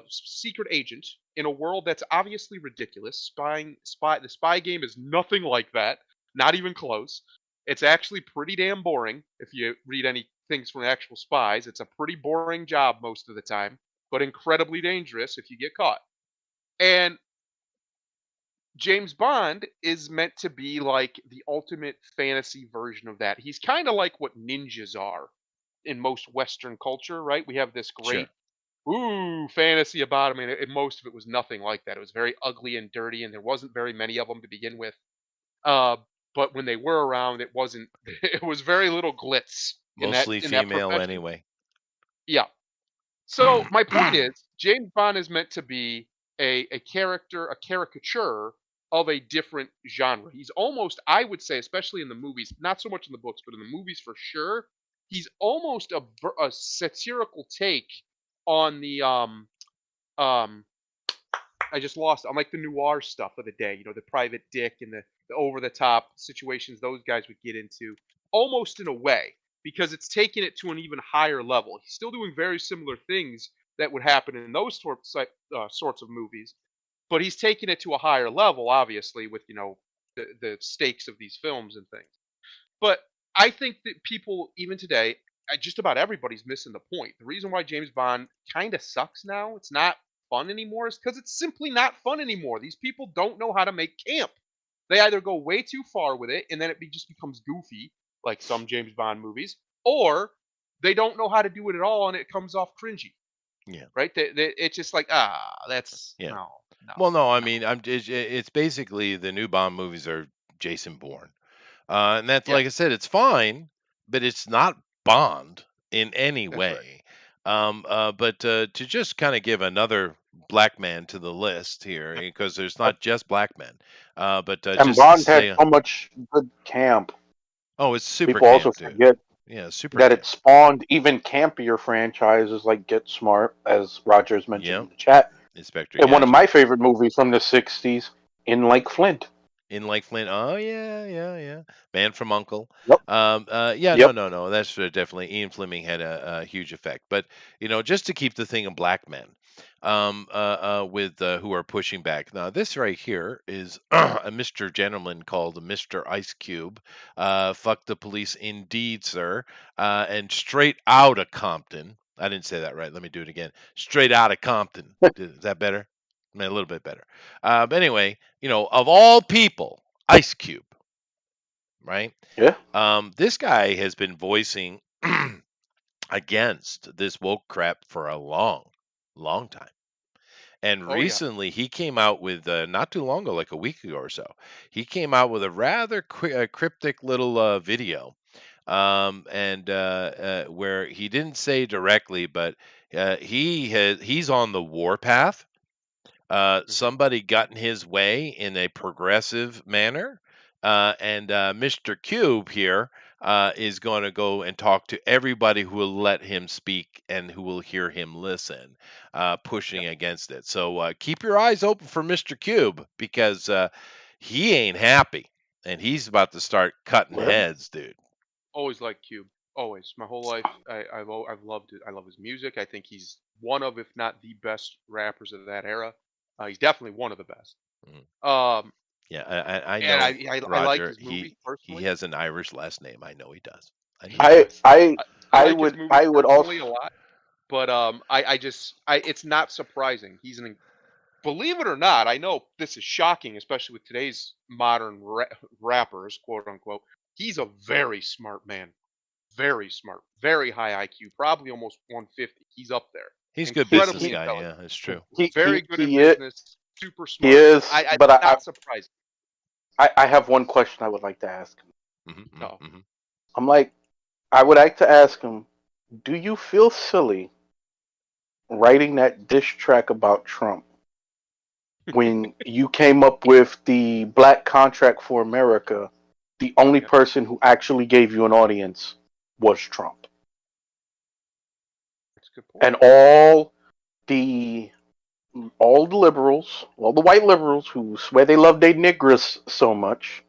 secret agent in a world that's obviously ridiculous. The spy game is nothing like that, not even close. It's actually pretty damn boring if you read any things from actual spies. It's a pretty boring job most of the time, but incredibly dangerous if you get caught. And James Bond is meant to be like the ultimate fantasy version of that. He's kind of like what ninjas are in most Western culture, right? We have this great Sure. fantasy about him, and most of it was nothing like that. It was very ugly and dirty, and there wasn't very many of them to begin with. Uh, but when they were around, it wasn't. It was very little glitz Mostly in that female profession. anyway. Yeah. So my point is, James Bond is meant to be a character, a caricature of a different genre. He's almost, I would say, especially in the movies, not so much in the books, but in the movies for sure. He's almost a satirical take on the um I just lost. I'm like the noir stuff of the day, the private dick and the over the top situations those guys would get into, almost in a way, because it's taking it to an even higher level. He's still doing very similar things that would happen in those sorts of movies. But he's taken it to a higher level, obviously, with the stakes of these films and things. But I think that people, even today, just about everybody's missing the point. The reason why James Bond kind of sucks now, it's not fun anymore, is because it's simply not fun anymore. These people don't know how to make camp. They either go way too far with it, and then just becomes goofy, like some James Bond movies, or they don't know how to do it at all, and it comes off cringy. Yeah. Right? It's just like, that's Yeah. no, Well, no, I no. mean, it's basically the new Bond movies are Jason Bourne. And that's Yeah, like I said, it's fine, but it's not Bond in any that's right. way. But to just kind of give another black man to the list here, because there's not just black men, but And just to Bond had say, so much good camp. oh, it's super People also camp, dude. forget Yeah, super that it camp. spawned even campier franchises like Get Smart, as Rogers mentioned Yeah, in the chat, Inspector and one of Gadget. my favorite movies from the '60s, In Lake Flint. In Lake Flint. Oh yeah, yeah, yeah. Man from Uncle. Yep. Yeah, no, Yep. no, no. That's definitely Ian Fleming had a huge effect. But just to keep the thing of black men, with who are pushing back. Now, this right here is a Mr. Gentleman called Mr. Ice Cube. Fuck the police, indeed, sir. And straight out of Compton. I didn't say that right. Let me do it again. Straight out of Compton. Is that better? I mean, a little bit better. But anyway, of all people, Ice Cube, right? Yeah. This guy has been voicing against this woke crap for a long, long time. And Oh yeah. recently, he came out with not too long ago, like a week ago or so. He came out with a rather cryptic little video, and where he didn't say directly, but he's on the warpath. Hmm. Somebody got in his way in a progressive manner. And Mr. Cube here is going to go and talk to everybody who will let him speak and who will hear him listen, Yeah. pushing against it. So keep your eyes open for Mr. Cube because he ain't happy and he's about to start cutting Yeah. heads, dude. Always liked Cube. Always. My whole life, I've loved it. I love his music. I think he's one of, if not the best rappers of that era. He's definitely one of the best. Mm. Um, Yeah, I and know, I like Roger. his movies He personally. has an Irish last name. I know he does. I know He he I does. does. I I like his movies I would also. personally a lot, but it's not surprising. Believe it or not, I know this is shocking, especially with today's modern rappers, quote unquote. He's a very smart man. Very smart. Very high IQ. Probably almost 150. He's up there. He's a good He business Incredibly he guy. Yeah, intelligent. that's true. Very good in he is, business. Super he smart. is, It's but not surprising. I have one question I would like to ask him. Hmm. No. Hmm. I'm like, I would like to ask him, do you feel silly writing that diss track about Trump when you came up with the Black Contract for America? The only Yep. person who actually gave you an audience was Trump, That's a good point. and the all the liberals, all the white liberals who swear they love their niggers so much,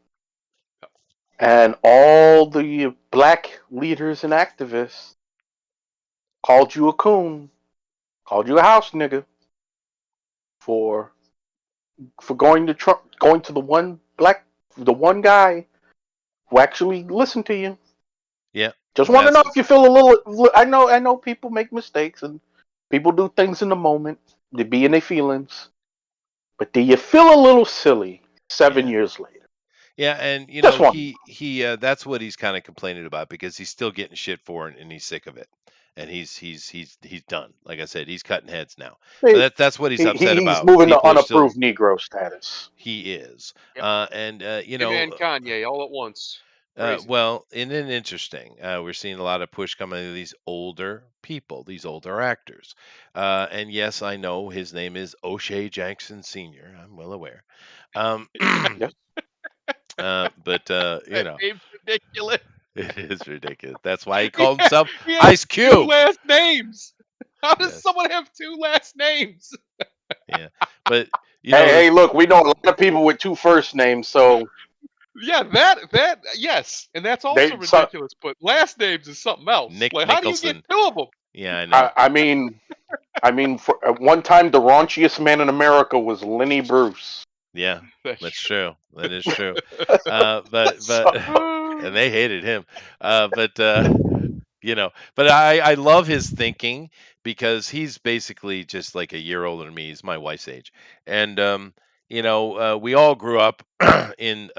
Yep. and all the black leaders and activists called you a coon, called you a house nigga for going to Trump, going to the one guy who actually listened to you. Yeah, Just and want to that's know if you feel a little. I know people make mistakes and people do things in the moment. They be in their feelings, but do you feel a little silly 7 years later? yeah, and Just one. he that's what he's kind of complaining about because he's still getting shit for it and he's sick of it, and he's done. Like I said, he's cutting heads now. But He, that's what he's upset he's about. moving to People are still unapproved Negro status. he is, Yep. and Him and Kanye all at once. Crazy. well, and then interesting. We're seeing a lot of push coming to these older people, these older actors. And yes, I know his name is O'Shea Jackson Sr. I'm well aware. Um, Yes. but That name's ridiculous. it is ridiculous. That's why he called Yeah, himself he has Ice two Cube. last names. How does Yes, someone have two last names? yeah. But Hey, there's look, we know a lot of people with two first names, so Yeah, that yes, and that's also they so, ridiculous. But last names is something else. Nick Like, how do you get Nicholson. two of them? Yeah, I know. I mean, for at one time the raunchiest man in America was Lenny Bruce. Yeah, That's that's true. true. That is true. But So, and they hated him. But but I love his thinking because he's basically just like a year older than me. He's my wife's age, and we all grew up in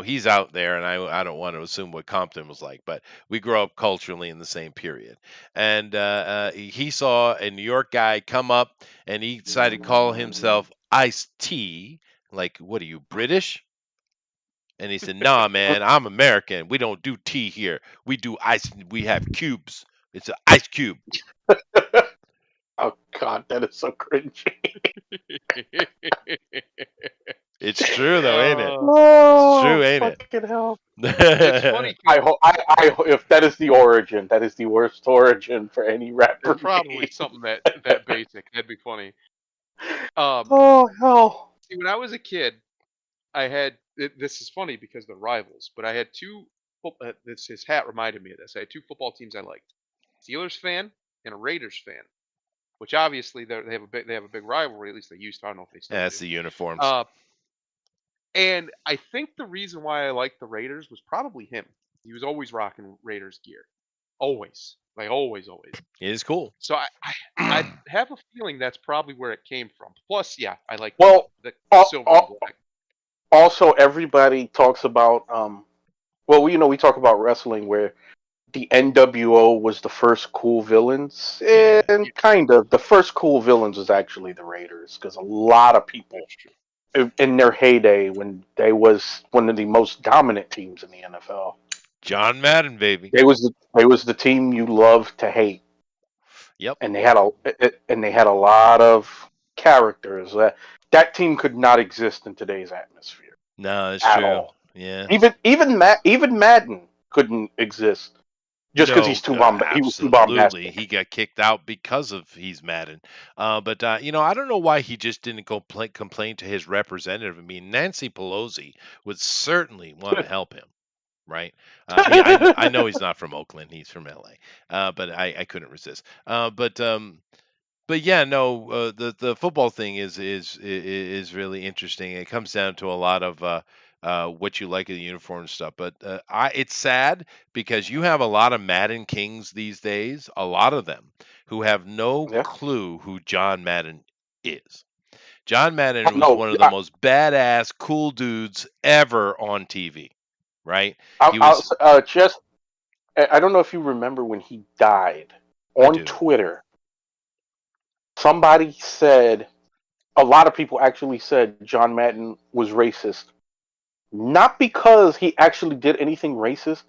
he's out there, and I don't want to assume what Compton was like, but we grew up culturally in the same period, and he saw a New York guy come up, and he decided to call himself Ice T. Like, what are you, British? And he said, "Nah, man, I'm American. We don't do tea here. We do ice. We have cubes. It's an ice cube." oh God, that is so cringy. It's true, though, ain't it? uh, It's Oh true, ain't fucking hell! it's funny it? because If that is the origin, that is the worst origin for any it's rapper probably name. something that basic. That'd be funny. Um, Oh hell! See, when I was a kid, I had this is funny because they're rivals, but I had two. This his hat reminded me of this. I had two football teams I liked: Steelers fan and a Raiders fan. Which obviously they have a big rivalry. At least they used to. I don't know if they still Yeah, it's do. the uniforms. Uh, and I think the reason why I liked the Raiders was probably him. He was always rocking Raiders gear, always, like always, always. It is cool. So I have a feeling that's probably where it came from. Plus, yeah, I like Well, the al- silver and al- black. also everybody talks about Well, we talk about wrestling where the NWO was the first cool villains, Yeah, Yeah, and kind of the first cool villains was actually the Raiders because a lot of people that's true. in their heyday when they was one of the most dominant teams in the NFL. John Madden, baby. They was the team you loved to hate, Yep. and they had a lot of characters. That team could not exist in today's atmosphere No, it's at true. all. Yeah. Even Madden couldn't exist just because No, he was too absolutely. bombastic. He got kicked out because of he's Madden. But I don't know why he just didn't go complain to his representative. I mean, Nancy Pelosi would certainly want to help him, right? I know he's not from Oakland; he's from LA. But I couldn't resist. But yeah, no, the football thing is really interesting. It comes down to a lot of what you like of the uniform and stuff. But it's sad because you have a lot of Madden kings these days, a lot of them who have no Yeah. clue who John Madden is. John Oh, Madden was no, one of the most badass, cool dudes ever on TV, right? He was, just I don't know if you remember when he died I on do. Twitter. Somebody said a lot of people actually said John Madden was racist, not because he actually did anything racist,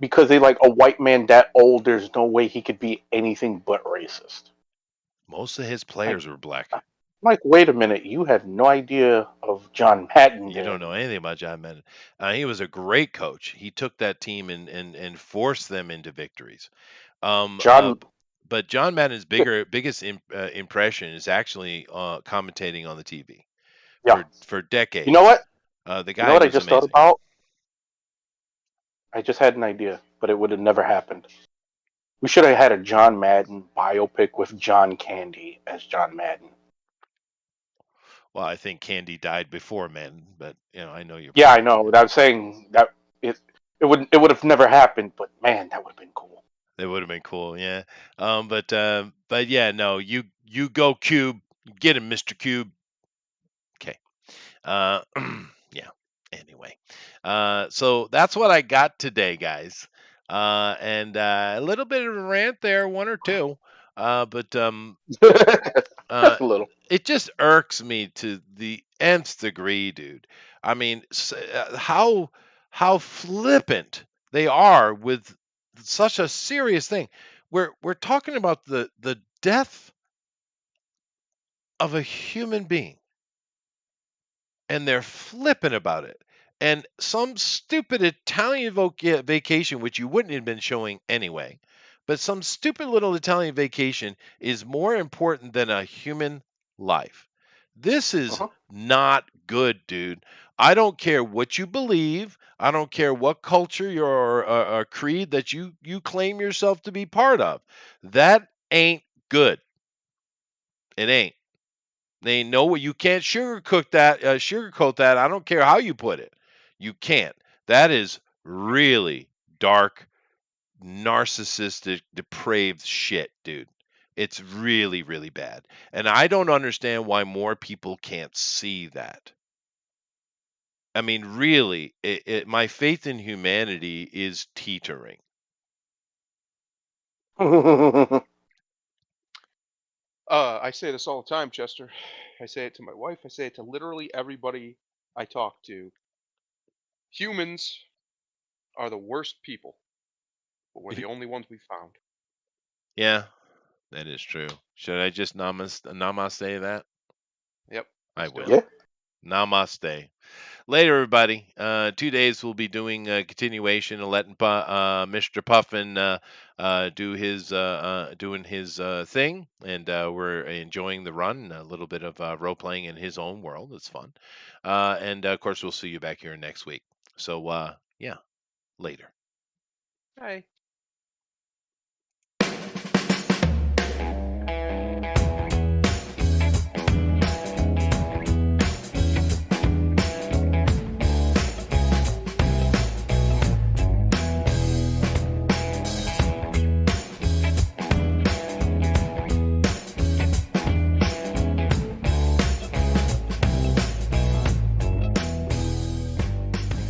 because they like a white man that old. There's no way he could be anything but racist. Most of his Like, players were black. wait a minute, you had no idea of John Madden You don't then. know anything about John Madden. He was a great coach. He took that team and forced them into victories. Um, uh, John, but John Madden's biggest impression is actually commentating on the TV yeah. for You know decades. what? The You know guy what I was just thought amazing. about? I just had an idea, but it would have never happened. We should have had a John Madden biopic with John Candy as John Madden. Well, I think Candy died before Madden, but I know your Yeah, I point. know. Yeah. But I'm saying that it it would have never happened. But man, that would have been cool. That would have been cool, yeah. But yeah, no, you go Cube, get him, Mr. Cube. Okay. Uh, yeah. Anyway, so that's what I got today, guys. And A little bit of a rant there, one or two. But uh, Just a little. it just irks me to the nth degree, dude. I mean, how flippant they are with such a serious thing. We're talking about the death of a human being, and they're flippant about it. And some stupid Italian vacation, which you wouldn't have been showing anyway, but some stupid little Italian vacation is more important than a human life. This is Uh-huh. not good, dude. I don't care what you believe. I don't care what culture or creed that you claim yourself to be part of. That ain't good. It ain't. They know you can't sugarcoat that. Sugarcoat that. I don't care how you put it. You can't. That is really dark, narcissistic, depraved shit, dude. It's really, really bad. And I don't understand why more people can't see that. I mean, really, my faith in humanity is teetering. I say this all the time, Chester. I say it to my wife. I say it to literally everybody I talk to. Humans are the worst people, but we're the only ones we found. Yeah, that is true. Should I just namaste that? Yep, I let's do will. it. Yeah. Namaste. Later, everybody. 2 days we'll be doing a continuation and letting Mr. Puffin do his doing his thing, and we're enjoying the run. A little bit of role playing in his own world. It's fun, and of course we'll see you back here next week. So yeah, later. Hey.